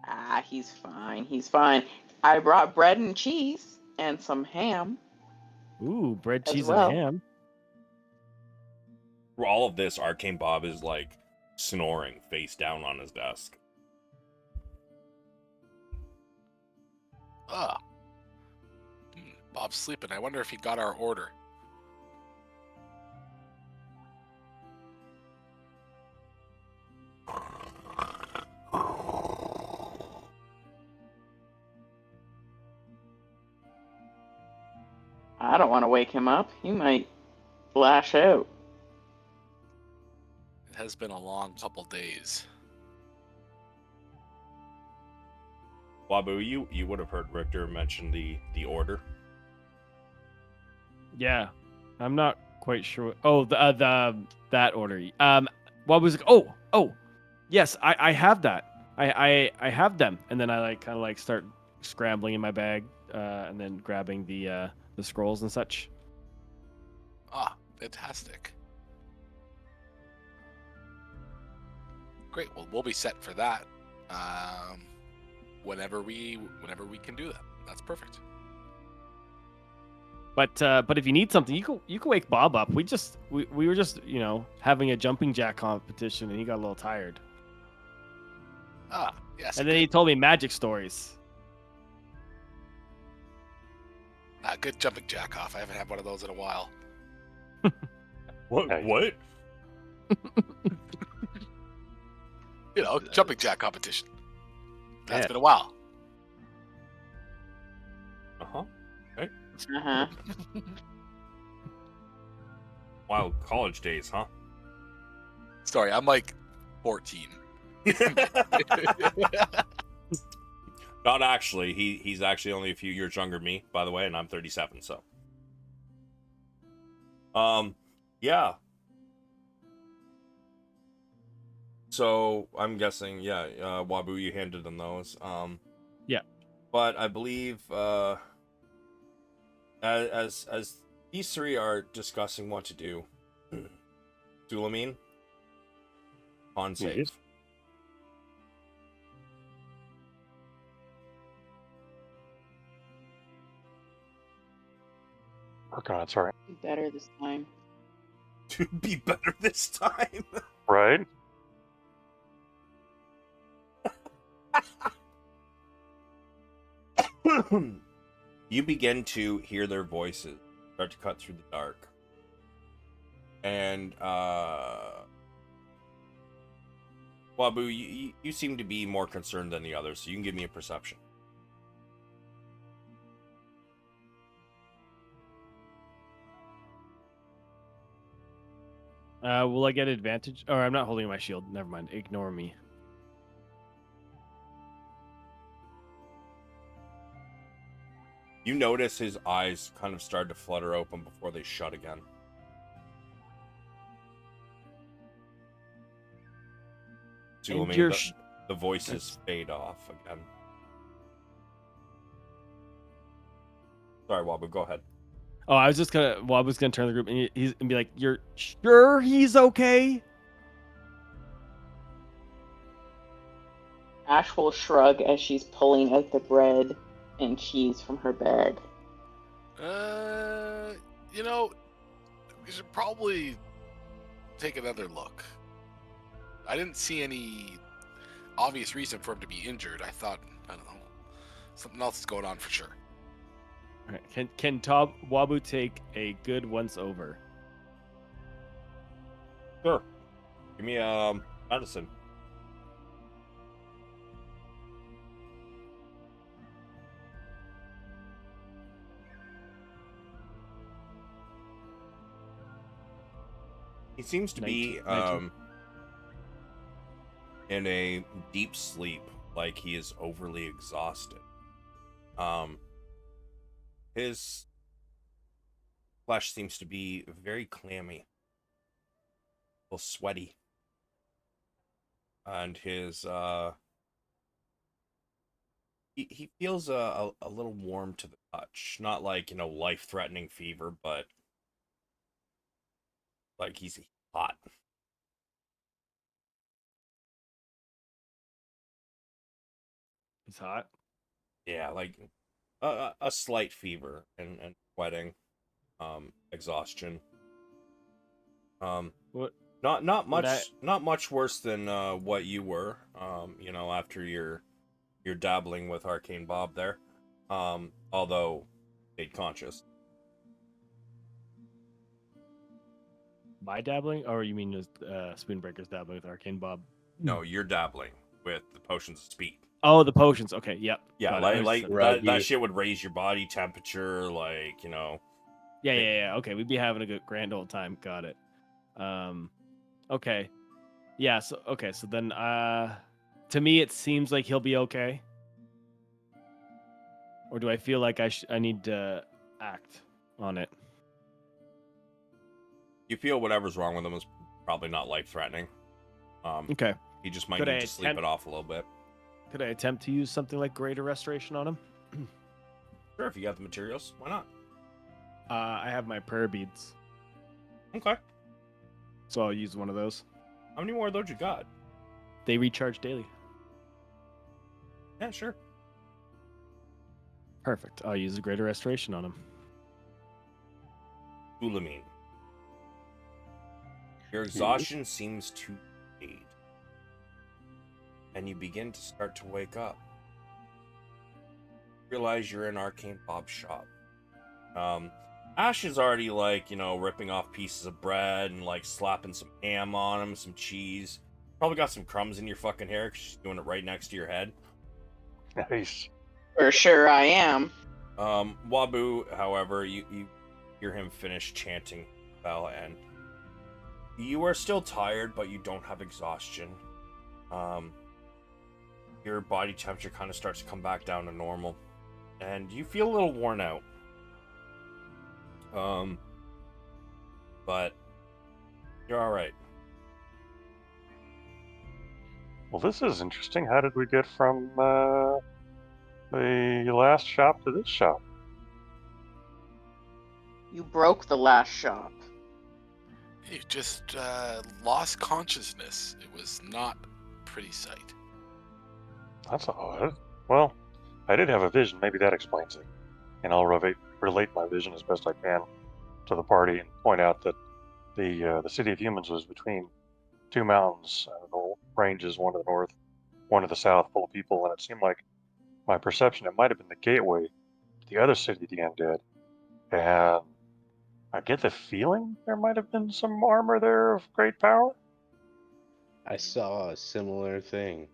Ah, he's fine. He's fine. I brought bread and cheese and some ham. Ooh, bread, As cheese, well. and ham. For all of this, Arcane Bob is snoring face down on his desk. Bob's sleeping. I wonder if he got our order. I don't want to wake him up. He might lash out. It has been a long couple days. Wabu, you would have heard Richter mention the order. Yeah, I'm not quite sure. Oh, the that order. What was? Oh, yes, I have that. I have them, and then I like kind of like start scrambling in my bag, and then grabbing the scrolls and such. Ah, fantastic. Great. Well, we'll be set for that. Whenever we can do that. That's perfect. But if you need something, you can wake Bob up. We were just having a jumping jack competition, and he got a little tired. Ah, yes. And then he told me magic stories. Good jumping jack off. I haven't had one of those in a while. What? Hey. What? Jumping jack competition. That's Yeah. been a while. Uh-huh. Uh-huh. Wild college days, huh? Sorry, I'm like 14. Not actually. He's actually only a few years younger than me, by the way, and I'm 37, so. Yeah. So I'm guessing, yeah, Wabu, you handed them those. Yeah. But I believe as these three are discussing what to do, Sulameen, on save. Yes. Working on it, sorry. Better this time. To be better this time. Right? You begin to hear their voices start to cut through the dark. And Wabu, you seem to be more concerned than the others, so you can give me a perception. Will I get advantage? Or I'm not holding my shield. Never mind. Ignore me. You notice his eyes kind of start to flutter open before they shut again. And Sulameen, you're the voices fade off again. Sorry, Wabu, go ahead. Oh, I was gonna turn the group and he's and be like, "You're sure he's okay?" Ash will shrug as she's pulling out the bread and cheese from her bag. We should probably take another look. I didn't see any obvious reason for him to be injured. I thought, I don't know, something else is going on for sure. All right. Can Wabu take a good once over? Sure. Give me medicine. He seems to be 19. in a deep sleep, like he is overly exhausted. His flesh seems to be very clammy, a little sweaty, and his he feels a little warm to the touch. Not like life-threatening fever, but like he's hot. He's hot. Yeah, like a slight fever and sweating, exhaustion. What? Not Would much worse than what you were. After your dabbling with Arcane Bob there. Although stayed conscious. My dabbling, or you mean Spoonbreaker's dabbling with Arcane Bob? No, you're dabbling with the potions of speed. Oh, the potions. Okay, yep. Yeah, got it. like Ruggy. that shit would raise your body temperature, like, you know. Yeah. Okay, we'd be having a good grand old time. Got it. Okay. Yeah. So then, to me, it seems like he'll be okay. Or do I feel like I need to act on it? You feel whatever's wrong with him is probably not life threatening. Okay. He just might Could need I to sleep attempt- it off a little bit. Could I attempt to use something like Greater Restoration on him? Sure, if you got the materials, why not? I have my prayer beads, Okay. so I'll use one of those. How many more of those you got? They recharge daily. Yeah, sure. Perfect. I'll use a Greater Restoration on him. Sulameen. Your exhaustion seems to fade. And you begin to start to wake up. Realize you're in Arcane Bob's shop. Ash is already, like, you know, ripping off pieces of bread and, like, slapping some ham on them, some cheese. Probably got some crumbs in your fucking hair because she's doing it right next to your head. Nice. For sure I am. Wabu, however, you hear him finish chanting spell, and you are still tired, but you don't have exhaustion. Your body temperature kind of starts to come back down to normal, and you feel a little worn out. But you're all right. Well, this is interesting. How did we get from the last shop to this shop? You broke the last shop. You just lost consciousness. It was not a pretty sight. That's odd. Well, I did have a vision. Maybe that explains it. And I'll relate my vision as best I can to the party and point out that the city of humans was between two mountains, the ranges, one to the north, one to the south, full of people, and it seemed like my perception, it might have been the gateway to the other city of the undead. And I get the feeling there might have been some armor there of great power. I saw a similar thing.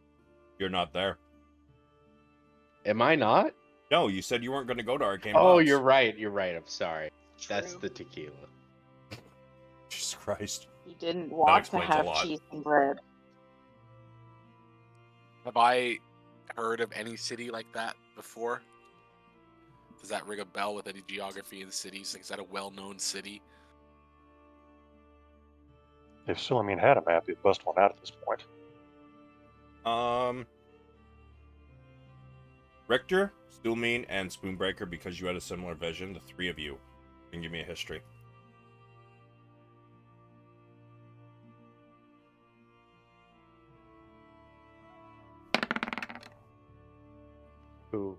You're not there. Am I not? No, you said you weren't going to go to Arcane Oh, Bob's. you're right. You're right. I'm sorry. That's True. the tequila. Jesus Christ. You didn't want to explains a have lot. cheese and bread. Have I heard of any city like that before? Does that ring a bell with any geography in cities? Like, is that a well-known city? If Sulameen had a map, he'd bust one out at this point. Richter, Sulameen, and Spoonbreaker, because you had a similar vision, the three of you can give me a history. Who?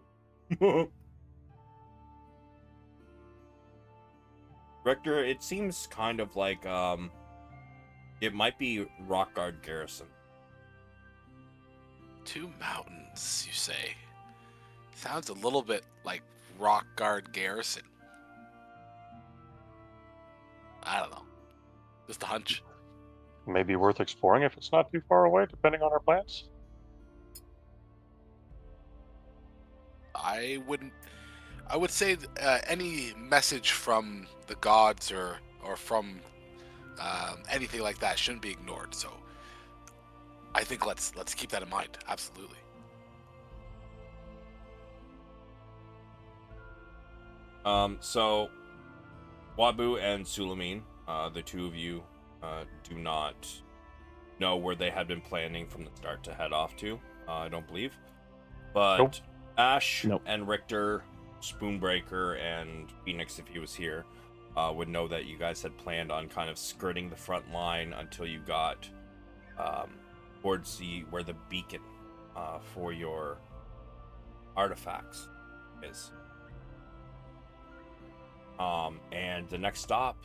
Richter, it seems kind of like it might be Rockguard Garrison. Two mountains, you say? Sounds a little bit like Rock Guard Garrison. I don't know. Just a hunch. Maybe worth exploring if it's not too far away, depending on our plans. I would say any message from the gods or from anything like that shouldn't be ignored. So I think let's keep that in mind. Absolutely. So Wabu and Sulameen, the two of you, do not know where they had been planning from the start to head off to. I don't believe, but Nope. Ash Nope. and Richter, Spoonbreaker, and Pheonix, if he was here, would know that you guys had planned on kind of skirting the front line until you got towards where the beacon for your artifacts is. And the next stop,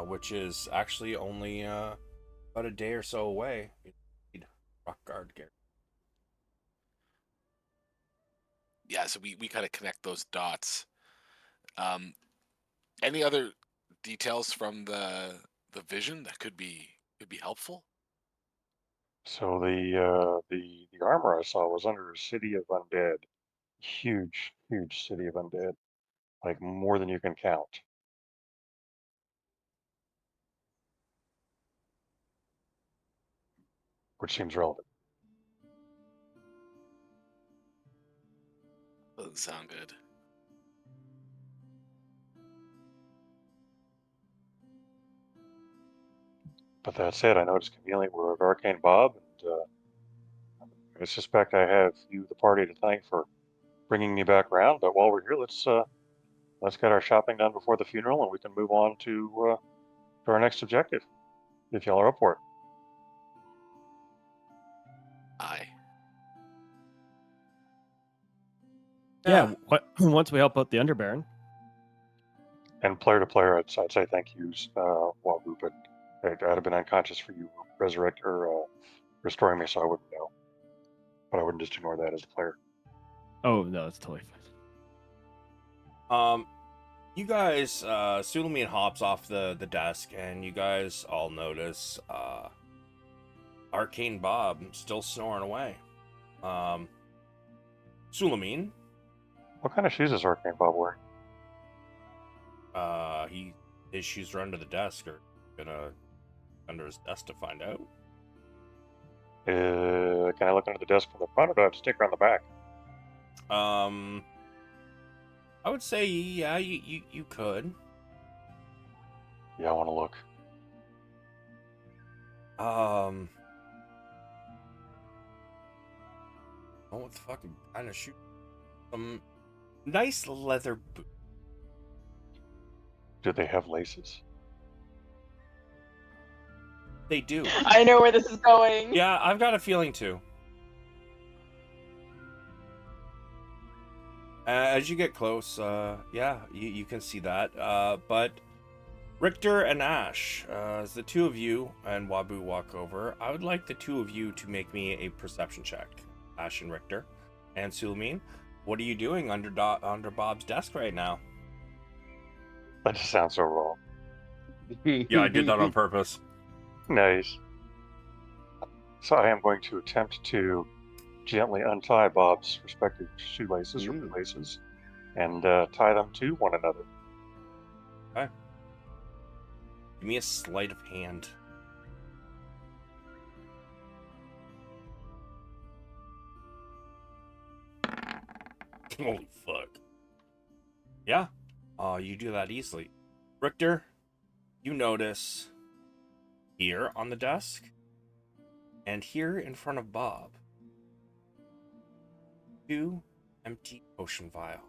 which is actually only about a day or so away, Rockguard Garrison. Yeah, so we kind of connect those dots. Any other details from the vision that could be helpful? So the armor I saw was under a city of undead. Huge, huge city of undead. Like more than you can count. Which seems relevant. Doesn't sound good. But that said, I noticed conveniently we're with Arcane Bob, and I suspect I have you, the party, to thank for bringing me back around. But while we're here, let's get our shopping done before the funeral, and we can move on to our next objective, if y'all are up for it. Aye. Yeah. Once we help out the Underbaron. And player to player, I'd say thank yous, Wabu, but I'd have been unconscious for you restoring me, so I wouldn't know. But I wouldn't just ignore that as a player. Oh no, that's totally fine. You guys, Sulameen hops off the desk, and you guys all notice Arcane Bob still snoring away. Sulameen, What kind of shoes is Arcane Bob wearing? his shoes are under the desk, or gonna under his desk to find out. Can I look under the desk from the front, or do I have to stick around the back? I would say, yeah, you could. Yeah, I want to look. Oh, what the fuck kind of shoe? Nice leather boot. Do they have laces? They do. I know where this is going. Yeah, I've got a feeling too. As you get close, yeah, you can see that. But Richter and Ash, as the two of you and Wabu walk over, I would like the two of you to make me a perception check. Ash and Richter. And Sulameen, what are you doing under Bob's desk right now? That just sounds so wrong. Yeah, I did that on purpose. Nice. So I am going to attempt to gently untie Bob's respective shoelaces or laces and tie them to one another. Okay. Give me a sleight of hand. Holy fuck. Yeah. You do that easily. Richter, you notice here on the desk and here in front of Bob 2 empty potion vials.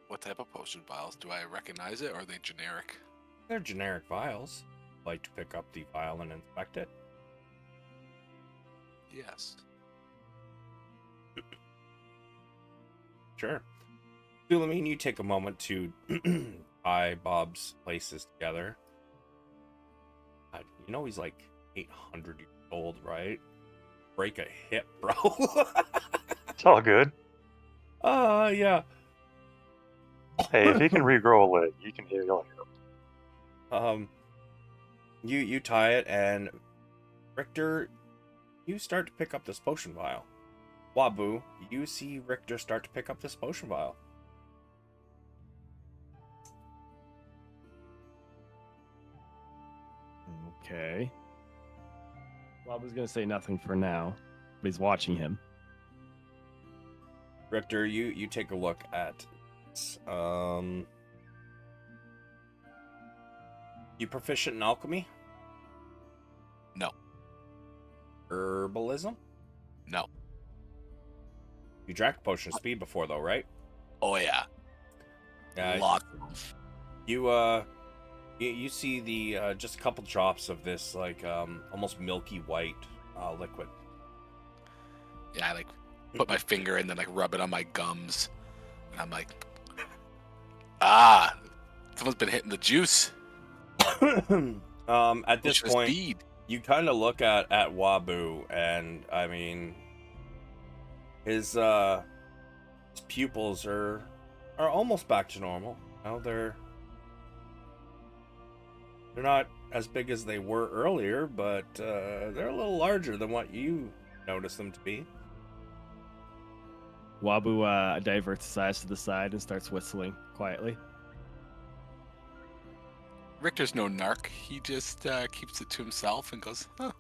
What type of potion vials? Do I recognize it, or are they generic? They're generic vials. Like to pick up the vial and inspect it? Yes. Sure. Sulameen, you take a moment to tie Bob's laces together. You know he's like 800 years old, right? Break a hip, bro. It's all good. Yeah. Hey, if he can regrow a leg, he can heal him. You tie it, and Richter, you start to pick up this potion vial. Wabu, you see Richter start to pick up this potion vial. Okay. Wabu's gonna say nothing for now, but he's watching him. Richter, you take a look at you proficient in alchemy? No. Herbalism? No. You drank a potion of speed before though, right? Oh yeah. Lots of. You see the just a couple drops of this like almost milky white liquid. Yeah, I like put my finger in, then like rub it on my gums, and I'm like, someone's been hitting the juice. At this point, speed. you kind of look at Wabu, and I mean, His pupils are almost back to normal. Now they're not as big as they were earlier, but they're a little larger than what you noticed them to be. Wabu diverts his eyes to the side and starts whistling quietly. Richter's no narc. He just keeps it to himself and goes, "Huh,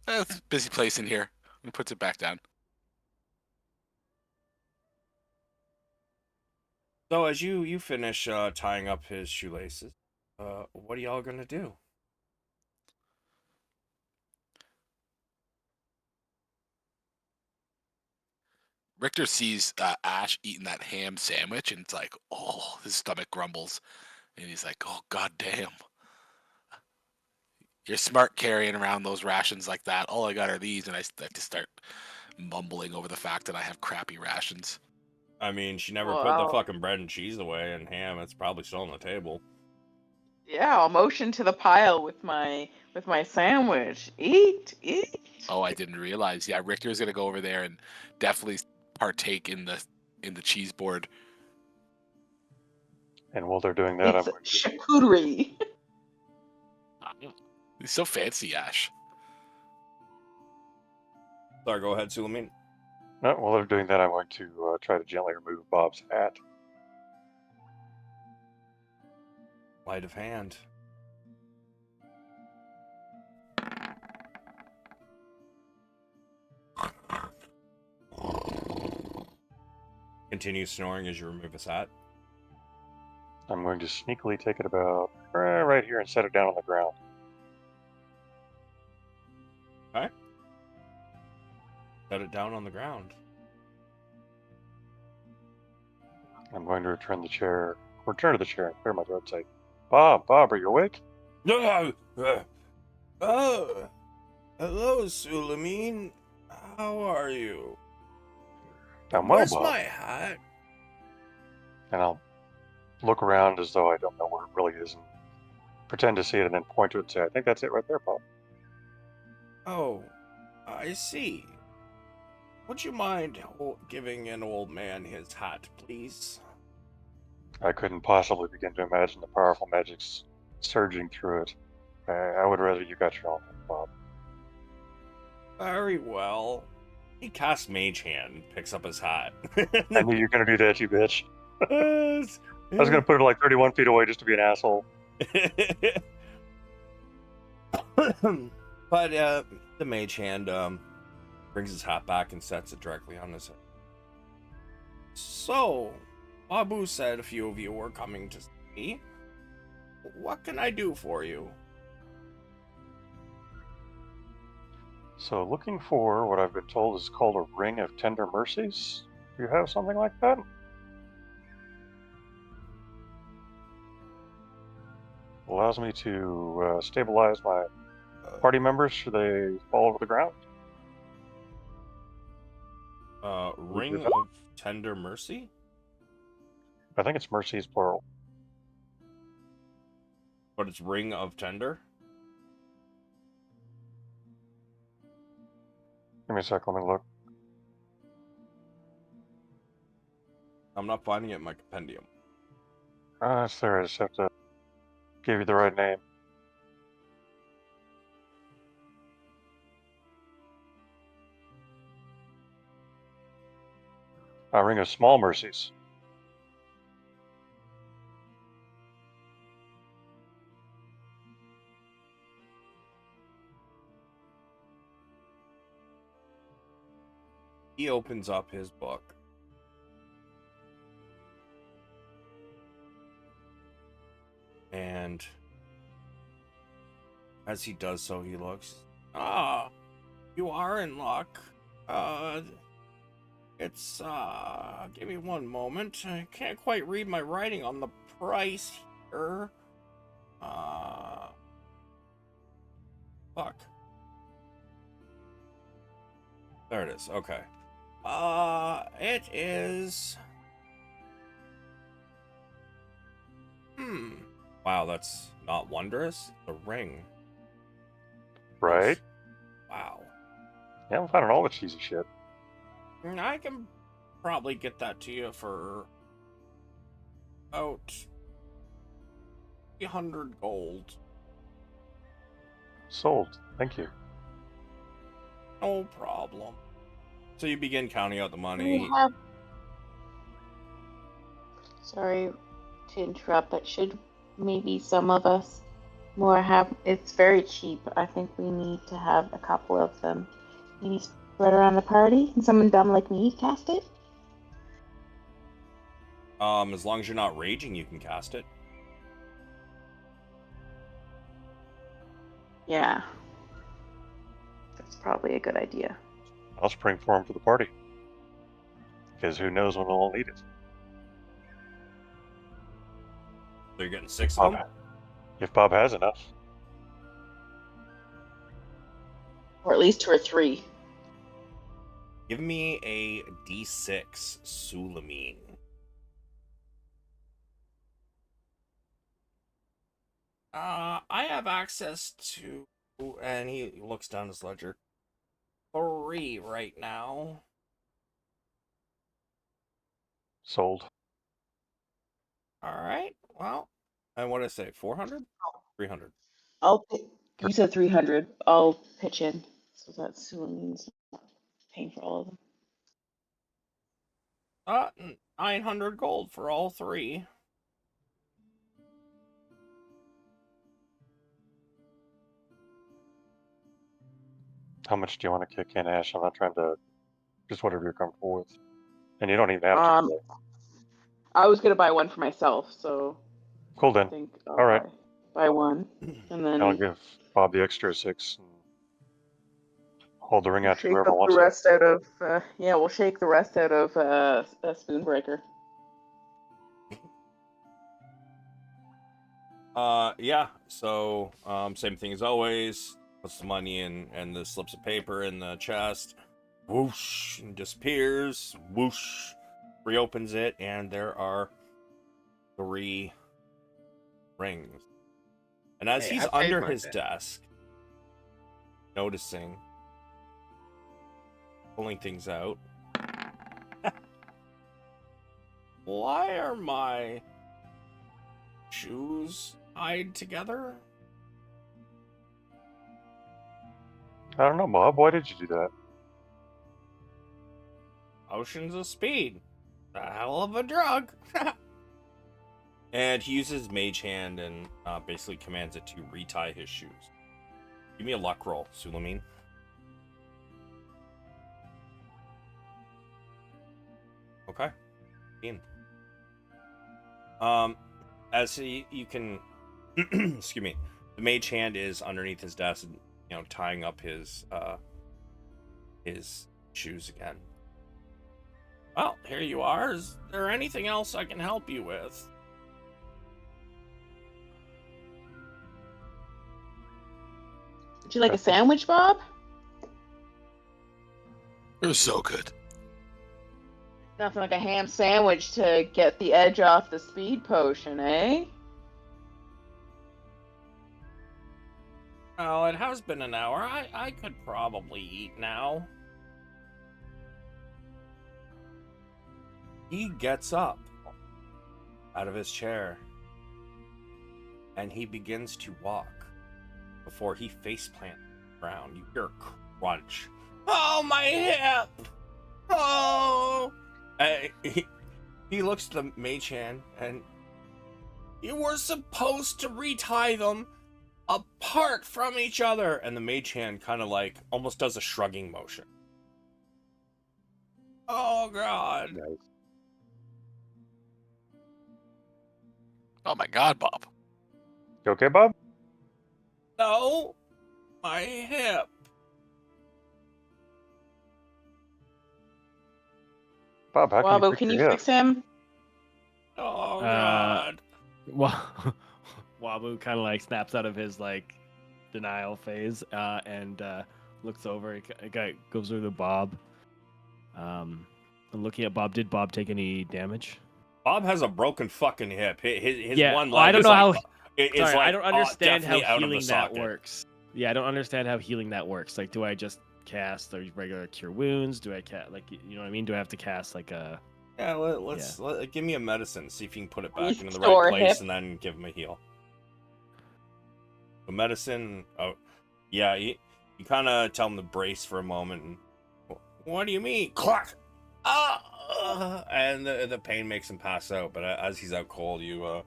it's a busy place in here," and puts it back down. So as you finish tying up his shoelaces, what are y'all gonna do? Richter sees Ash eating that ham sandwich, and it's like, oh, his stomach grumbles, and he's like, oh, goddamn. You're smart carrying around those rations like that. All I got are these, and I just start mumbling over the fact that I have crappy rations. I mean, she never put the fucking bread and cheese away, and ham. It's probably still on the table. Yeah, I'll motion to the pile with my sandwich. Eat. Oh, I didn't realize. Yeah, Richter's gonna go over there and definitely partake in the cheese board. And while they're doing that, It's I'm going to, charcuterie. He's so fancy, Ash. Sorry, go ahead, Sulameen. no, while they're doing that, I'm going to try to gently remove Bob's hat. Light of hand. Continue snoring as you remove his hat. I'm going to sneakily take it about right here and set it down on the ground. Okay. Set it down on the ground. I'm going to return to the chair and clear my throat and say, Bob, are you awake? Oh, hello, Sulameen. How are you? I'm well, Where's Bob. my hat? And I'll look around as though I don't know where it really is and pretend to see it and then point to it and say, I think that's it right there, Bob. Oh, I see. Would you mind giving an old man his hat, please? I couldn't possibly begin to imagine the powerful magics surging through it. I would rather you got your own, Bob. Very well. He casts Mage Hand and picks up his hat. I knew you were going to do that, you bitch. I was going to put it like 31 feet away just to be an asshole. But the Mage Hand brings his hat back and sets it directly on his head. So, Wabu said a few of you were coming to see me. What can I do for you? So looking for what I've been told is called a Ring of Tender Mercies. Do you have something like that? Allows me to stabilize my party members should they fall over the ground. Ring of Tender Mercy? I think it's mercies plural. But it's Ring of Tender? Give me a sec, let me look. I'm not finding it in my compendium. It's there, I just have to give you the right name. A Ring of Small Mercies. He opens up his book. And as he does so, he looks. Ah, you are in luck. It's, give me one moment. I can't quite read my writing on the price here. Fuck. There it is, okay. It is... Wow, that's not wondrous. The ring. Right? Wow. Yeah, I'm finding all the cheesy shit. I can probably get that to you for about 300 gold. Sold. Thank you. No problem. So you begin counting out the We money. have. Sorry to interrupt, but should maybe some of us more have? It's very cheap. I think we need to have a couple of them. Maybe spread around the party. Can someone dumb like me cast it? As long as you're not raging, you can cast it. Yeah. That's probably a good idea. I'll spring for him for the party. Because who knows when we'll need it. So you're getting 6 of them? If Bob has enough. Or at least 2 or 3. Give me a D6, Sulameen. I have access to, and he looks down his ledger, 3 right now. Sold. All right. Well, and what did I say? 400? 300. You said 300. I'll pitch in. So that Sulameen's paying for all of them. 900 gold for all 3. How much do you want to kick in, Ash? I'm not trying to... Just whatever you're comfortable with. And you don't even have to. I was gonna buy one for myself, so Cool I then. think I'll All right. buy one, and then I'll give Bob the extra 6 and hold the ring out to shake whoever up wants the it. rest out of. We'll shake the rest out of a Spoonbreaker. Yeah. So, same thing as always. Puts the money in and the slips of paper in the chest. Whoosh, and disappears. Whoosh, reopens it, and there are 3 rings. And as Hey, he's I paid under my his bet. desk, noticing, pulling things out. Why are my shoes tied together? I don't know, Bob. Why did you do that? Potions of speed. A hell of a drug. And he uses mage hand and basically commands it to retie his shoes. Give me a luck roll, Sulameen. Okay. In. As you can, excuse me, the mage hand is underneath his desk, tying up his shoes again. Well, here you are. Is there anything else I can help you with? Would you like a sandwich, Bob? It was so good. Nothing like a ham sandwich to get the edge off the speed potion, eh? Well, it has been an hour. I could probably eat now. He gets up out of his chair and he begins to walk before he faceplants around. You hear a crunch. Oh, my hip! Oh! He looks at the mage hand and you were supposed to retie them apart from each other. And the mage hand kind of like almost does a shrugging motion. Oh, God. Nice. Oh my God, Bob. You okay, Bob? No, my hip. Bob, how can you Wabu, fix can your you hip? fix him? Oh, God. Wabu kind of like snaps out of his like denial phase and looks over. He goes over to Bob. And looking at Bob, did Bob take any damage? Bob has a broken fucking hip. His Yeah, one well, leg I don't is know like, how. it's Sorry, like I don't understand how definitely out of the healing that socket. works. Yeah, I don't understand how healing that works. Like, do I just cast the regular cure wounds? Do I cast you know what I mean? Do I have to cast like a? Yeah, let's give me a medicine. See if you can put it back into the right Restore place, hip. and then give him a heal. The medicine. Oh, yeah. You kind of tell him to brace for a moment. And, what do you mean? Clack! And the pain makes him pass out. But as he's out cold, you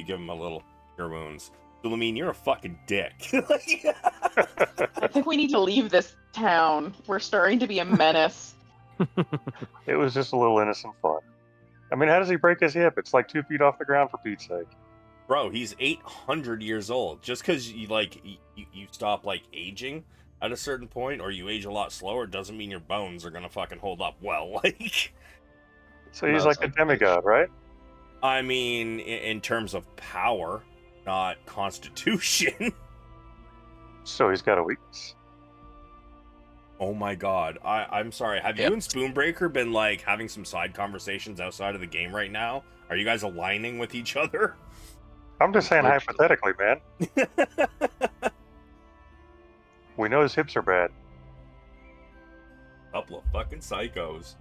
give him a little cure wounds. Sulameen, you're a fucking dick. I think we need to leave this town. We're starting to be a menace. It was just a little innocent fun. I mean, how does he break his hip? It's like 2 feet off the ground, for Pete's sake. Bro, he's 800 years old. Just because you stop like aging at a certain point, or you age a lot slower, doesn't mean your bones are gonna fucking hold up well. Like, So he's Smells like a like demigod, right? I mean, in terms of power, not constitution. So he's got a weakness. Oh my god. I'm sorry. Have you and Spoonbreaker been like having some side conversations outside of the game right now? Are you guys aligning with each other? I'm just saying Unfortunately. hypothetically, man. We know his hips are bad. Couple of fucking psychos.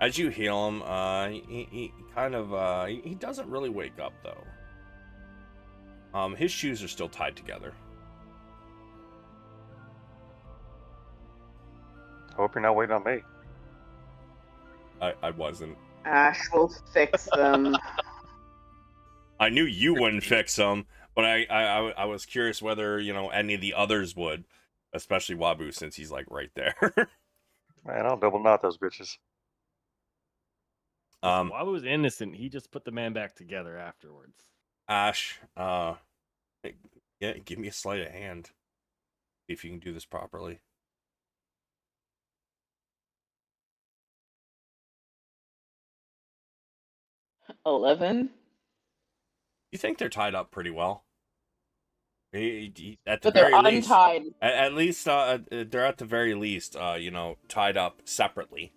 As you heal him, he kind of he doesn't really wake up though. His shoes are still tied together. I hope you're not waiting on me. I wasn't. Ash will fix them. I knew you wouldn't fix them, but I was curious whether, you know, any of the others would, especially Wabu, since he's like right there. Man, I'll double knot those bitches. Wabu's innocent. He just put the man back together afterwards. Ash, yeah, give me a sleight of hand. See if you can do this properly. $11. You think they're tied up pretty well? At the But they're very least, untied. at least they're at the very least, you know, tied up separately.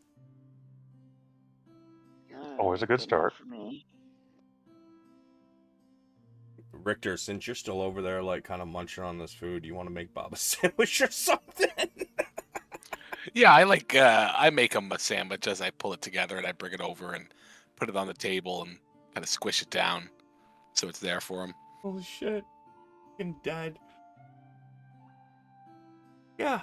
Always a good start. For me. Richter, since you're still over there, like kind of munching on this food, you want to make Bob a sandwich or something? Yeah, I make him a sandwich as I pull it together and I bring it over and put it on the table and kind of squish it down so it's there for him. Holy shit. Fucking dead. Yeah,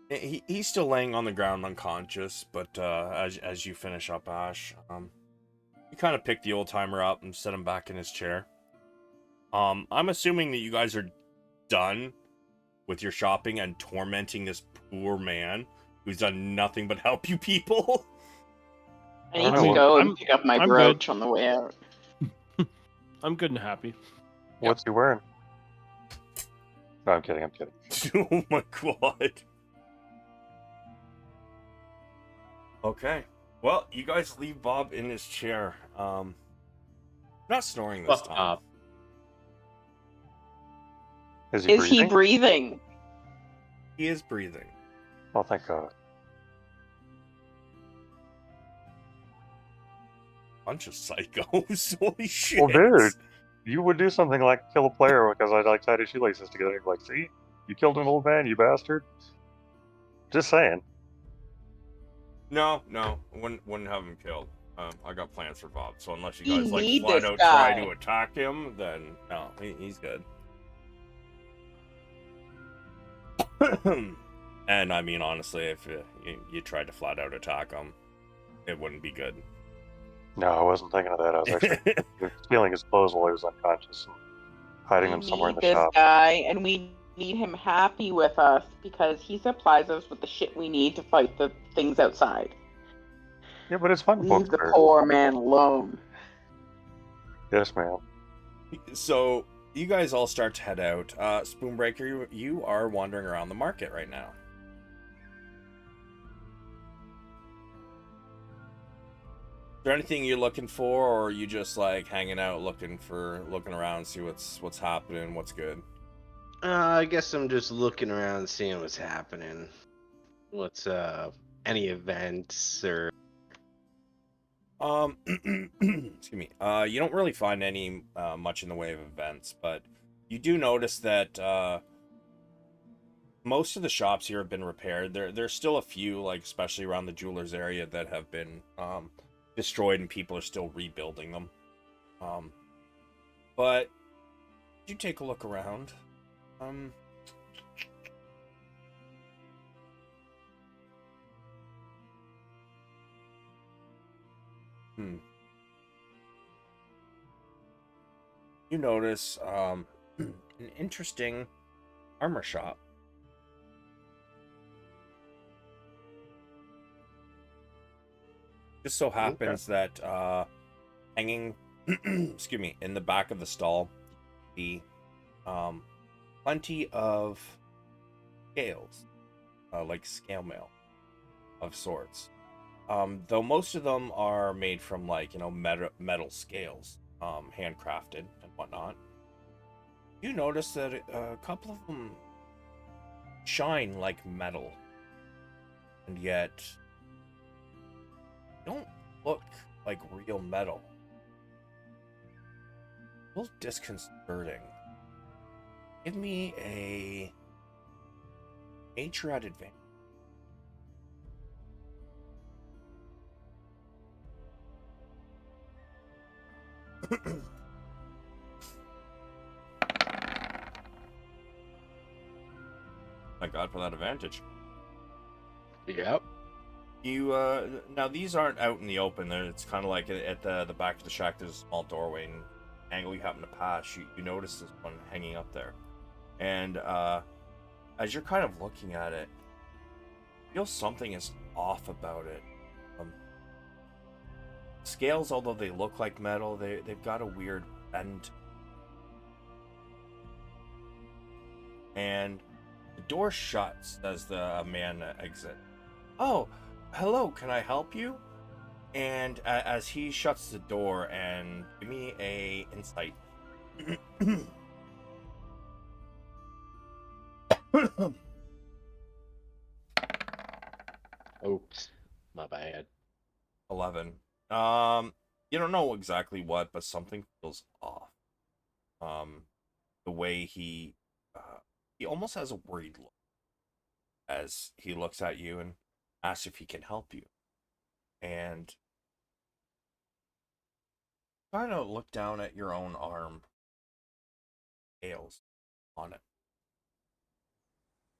he's still laying on the ground unconscious, but as you finish up, Ash, you kind of pick the old timer up and set him back in his chair. I'm assuming that you guys are done with your shopping and tormenting this poor man who's done nothing but help you people. I need to go and pick up my I'm brooch on the way out. I'm good and happy. What's he wearing? No, I'm kidding. Oh my god. Okay. Well, you guys leave Bob in his chair. Not snoring this Fuck time. Bob. Is Is breathing? he breathing? He is breathing. Oh, thank God. Bunch of psychos. Holy shit. Well, dude, you would do something like kill a player because I like tied his shoelaces together. You'd be like, see, you killed an old man, you bastard. Just saying. No, wouldn't have him killed. I got plans for Bob. So unless you We guys like need flat this out try guy. to attack him, then no, he's good. And I mean, honestly, if you tried to flat out attack him, it wouldn't be good. No, I wasn't thinking of that. I was actually feeling his clothes while he was unconscious and hiding them We somewhere in need the this shop. guy, and we need him happy with us because he supplies us with the shit we need to fight the things outside. Yeah, but it's fun. Leave the poor man alone. Yes, ma'am. So you guys all start to head out. Spoonbreaker, you are wandering around the market right now. Is there anything you're looking for, or are you just like hanging out, looking around, see what's happening, what's good? I guess I'm just looking around, seeing what's happening. What's any events or Excuse me. You don't really find any much in the way of events, but You do notice that most of the shops here have been repaired. There's still a few, like especially around the jewelers area, that have been destroyed, and people are still rebuilding them. But you take a look around. You notice an interesting armor shop. Just so happens that hanging, excuse me, in the back of the stall, the plenty of scales, like scale mail of sorts. Though most of them are made from like metal scales, handcrafted and whatnot. You notice that a couple of them shine like metal, and yet don't look like real metal. A little disconcerting. Give me a nature at advantage. Thank God for that advantage. Yep. You now these aren't out in the open. It's kind of like at the back of the shack. There's a small doorway, and angle you happen to pass, you notice this one hanging up there, and as you're kind of looking at it, you feel something is off about it. Scales, although they look like metal, they've got a weird bend, and the door shuts as the man exits. Oh, hello, can I help you? And as he shuts the door, and give me a insight. Oops, my bad. 11. You don't know exactly what, but something feels off. The way he almost has a worried look as he looks at you and asks if he can help you. And kind of look down at your own arm. Scales on it.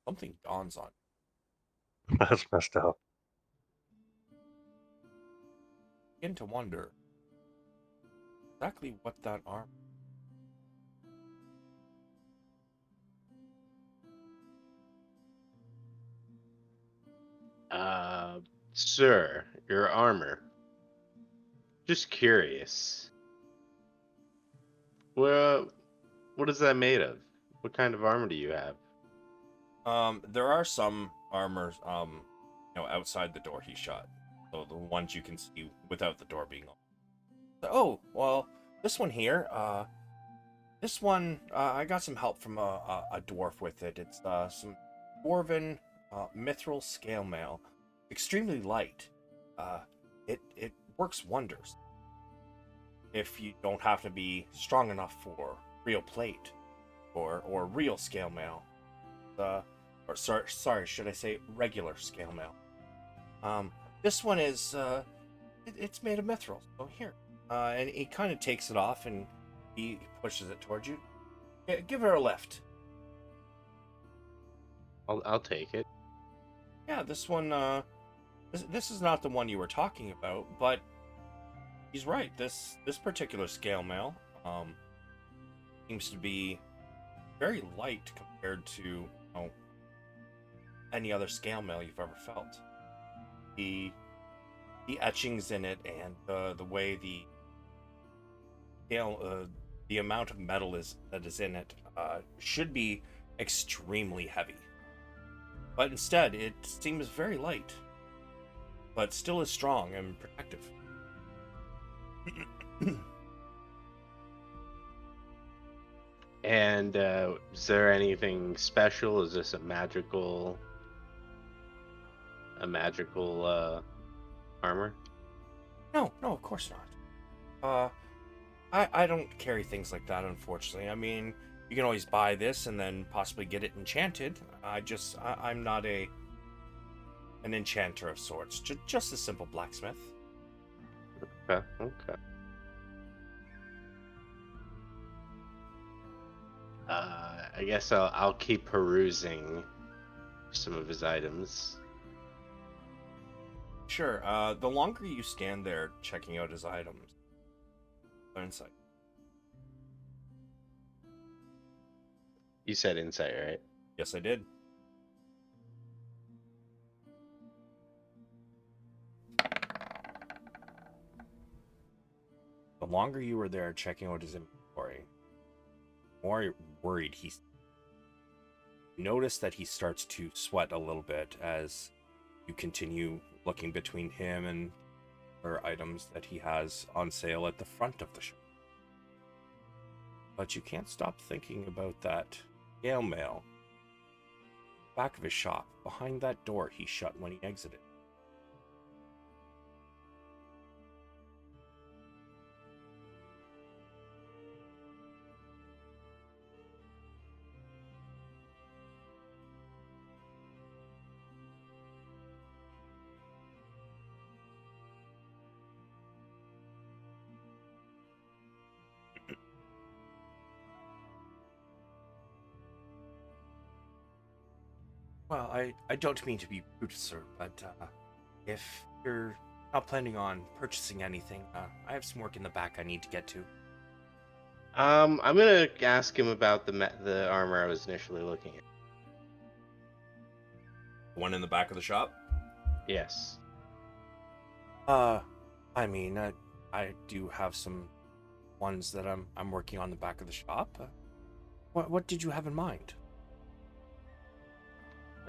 Something dawns on you. That's messed up. Begin to wonder exactly what that arm. Sir, your armor. Just curious. What is that made of? What kind of armor do you have? There are some armors, outside the door he shut. So the ones you can see without the door being open. Oh, well, this one here, this one, I got some help from a dwarf with it. It's some dwarven mithril scale mail. Extremely light. It works wonders. If you don't have to be strong enough for real plate or real scale mail. Should I say regular scale mail. This one is, it's made of mithril. So here. And he kind of takes it off and he pushes it towards you. Give her a lift. I'll take it. Yeah, this one, this is not the one you were talking about, but he's right. This particular scale mail, seems to be very light compared to, any other scale mail you've ever felt. The etchings in it and the way the scale, the amount of metal that is in it should be extremely heavy, but instead it seems very light, but still is strong and protective. And is there anything special? Is this a magical armor? No, of course not. I don't carry things like that, unfortunately. I mean, You can always buy this and then possibly get it enchanted. I'm not an enchanter of sorts. Just a simple blacksmith. Okay. Okay. I guess I'll keep perusing some of his items. Sure. The longer you stand there checking out his items, their insight. You said insight, right? Yes, I did. The longer you were there checking out his inventory, the more worried he's. You notice that he starts to sweat a little bit as you continue looking between him and other items that he has on sale at the front of the shop. But you can't stop thinking about that Gale mail. Back of his shop, behind that door he shut when he exited. Well, I don't mean to be rude, sir, but if you're not planning on purchasing anything, I have some work in the back I need to get to. I'm gonna ask him about the armor I was initially looking at. The one in the back of the shop? Yes. I mean, I do have some ones that I'm working on the back of the shop. What did you have in mind?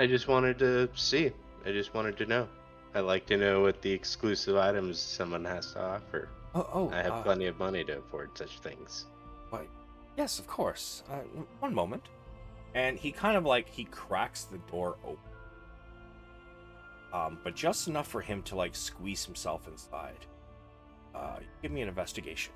I just wanted to see. I just wanted to know. I like to know what the exclusive items someone has to offer. I have plenty of money to afford such things. Why, yes, of course. One moment. And he kind of he cracks the door open. But just enough for him to squeeze himself inside. Give me an investigation.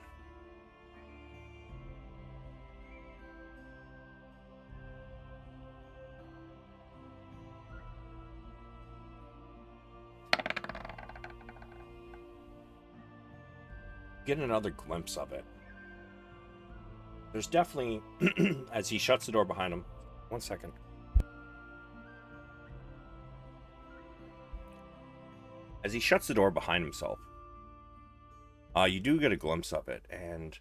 Get another glimpse of it. There's definitely, as he shuts the door behind him, 1 second. As he shuts the door behind himself, you do get a glimpse of it, and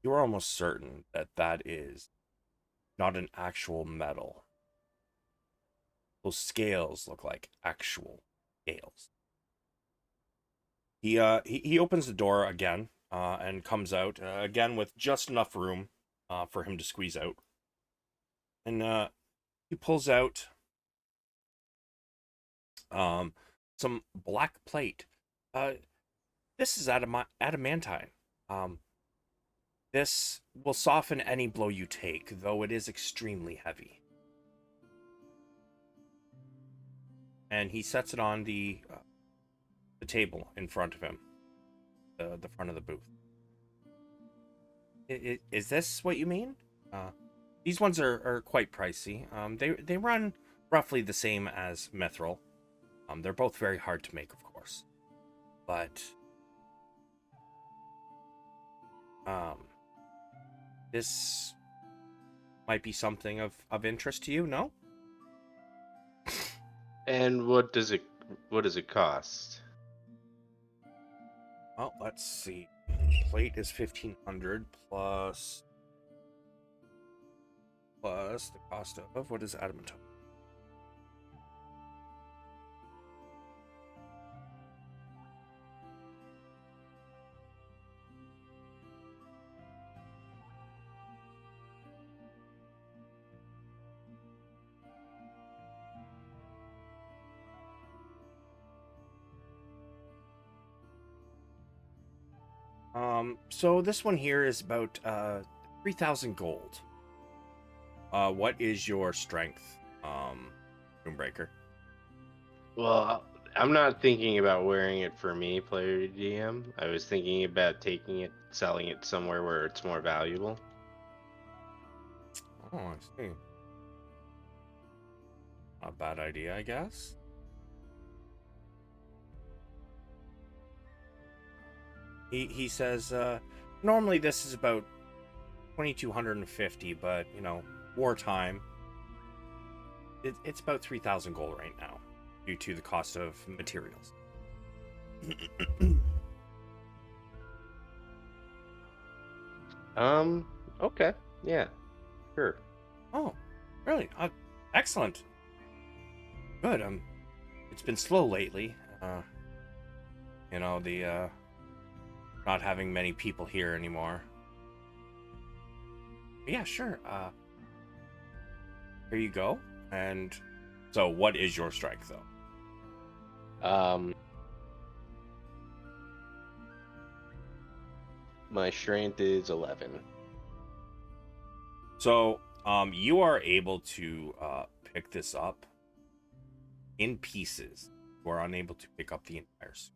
you're almost certain that that is not an actual metal. Those scales look like actual scales. He opens the door again and comes out again with just enough room for him to squeeze out. And he pulls out some black plate. This is adamantine. This will soften any blow you take, though it is extremely heavy. And he sets it on the table in front of him, the front of the booth. Is this what you mean? These ones are quite pricey. They run roughly the same as mithril. They're both very hard to make, of course, but this might be something of interest to you. No? And what does it cost? Well, let's see. Plate is 1,500 plus the cost of what is adamantine? So this one here is about 3,000 gold. What is your strength, Spoonbreaker? Well, I'm not thinking about wearing it for me, player DM. I was thinking about taking it, selling it somewhere where it's more valuable. Oh, I see. Not a bad idea, I guess. He says, normally this is about 2,250, but wartime. It's about 3,000 gold right now, due to the cost of materials. Okay. Yeah. Sure. Oh, really? Excellent. Good. It's been slow lately. The not having many people here anymore. But yeah, sure. Here you go. And so, what is your strength, though? My strength is 11. So, you are able to pick this up in pieces. You are unable to pick up the entire suit.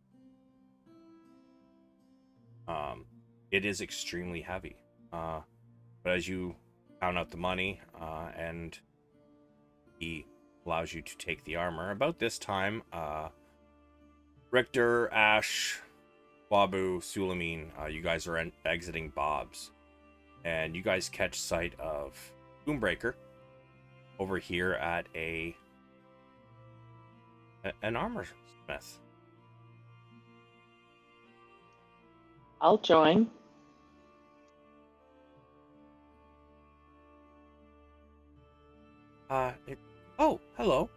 It is extremely heavy. But as you count out the money, and he allows you to take the armor, about this time, Richter, Ash, wabu, Sulameen, you guys are exiting Bob's. And you guys catch sight of Spoonbreaker over here at an armor smith. I'll join. Oh, hello.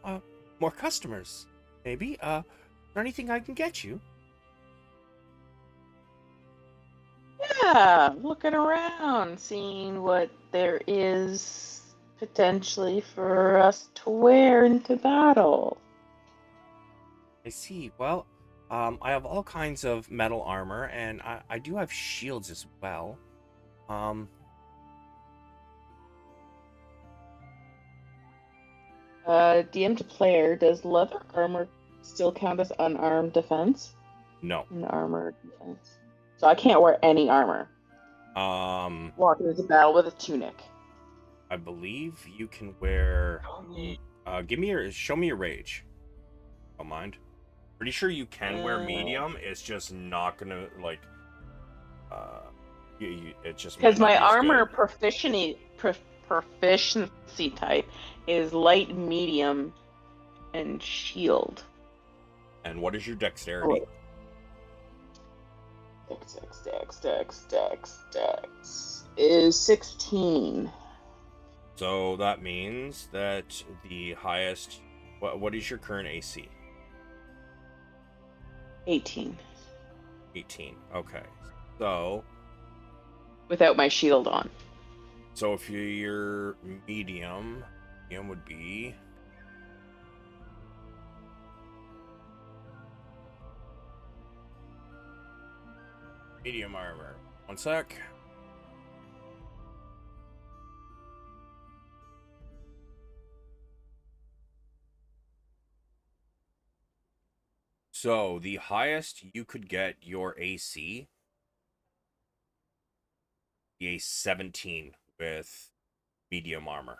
More customers. Maybe. Is there anything I can get you? Yeah, looking around, seeing what there is potentially for us to wear into battle. I see. Well, I have all kinds of metal armor, and I do have shields as well. DM to player, does leather armor still count as unarmed defense? No. An armored defense. So I can't wear any armor. Walk into battle with a tunic. I believe you can wear. Show me your rage. Don't mind. Pretty sure you can wear medium. It's just not gonna it just because might not my be as armor good. proficiency type is light, medium, and shield. And what is your dexterity? Dex is 16. So that means that the highest. What is your current AC? 18. 18. Okay. So Without my shield on. So if you're medium would be. Medium armor. One sec. So the highest you could get your AC be a 17 with medium armor.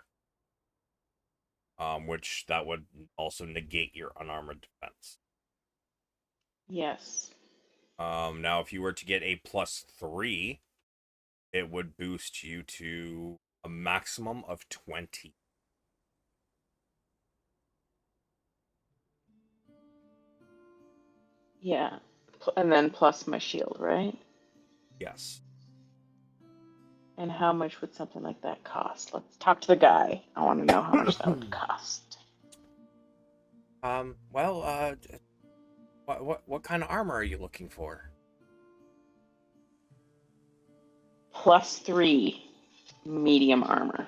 Which that would also negate your unarmored defense. Yes. Now if you were to get a +3, it would boost you to a maximum of 20. Yeah. And then plus my shield, right? Yes. And how much would something like that cost? Let's talk to the guy. I want to know how much that would cost. Well, what kind of armor are you looking for? +3 medium armor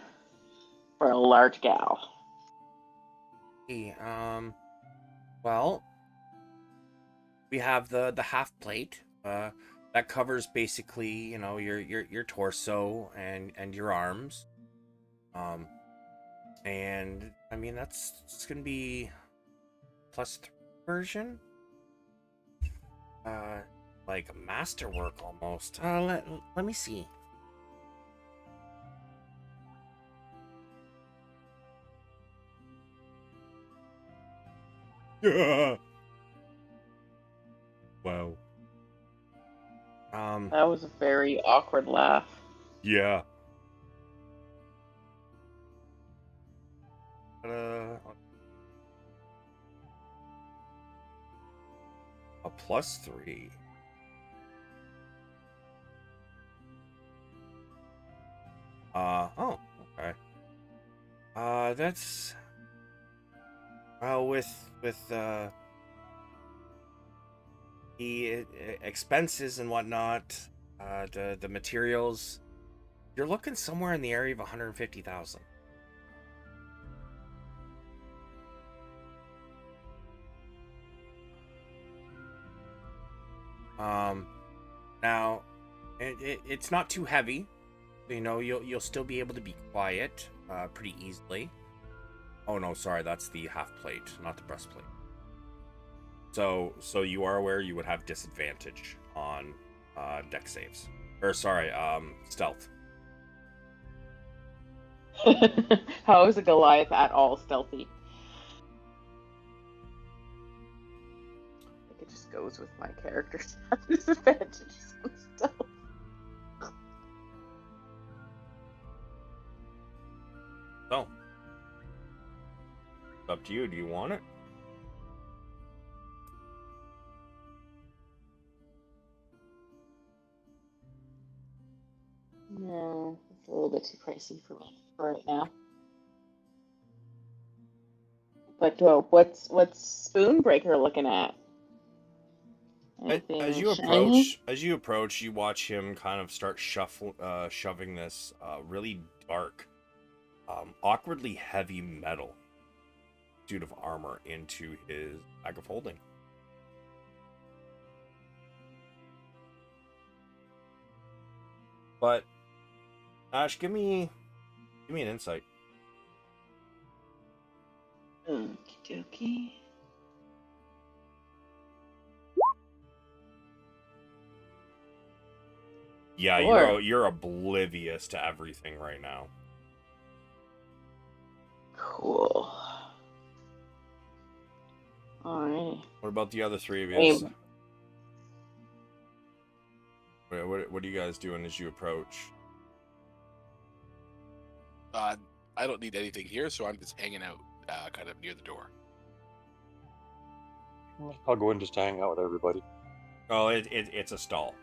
for a large gal. Well, we have the half plate. That covers basically, your torso and your arms. And I mean it's gonna be +3 version. Like masterwork almost. Let me see. Wow. That was a very awkward laugh. Yeah. A +3. Oh, okay. That's well with the expenses and whatnot, the materials. You're looking somewhere in the area of 150,000. Now, it's not too heavy. You know, you'll still be able to be quiet, pretty easily. Oh no, sorry, that's the half plate, not the breastplate. So you are aware you would have disadvantage on deck saves, or sorry, stealth. How is a Goliath at all stealthy? I think it just goes with my character's disadvantages on stealth. So, it's up to you. Do you want it? No, it's a little bit too pricey for me for right now. But what's Spoonbreaker looking at? Anything As you shiny? approach, you watch him kind of start shoving this really dark, awkwardly heavy metal suit of armor into his bag of holding. But Ash, give me an insight. Okie dokie. Yeah, Sure. you're oblivious to everything right now. Cool. Alright. What about the other three of you? Aim. What are you guys doing as you approach? I don't need anything here, so I'm just hanging out, kind of near the door. I'll go in just to hang out with everybody. Oh, it's a stall.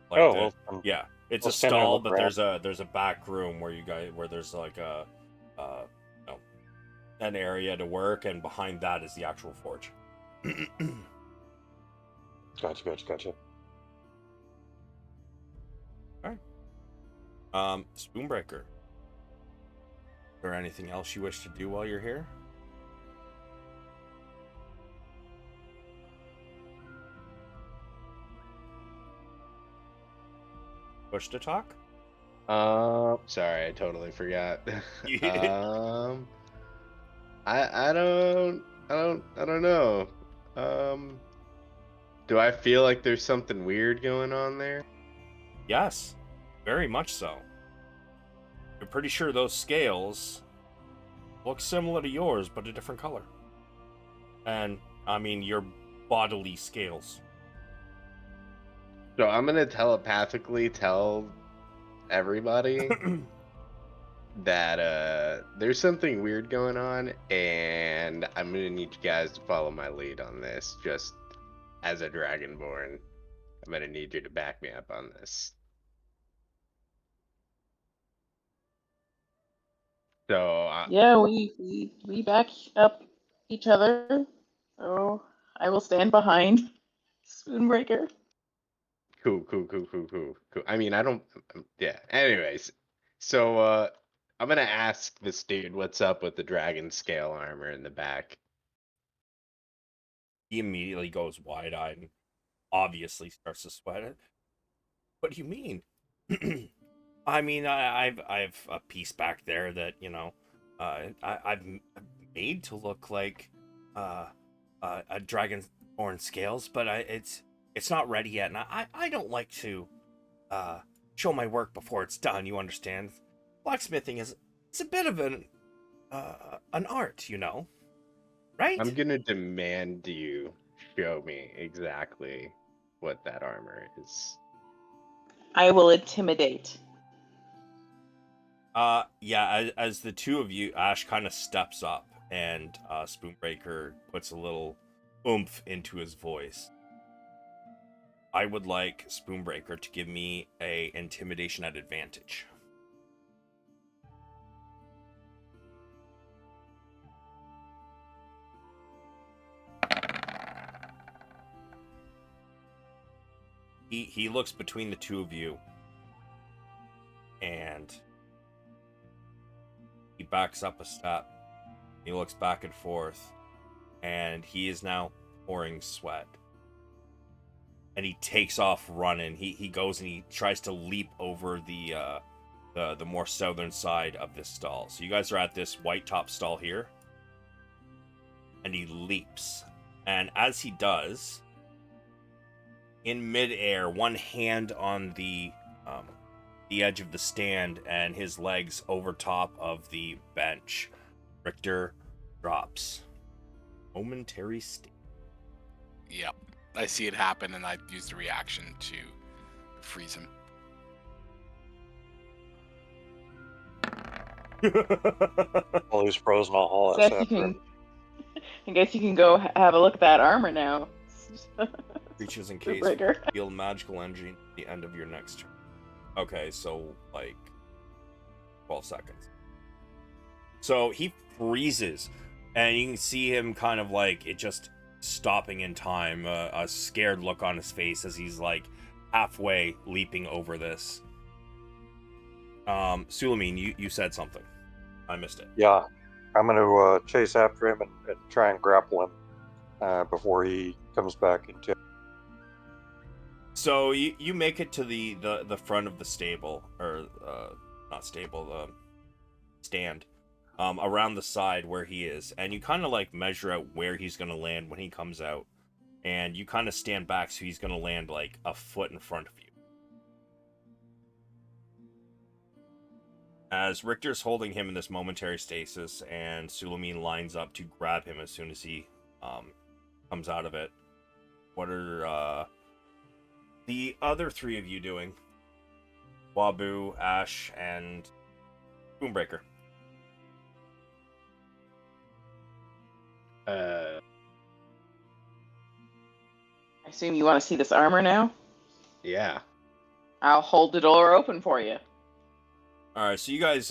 Well, yeah, it's I'll a stand there and stall, look but around. there's a back room where there's like an area to work, and behind that is the actual forge. Gotcha. Spoonbreaker. Is there anything else you wish to do while you're here? Push to talk? Sorry, I totally forgot. Yeah. I don't know. Do I feel like there's something weird going on there? Yes, very much so. You're pretty sure those scales look similar to yours, but a different color. And, I mean, your bodily scales. So I'm gonna telepathically tell everybody that there's something weird going on, and I'm gonna need you guys to follow my lead on this. Just as a Dragonborn, I'm gonna need you to back me up on this. So Yeah, we back up each other. So I will stand behind Spoonbreaker. cool. I mean, I don't. Yeah. Anyways, so I'm gonna ask this dude what's up with the dragon scale armor in the back. He immediately goes wide-eyed and obviously starts to sweat. What do you mean? I mean, I've a piece back there that, you know, I've made to look like a dragonborn scales, but it's not ready yet, and I don't like to show my work before it's done. You understand? Blacksmithing is it's a bit of an art, you know. right? I'm gonna demand you show me exactly what that armor is. I will intimidate. Yeah, as the two of you, Ash kind of steps up, and Spoonbreaker puts a little oomph into his voice. I would like Spoonbreaker to give me a intimidation at advantage. He looks between the two of you, and he backs up a step. He looks back and forth, and he is now pouring sweat. And he takes off running. He goes and he tries to leap over the more southern side of this stall. So you guys are at this white top stall here, and he leaps. And as he does, in midair, one hand on the edge of the stand and his legs over top of the bench, Richter drops. Momentary state. Yep. I see it happen, and I use the reaction to freeze him. Well, he's frozen. I'll haul ass Guess you after can. him. I guess you can go have a look at that armor now. Creatures in case Breaker. feel magical energy at the end of your next turn. Okay, so like 12 seconds. So he freezes, and you can see him kind of like it just stopping in time, a scared look on his face as he's like halfway leaping over this. Sulameen, you said something. I missed it. Yeah, I'm going to chase after him and try and grapple him before he comes back into. So you make it to the front of the stable, or not stable, the stand, around the side where he is, and you kind of like measure out where he's gonna land when he comes out, and you kind of stand back so he's gonna land like a foot in front of you. As Richter's holding him in this momentary stasis, and Sulameen lines up to grab him as soon as he comes out of it. What are the other three of you doing? Wabu, Ash, and Spoonbreaker. I assume you want to see this armor now? Yeah. I'll hold the door open for you. All right, so you guys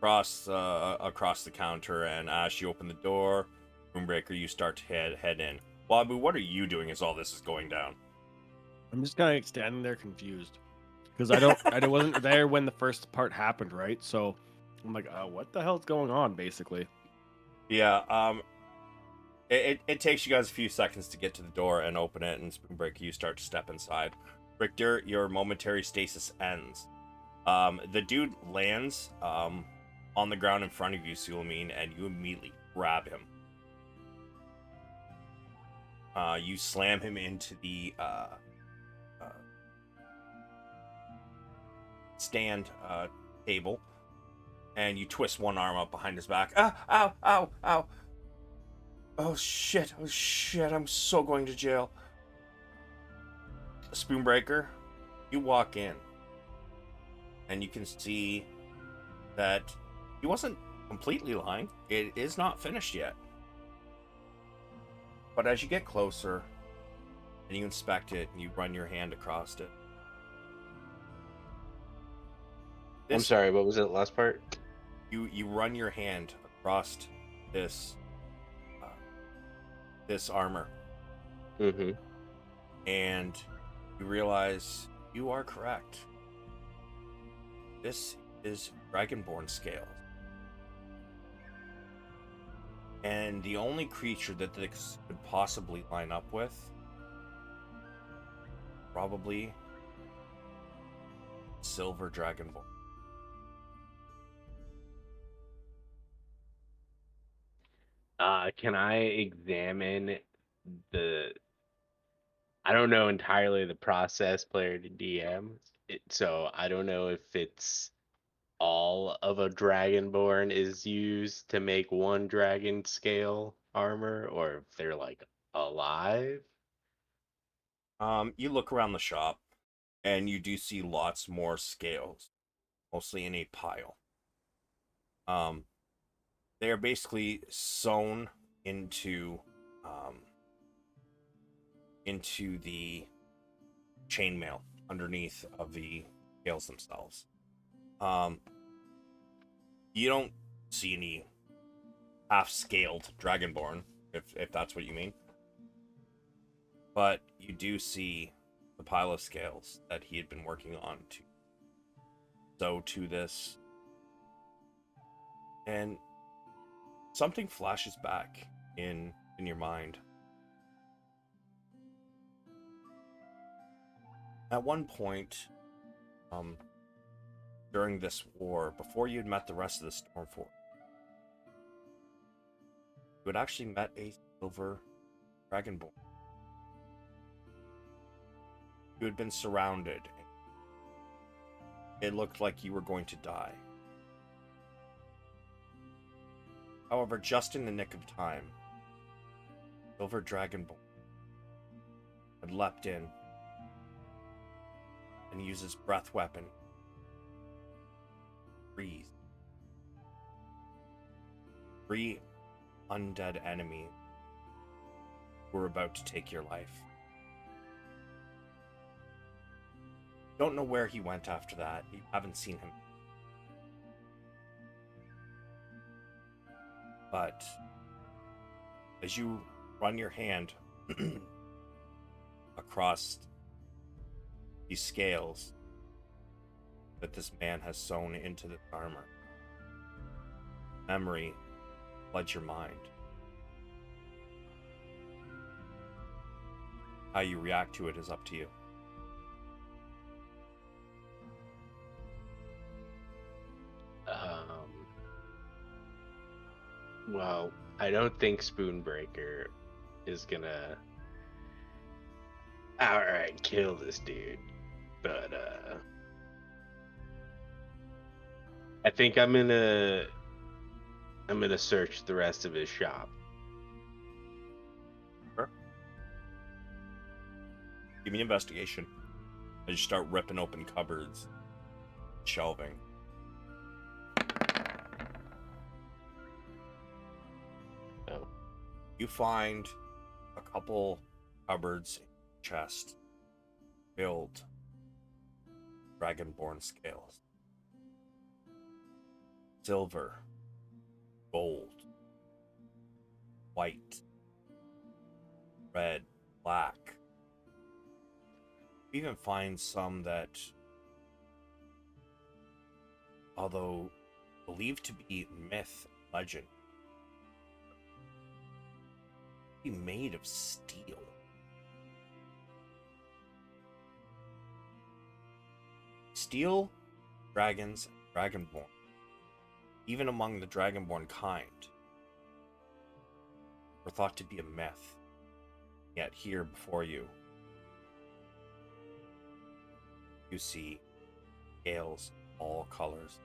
cross across the counter, and Ash, you open the door. Spoonbreaker, you start to head in. Wabu, what are you doing as all this is going down? I'm just kind of standing there confused because I wasn't there when the first part happened, right? So I'm like, what the hell's going on, basically? Yeah, it takes you guys a few seconds to get to the door and open it, and Spoonbreaker, you start to step inside. Richter, your momentary stasis ends. The dude lands on the ground in front of you, Sulameen, and you immediately grab him. You slam him into the stand table, and you twist one arm up behind his back. Ah, ow, ow, ow. Oh shit, I'm so going to jail. Spoonbreaker, you walk in, and you can see that he wasn't completely lying. It is not finished yet. But as you get closer, and you inspect it, and you run your hand across it. I'm sorry, what was it, last part? You run your hand across this this armor, Mm-hmm. and you realize you are correct. This is Dragonborn scales. And the only creature that this could possibly line up with, probably Silver Dragonborn. Can I examine I don't know entirely the process player to DM, so I don't know if it's all of a Dragonborn is used to make one dragon scale, armor or if they're like alive. You look around the shop, and you do see lots more scales, mostly in a pile. Um, they are basically sewn um, into the chainmail underneath of the scales themselves. You don't see any half-scaled dragonborn, if that's what you mean. But you do see the pile of scales that he had been working on to sew to this. And something flashes back in your mind. At one point, during this war, before you'd met the rest of the Stormforce, you had actually met a silver dragonborn. You had been surrounded. It looked like you were going to die. However, just in the nick of time, Silver Dragonborn had leapt in and used his breath weapon. Breathe. 3 undead enemies were about to take your life. Don't know where he went after that. You haven't seen him. But as you run your hand across these scales that this man has sewn into the armor, memory floods your mind. How you react to it is up to you. Well, I don't think Spoonbreaker is gonna outright kill this dude, but I think I'm gonna search the rest of his shop. Sure. Give me an investigation. As you start ripping open cupboards, shelving. Oh. You find a couple cupboards, chest filled dragonborn scales. Silver, gold, white, red, black. You even find some that, although believed to be myth and legend, be made of steel. Steel, dragons, and dragonborn, even among the dragonborn kind, were thought to be a myth. Yet here before you, you see scales of all colors.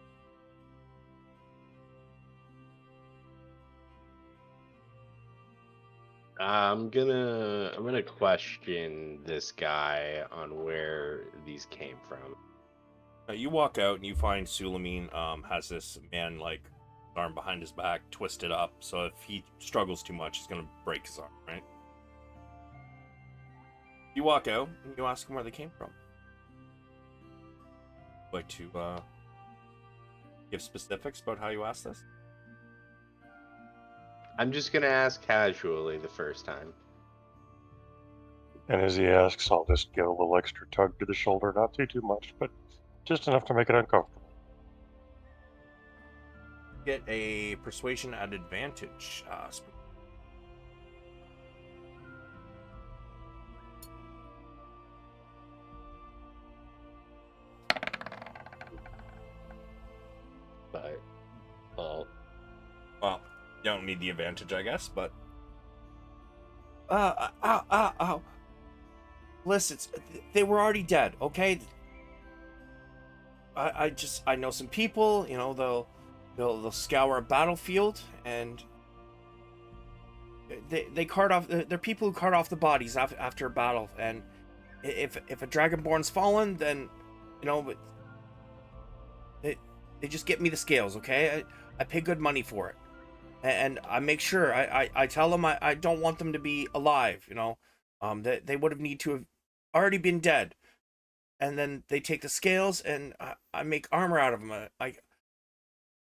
I'm gonna question this guy on where these came from. You walk out and you find Sulameen has this man like arm behind his back twisted up, so if he struggles too much he's gonna break his arm, right? You walk out and you ask him where they came from. Like to give specifics about how you asked this? I'm just gonna ask casually the first time. And as he asks, I'll just give a little extra tug to the shoulder, not too much, but just enough to make it uncomfortable. Get a persuasion at advantage. But, well, Well, you don't need the advantage, I guess, but ow. Listen, they were already dead, okay? I know some people, you know, they'll scour a battlefield and they cart off. They're people who cart off the bodies after a battle, and if a dragonborn's fallen, then you know, but they just get me the scales. Okay, I pay good money for it, and I make sure I tell them I don't want them to be alive. You know, that they would have need to have already been dead, and then they take the scales and I make armor out of them.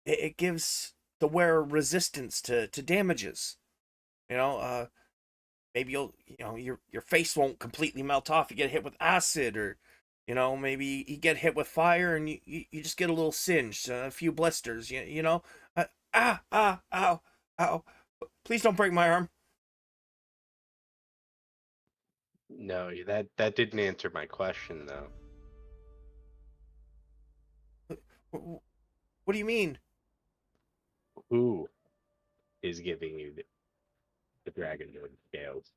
It gives the wearer resistance to damages. You know, maybe your face won't completely melt off. You get hit with acid, or you know, maybe you get hit with fire and you just get a little singe, a few blisters. You know, ow, ow! Please don't break my arm. No, that didn't answer my question though. What do you mean? Who is giving you the dragon scales?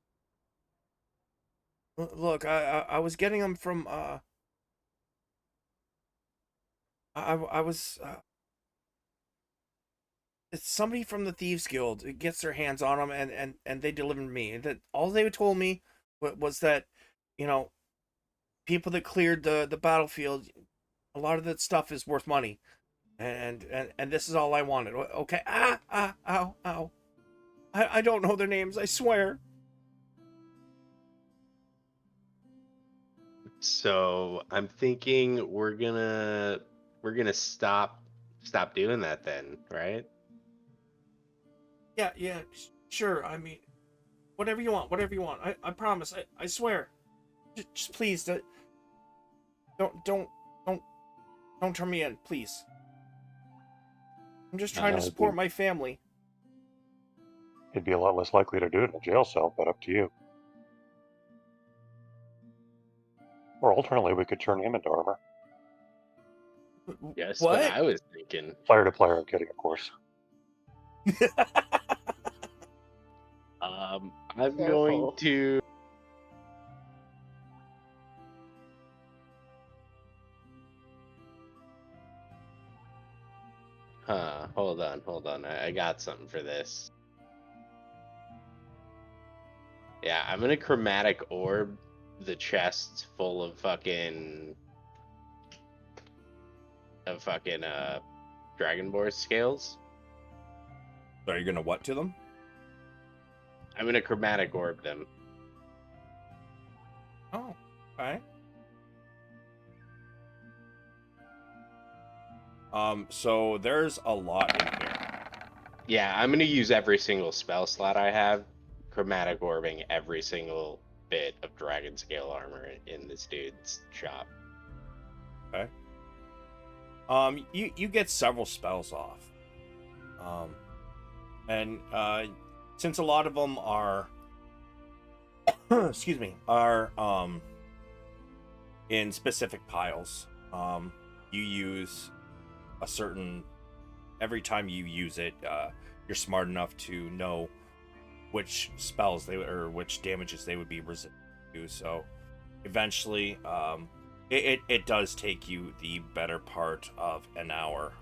Look, I was getting them from I was it's somebody from the Thieves Guild. It gets their hands on them, and they delivered to me. And that all they told me was that, you know, people that cleared the battlefield, a lot of that stuff is worth money, and this is all I wanted. Okay, ow! I don't know their names. I swear. So I'm thinking we're gonna stop doing that then, right? Yeah, sure. I mean, whatever you want. I promise. I swear. Just please, don't don't turn me in, please. I'm just trying to support my family. You'd be a lot less likely to do it in a jail cell, but up to you. Or alternately, we could turn him into armor. Yes, What? what I was thinking. Player to player, I'm kidding, of course. I'm Careful. going to. Hold on. I got something for this. Yeah, I'm gonna chromatic orb the chests full of fucking Dragonborn scales. So are you gonna what to them? I'm gonna chromatic orb them. Oh, okay. So there's a lot in here. Yeah, I'm gonna use every single spell slot I have, chromatic orbing every single bit of dragon scale armor in this dude's shop. Okay. You get several spells off. And since a lot of them are, excuse me, are in specific piles, you use a certain. Every time you use it, you're smart enough to know which spells which damages they would be resistant to. So eventually, it does take you the better part of an hour.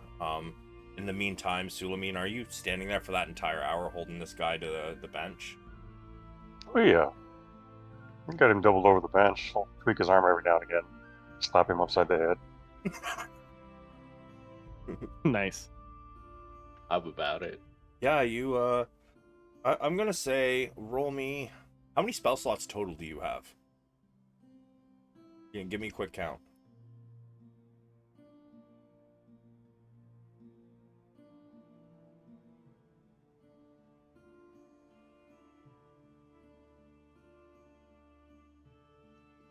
In the meantime, Sulameen, are you standing there for that entire hour holding this guy to the bench? Oh yeah. We got him doubled over the bench. I'll tweak his arm every now and again. Slap him upside the head. Nice. How about it? Yeah, you. I'm gonna say, roll me. How many spell slots total do you have? Yeah, give me a quick count.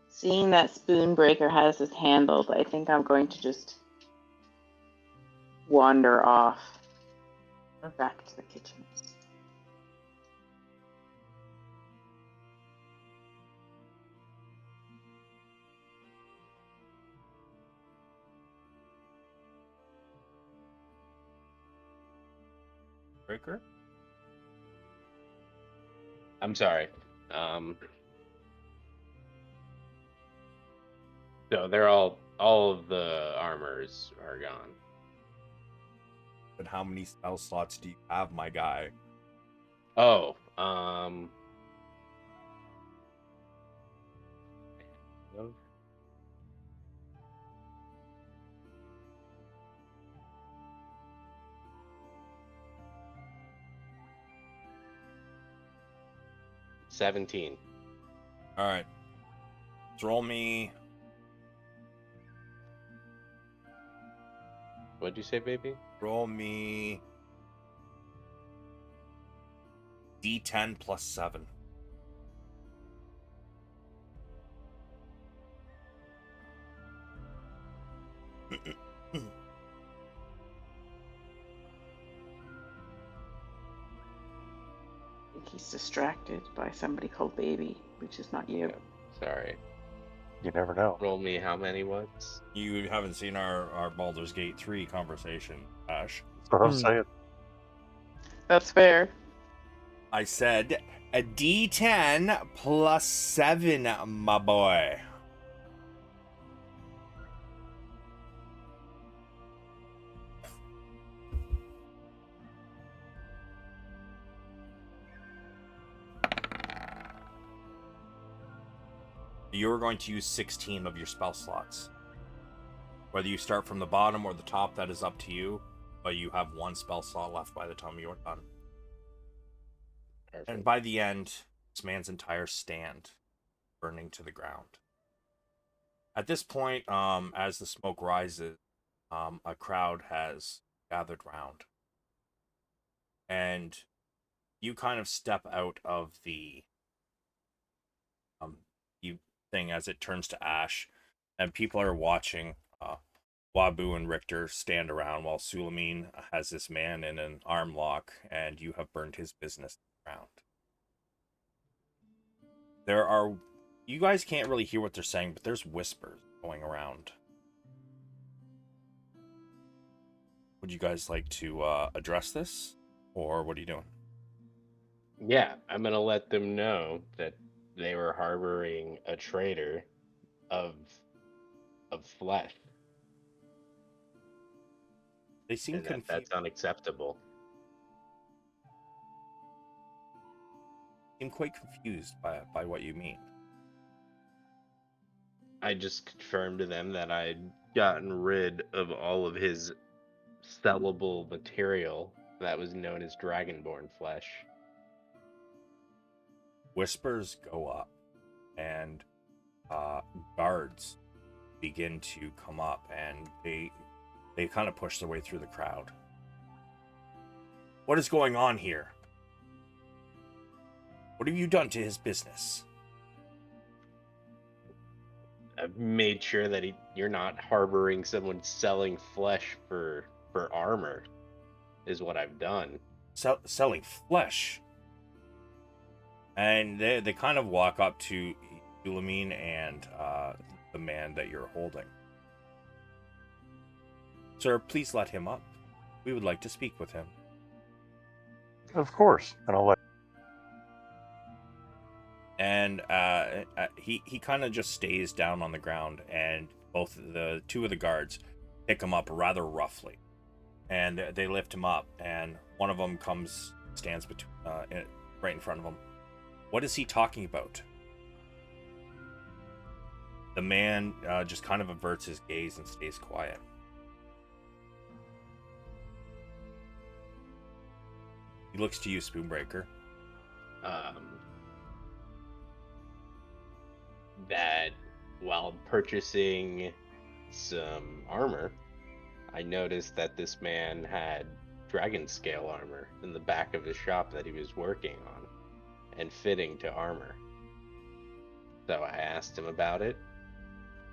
Seeing that Spoonbreaker has this handled, I think I'm going to just wander off. Or back to the kitchen. Breaker. I'm sorry. So they're all of the armors are gone. But how many spell slots do you have, my guy? Oh, Um. no. $17. All right. Let's roll me. What'd you say, baby? Roll me. D10 plus 7. I think he's distracted by somebody called Baby, which is not you. Yeah, sorry. You never know. Roll me how many what's? You haven't seen our Baldur's Gate 3 conversation, Ash. That's what I'm saying. That's fair. I said a D10 plus 7, my boy. You're going to use 16 of your spell slots. Whether you start from the bottom or the top, that is up to you. But you have one spell slot left by the time you're done. Perfect. And by the end, this man's entire stand burning to the ground. At this point, as the smoke rises, a crowd has gathered round. And you kind of step out of the thing as it turns to ash, and people are watching Wabu and Richter stand around while Sulameen has this man in an arm lock, and you have burned his business around. You guys can't really hear what they're saying, but there's whispers going around. Would you guys like to address this, or what are you doing? Yeah, I'm gonna let them know that they were harboring a traitor of flesh, They seem and confused. that's unacceptable. Seem quite confused by what you mean. I just confirmed to them that I'd gotten rid of all of his sellable material that was known as dragonborn flesh. Whispers go up, and guards begin to come up, and they kind of push their way through the crowd. What is going on here? What have you done to his business? I've made sure that you're not harboring someone selling flesh for armor, is what I've done. Selling flesh. And they kind of walk up to Sulameen and the man that you're holding. Sir, please let him up. We would like to speak with him. Of course. And I'll let. And he kind of just stays down on the ground, and two of the guards pick him up rather roughly, and they lift him up, and one of them stands between right in front of him. What is he talking about? The man just kind of averts his gaze and stays quiet. He looks to you, Spoonbreaker. That while purchasing some armor, I noticed that this man had dragon scale armor in the back of his shop that he was working on and fitting to armor. So I asked him about it.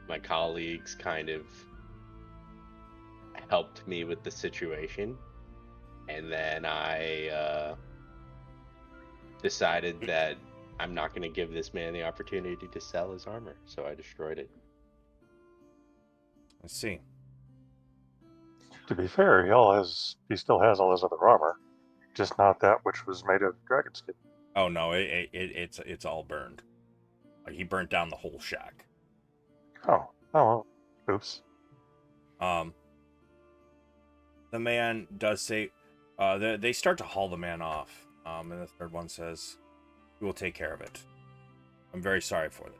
My colleagues kind of helped me with the situation, and then I decided that I'm not going to give this man the opportunity to sell his armor, so I destroyed it. I see. To be fair, he still has all his other armor, just not that which was made of dragon skin. Oh no, it's all burned. Like, he burnt down the whole shack. Oh, oops. The man does say, they start to haul the man off, And the third one says, "We will take care of it. I'm very sorry for it."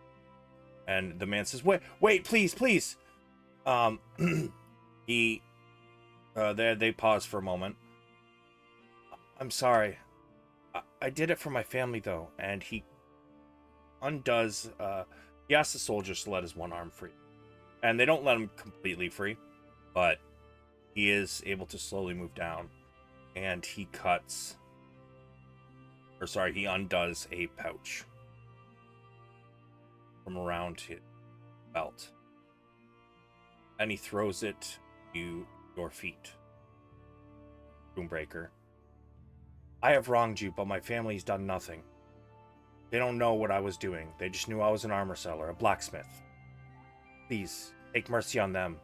And the man says, "Wait, please." He, they pause for a moment. "I'm sorry. I did it for my family, though." And he undoes. He asks the soldiers to let his one arm free, and they don't let him completely free, but he is able to slowly move down, and he undoes a pouch from around his belt, and he throws it to your feet. Spoonbreaker, "I have wronged you, but my family's done nothing. They don't know what I was doing. They just knew I was an armor seller, a blacksmith. Please, take mercy on them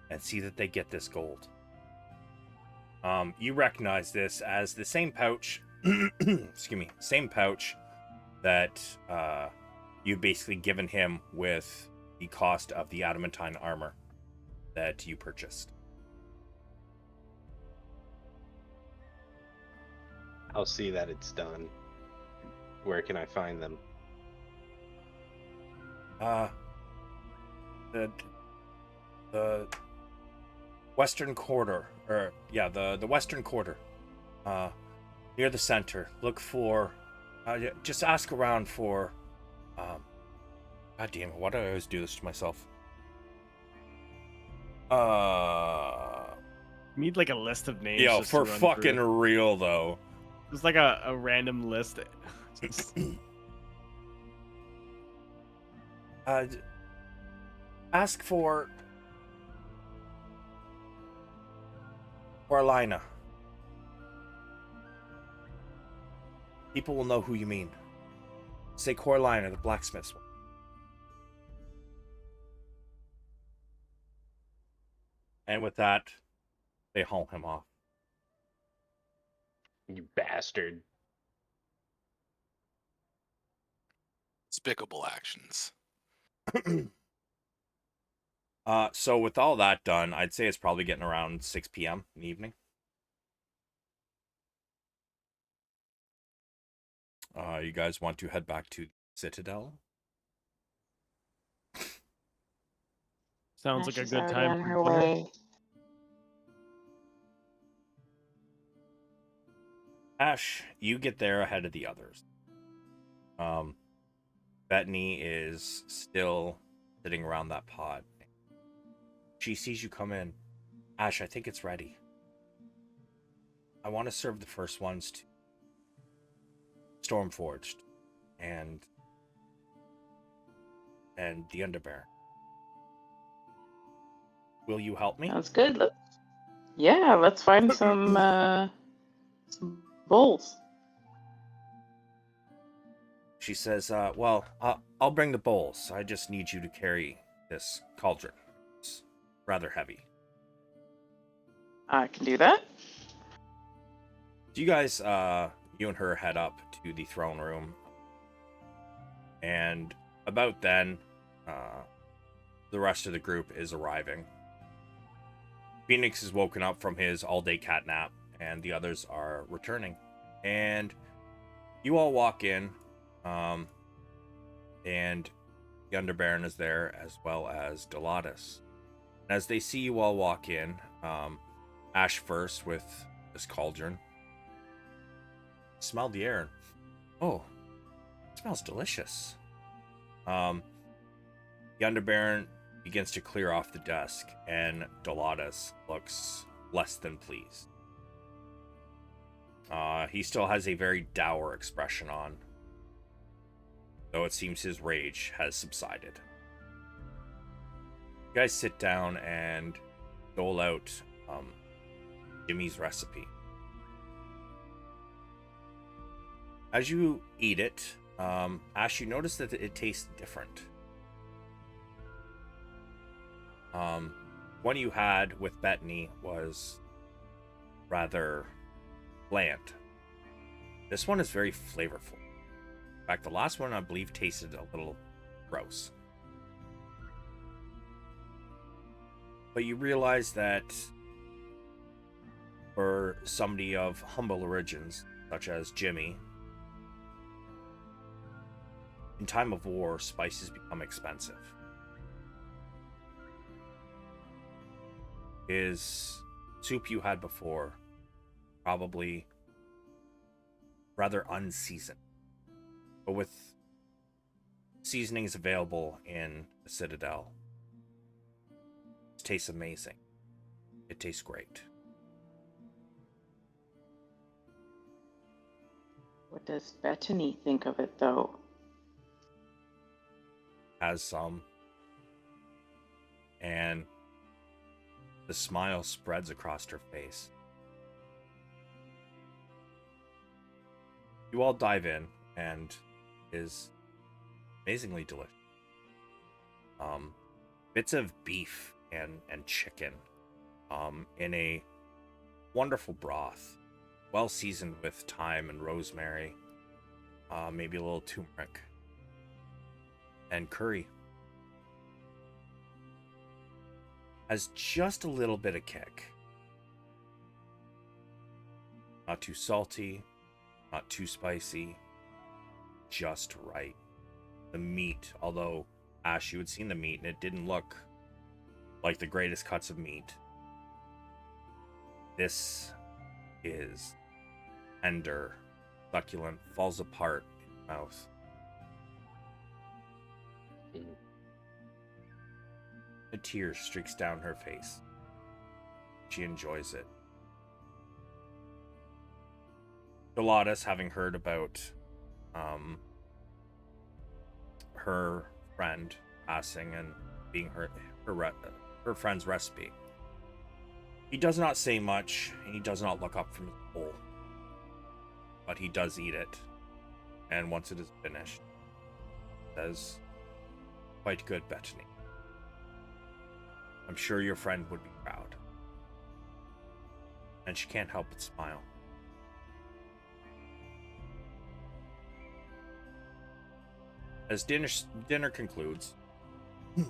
and see that they get this gold." You recognize this as the same pouch, same pouch that you've basically given him with the cost of the adamantine armor that you purchased. I'll see that it's done. Where can I find them? The western quarter, the western quarter, near the center. Look for, just ask around for, God damn it, why do I always do this to myself? You need like a list of names. Yo, just for to run fucking through. real though. It's like a random list. Just- Ask for Coralina. People will know who you mean. Say Coralina, the blacksmith's one. And with that, they haul him off. You bastard. Despicable actions. So with all that done, I'd say it's probably getting around 6 p.m. in the evening. You guys want to head back to Citadel? Sounds like a She's good already time on for her dinner. way. Ash, you get there ahead of the others. Bethany is still sitting around that pod. She sees you come in. "Ash, I think it's ready. I want to serve the first ones to Stormforged and the Underbearer. Will you help me?" Sounds good. Let's find some bowls. She says, "Well, I'll bring the bowls. I just need you to carry this cauldron. It's rather heavy." I can do that. So you guys, you and her head up to the throne room. And about then, the rest of the group is arriving. Pheonix is woken up from his all-day cat nap, and the others are returning. And you all walk in, and the Underbaron is there, as well as Delatus. And as they see you all walk in, Ash first with this cauldron. Smell the air. Oh, it smells delicious. The Underbaron begins to clear off the desk, and Delatus looks less than pleased. He still has a very dour expression on, though it seems his rage has subsided. You guys sit down and dole out Jimmy's recipe. As you eat it, Ash, you notice that it tastes different. One you had with Bethany was rather bland. This one is very flavorful. In fact, the last one I believe tasted a little gross. But you realize that for somebody of humble origins, such as Jimmy. In time of war, spices become expensive. Is soup you had before probably rather unseasoned, but with seasonings available in the Citadel, it tastes amazing. It tastes great. What does Bethany think of it, though? Has some, and the smile spreads across her face. You all dive in, and is amazingly delicious. Bits of beef and chicken, in a wonderful broth, well seasoned with thyme and rosemary, maybe a little turmeric, and curry. Has just a little bit of kick. Not too salty, not too spicy, just right. The meat, although Ash, you had seen the meat and it didn't look like the greatest cuts of meat. This is tender, succulent, falls apart in your mouth. A tear streaks down her face. She enjoys it. Dolores, having heard about her friend passing and being her friend's recipe, he does not say much, and he does not look up from his bowl. But he does eat it, and once it is finished, says, "Quite good, Bethany. I'm sure your friend would be proud." And she can't help but smile. As dinner concludes, the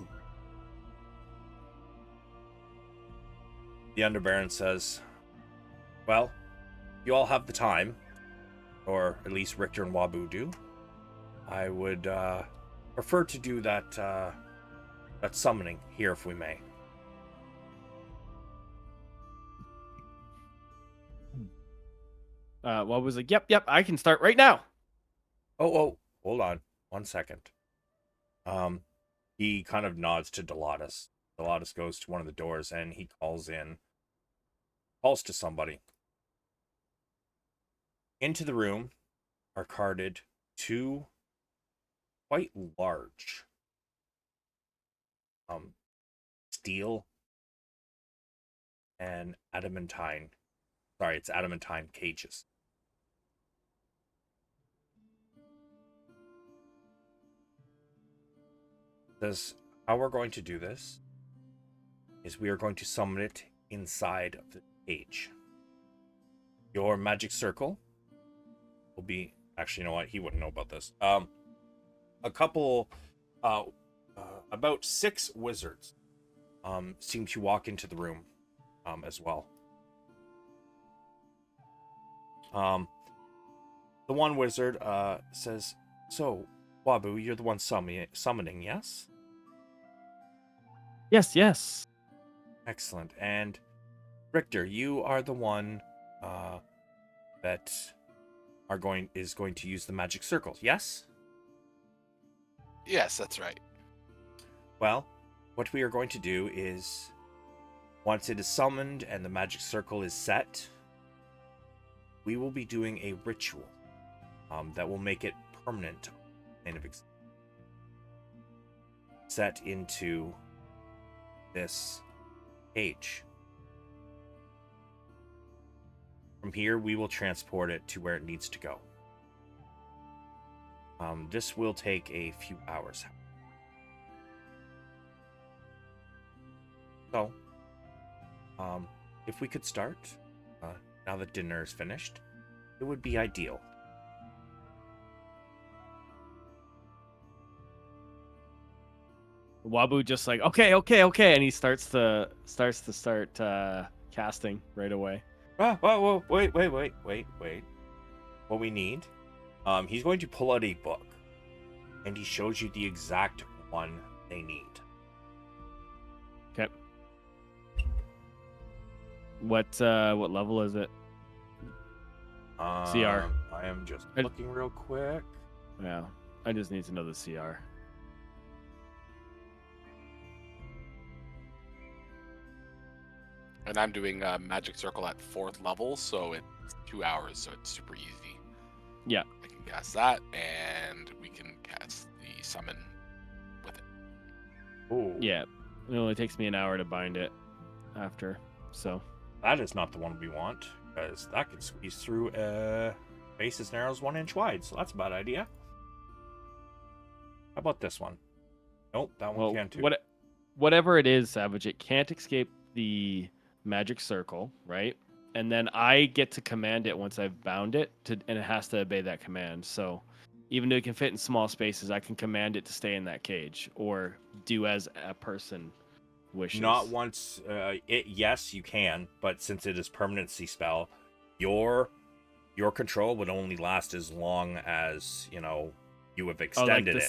Underbaron says, "Well, you all have the time, or at least Richter and Wabu do. I would prefer to do that summoning here if we may." What was like, yep, I can start right now. Oh, hold on 1 second. He kind of nods to Dolores. Dolores goes to one of the doors and he calls to somebody. Into the room are carted two quite large steel and adamantine cages. How we're going to do this is we are going to summon it inside of the cage. Your magic circle will be, actually, you know what? He wouldn't know about this. About 6 wizards seem to walk into the room as well. The one wizard says, "So, Wabu, you're the one summoning, yes?" Yes. Excellent. And Richter, you are the one that is going to use the magic circle, yes? Yes, that's right. Well, what we are going to do is, once it is summoned and the magic circle is set, we will be doing a ritual that will make it permanent and set into this cage. From here, we will transport it to where it needs to go. This will take a few hours. So, if we could start, now that dinner is finished, it would be ideal. Wabu just like, okay, and he starts to casting right away. Whoa, wait. what we need. He's going to pull out a book, and he shows you the exact one they need. Okay. What level is it? CR. I am just looking real quick. Yeah, I just need to know the CR. And I'm doing Magic Circle at 4th level, so it's 2 hours, so it's super easy. Yeah. I can cast that, and we can cast the summon with it. Ooh. Yeah, it only takes me an hour to bind it after, so. That is not the one we want, because that could squeeze through a base as narrow as 1 inch wide, so that's a bad idea. How about this one? Nope, that one can too. Whatever it is, Savage, it can't escape the magic circle, right? And then I get to command it once I've bound it, and it has to obey that command. So even though it can fit in small spaces, I can command it to stay in that cage or do as a person wishes. Not once. Yes, you can, but since it is permanency spell, your control would only last as long as you have extended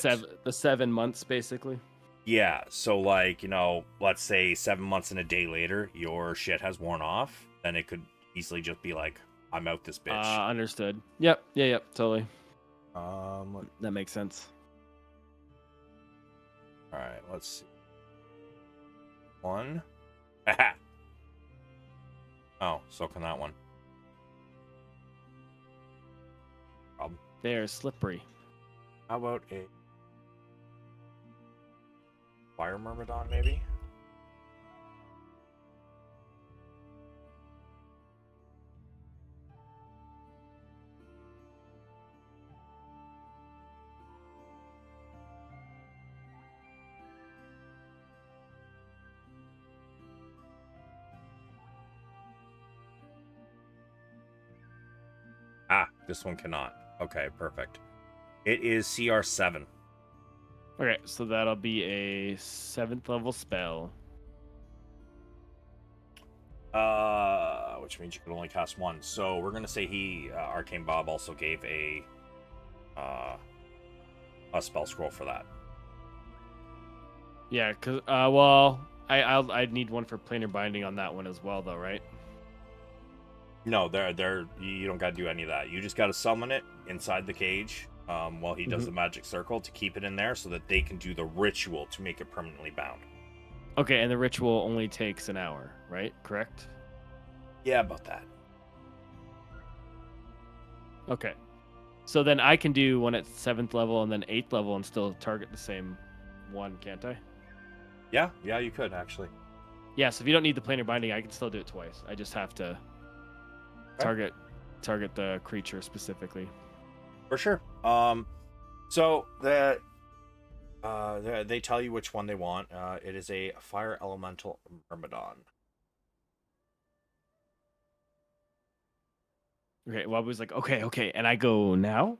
the 7 months, basically. Yeah, so let's say 7 months and a day later, your shit has worn off, then it could easily just be like, I'm out this bitch. Understood. Yep, totally. All That makes sense. right, let's see. 1. Aha! Oh, so can that one. Problem. They're slippery. How about a Fire Myrmidon, maybe? Ah, this one cannot. Okay, perfect. It is CR7. Okay, so that'll be a 7th level spell. Which means you can only cast one. So we're gonna say Arcane Bob also gave a spell scroll for that. Yeah, cause I'd need one for planar binding on that one as well, though, right? No, you don't gotta do any of that. You just gotta summon it inside the cage while he does the magic circle to keep it in there so that they can do the ritual to make it permanently bound. Okay, and the ritual only takes an hour, right? Correct? Yeah, about that. Okay. So then I can do one at 7th level and then 8th level and still target the same one, can't I? Yeah, you could actually. Yeah, so if you don't need the planar binding, I can still do it twice. I just have to target the creature specifically. For sure. So they tell you which one they want. It is a Fire Elemental Myrmidon. Okay, Wabu's like, okay, and I go now?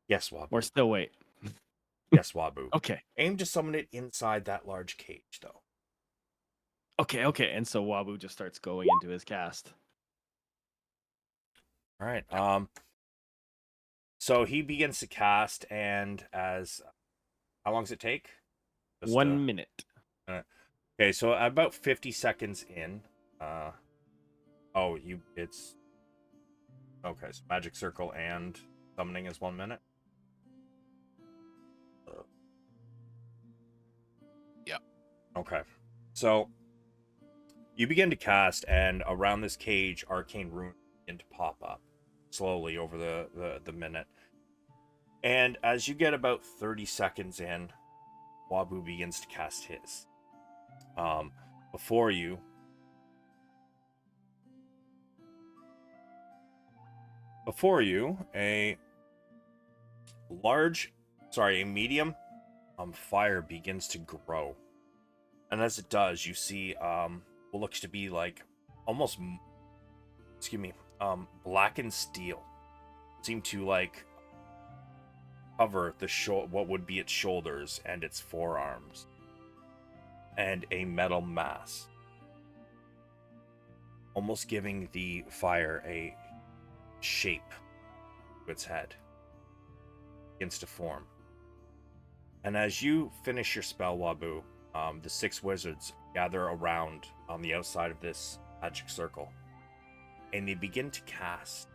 Yes, Wabu. Or still wait? Yes, Wabu. Okay. Aim to summon it inside that large cage, though. Okay, and so Wabu just starts going into his cast. All right. So he begins to cast, and how long does it take? 1 minute. Okay, so about 50 seconds in, it's okay. So magic circle and summoning is 1 minute. Yep. Okay, so you begin to cast, and around this cage, arcane runes begin to pop up slowly over the minute. And as you get about 30 seconds in, Wabu begins to cast his. Before you, a medium fire begins to grow. And as it does, you see what looks to be like almost, blackened steel seem to like cover what would be its shoulders and its forearms, and a metal mass, almost giving the fire a shape its head. Begins to form. And as you finish your spell, Wabu, the 6 wizards gather around on the outside of this magic circle. And they begin to cast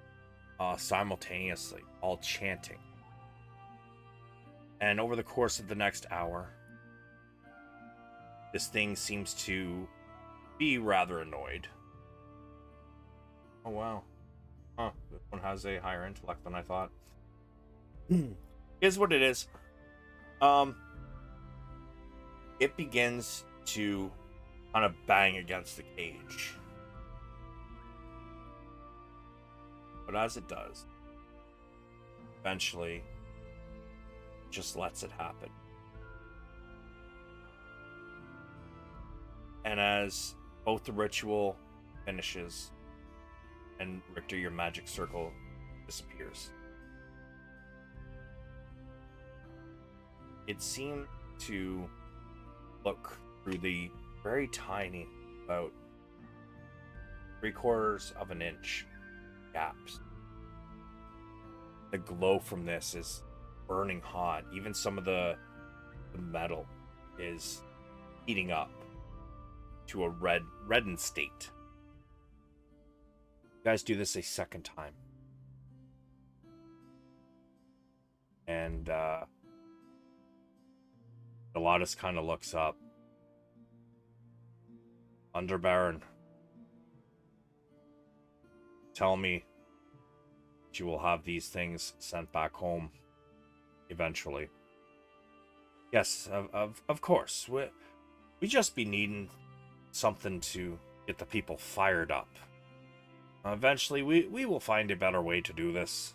simultaneously, all chanting. And over the course of the next hour, this thing seems to be rather annoyed. Oh, wow. Huh, this one has a higher intellect than I thought. Here's what it is. It begins to kind of bang against the cage. But as it does, eventually, it just lets it happen. And as both the ritual finishes and Richter, your magic circle disappears, it seemed to look through the very tiny, about 3/4 of an inch gaps. The glow from this is burning hot. Even some of the metal is heating up to a reddened state. You guys do this a second time. And Delatus kind of looks up. Underbaron, tell me that you will have these things sent back home eventually. Yes, of course. We just be needing something to get the people fired up. Eventually, we will find a better way to do this.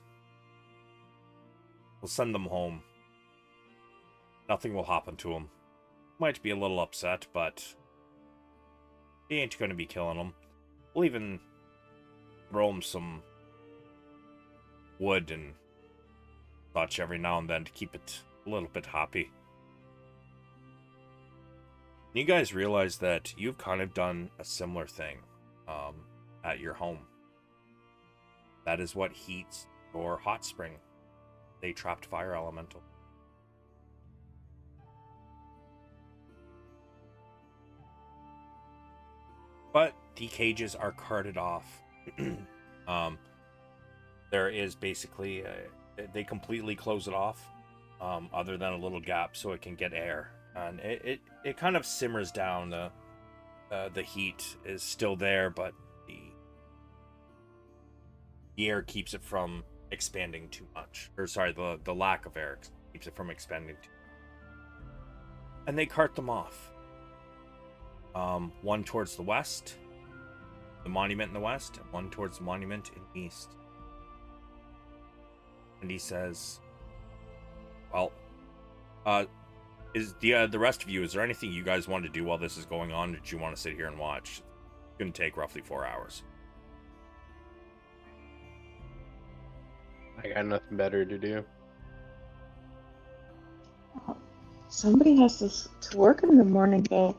We'll send them home. Nothing will happen to them. Might be a little upset, but he ain't going to be killing them. We'll even throw him some wood and such every now and then to keep it a little bit happy. You guys realize that you've kind of done a similar thing at your home. That is what heats your hot spring. They trapped fire elemental. But the cages are carted off. There is basically they completely close it off, other than a little gap so it can get air, and it kind of simmers down. The heat is still there, but the air keeps it from expanding too much. Or sorry, the lack of air keeps it from expanding too much. And they cart them off. One towards the west, the monument in the west, and one towards the monument in the east. And he says, well, is the rest of you, is there anything you guys want to do while this is going on? Or did you want to sit here and watch? It's going to take roughly 4 hours. I got nothing better to do. Somebody has to work in the morning, though.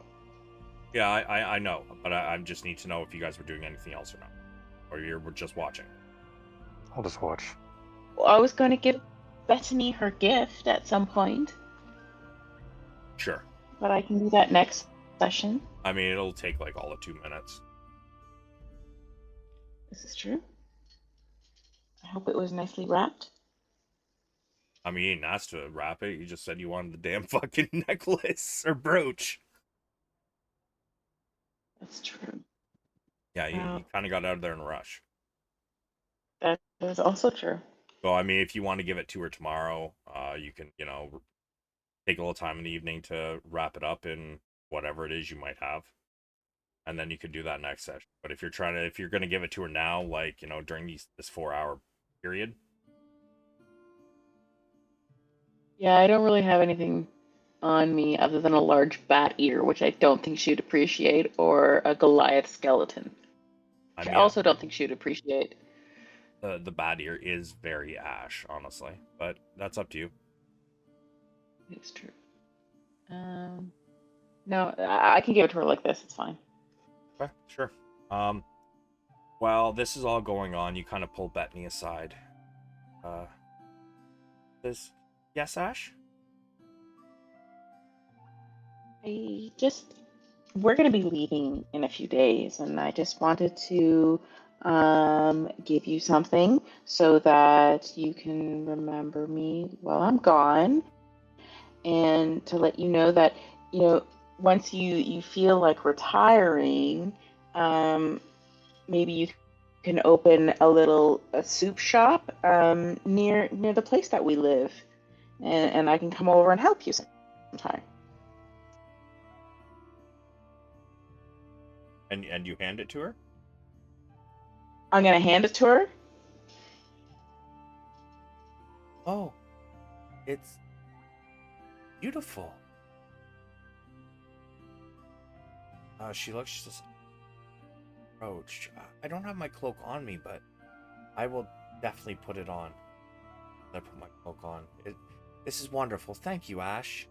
Yeah, I know, but I just need to know if you guys were doing anything else or not. Or you're just watching. I'll just watch. Well, I was going to give Bethany her gift at some point, Sure. but I can do that next session. I mean, it'll take like all of 2 minutes. This is true. I hope it was nicely wrapped. I mean, you didn't ask to wrap it. You just said you wanted the damn fucking necklace or brooch. That's true. Yeah, you kind of got out of there in a rush. That is also true. So, I mean, if you want to give it to her tomorrow, you can, take a little time in the evening to wrap it up in whatever it is you might have. And then you could do that next session. But if you're going to give it to her now, like, during this 4 hour period. Yeah, I don't really have anything on me other than a large bat ear, which I don't think she'd appreciate, or a Goliath skeleton. I also don't think she'd appreciate. The bat ear is very ash, honestly, but that's up to you. It's true. No, I can give it to her like this. It's fine. Okay, sure. While this is all going on, you kind of pull Bethany aside. Says, yes, Ash? We're going to be leaving in a few days, and I just wanted to give you something so that you can remember me while I'm gone, and to let you know that, once you feel like retiring, maybe you can open a soup shop near the place that we live, and I can come over and help you sometime. And you hand it to her? I'm gonna hand it to her. Oh, it's beautiful. She looks, she says, Roach, I don't have my cloak on me, but I will definitely put it on. I put my cloak on. This is wonderful. Thank you, Ash.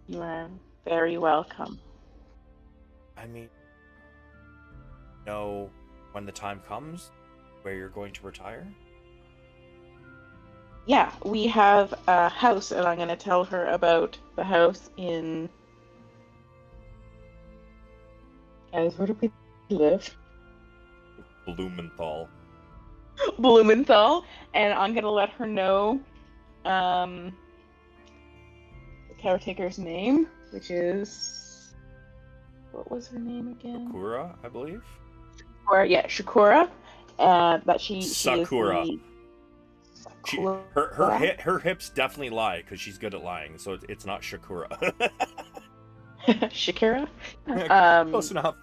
You are very welcome. I mean, know when the time comes where you're going to retire? Yeah, we have a house, and I'm gonna tell her about the house in. Guys, where do we live? Blumenthal. Blumenthal, and I'm gonna let her know the caretaker's name, which is, what was her name again? Sakura, I believe. Or yeah, Shakura. That she is Sakura. the Her hips definitely lie because she's good at lying, so it's not Shakura. Shakira. Close enough.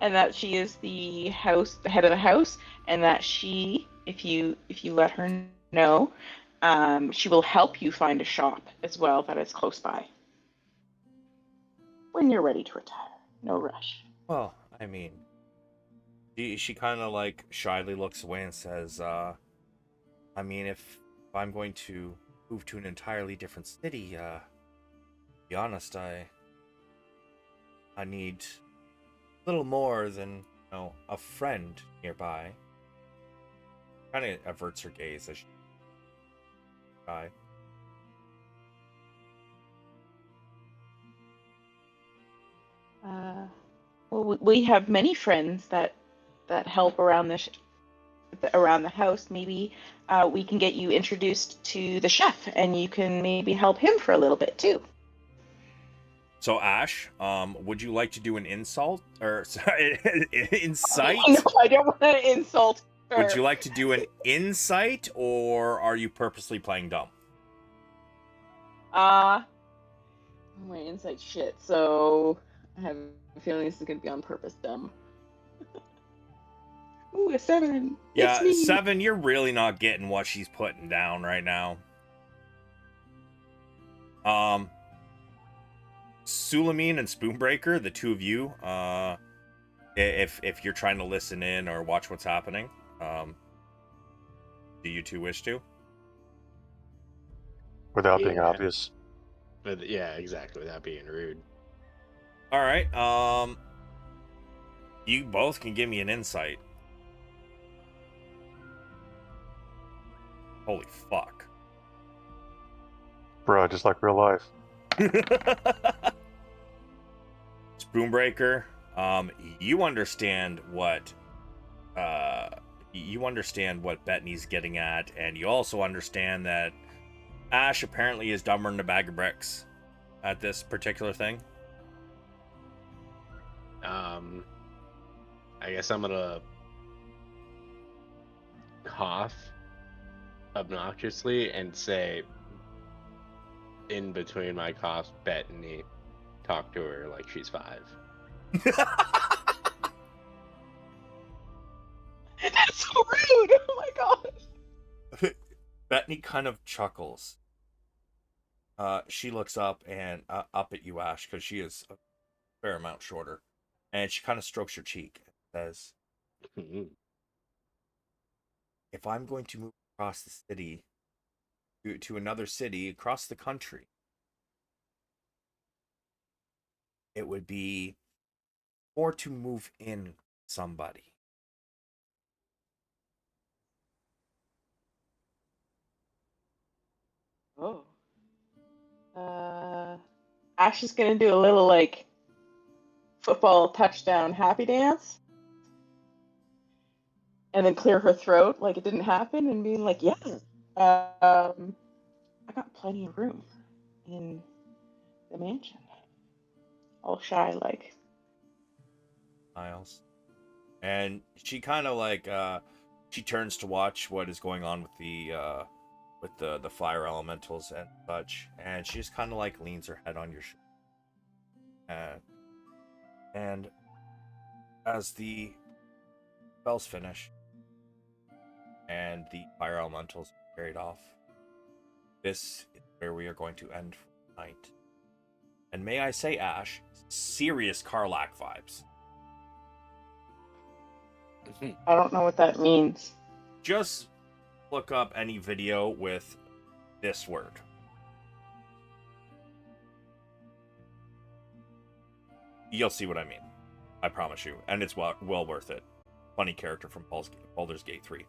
And that she is the head of the house, and that she, if you let her know, she will help you find a shop as well that is close by. When you're ready to retire, no rush. Well, I mean, she kind of like shyly looks away and says, I mean, if I'm going to move to an entirely different city, to be honest, I need a little more than, a friend nearby. Kind of averts her gaze as she by. Well, we have many friends that help around around the house. Maybe we can get you introduced to the chef, and you can maybe help him for a little bit too. So Ash, would you like to do an insult or sorry, insight? No, I don't want to insult her. Would you like to do an insight, or are you purposely playing dumb? My insight shit. So I have a feeling this is gonna be on purpose dumb. Ooh, a 7. Yeah, It's me. 7. You're really not getting what she's putting down right now. Sulameen and Spoonbreaker, the two of you, if you're trying to listen in or watch what's happening, do you two wish to? Without being Yeah. obvious. But yeah, exactly, without being rude. All right. You both can give me an insight. Holy fuck. Bro, just like real life. Spoonbreaker, you understand what Bettany's getting at, and you also understand that Ash apparently is dumber than a bag of bricks at this particular thing. I guess I'm gonna cough obnoxiously and say, in between my coughs, Bettany, talk to her like she's 5. That's so rude. Oh my god. Bettany kind of chuckles. She looks up and up at you, Ash, because she is a fair amount shorter, and she kind of strokes your cheek and says, if I'm going to move across the city to another city across the country, it would be more to move in somebody. Oh. Ash is gonna do a little like football touchdown happy dance, and then clear her throat like it didn't happen, and being like, "Yeah, I got plenty of room in the mansion." All shy like. Miles. And she kind of like she turns to watch what is going on with the fire elementals and such, and she just kind of like leans her head on your shoulder. And as the spells finish and the fire elementals are carried off, this is where we are going to end for the night. And may I say, Ash, serious Karlak vibes. I don't know what that means. Just look up any video with this word. You'll see what I mean. I promise you. And it's well worth it. Funny character from Baldur's Gate 3.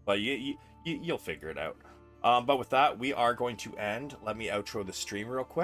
But you'll figure it out. But with that, we are going to end. Let me outro the stream real quick.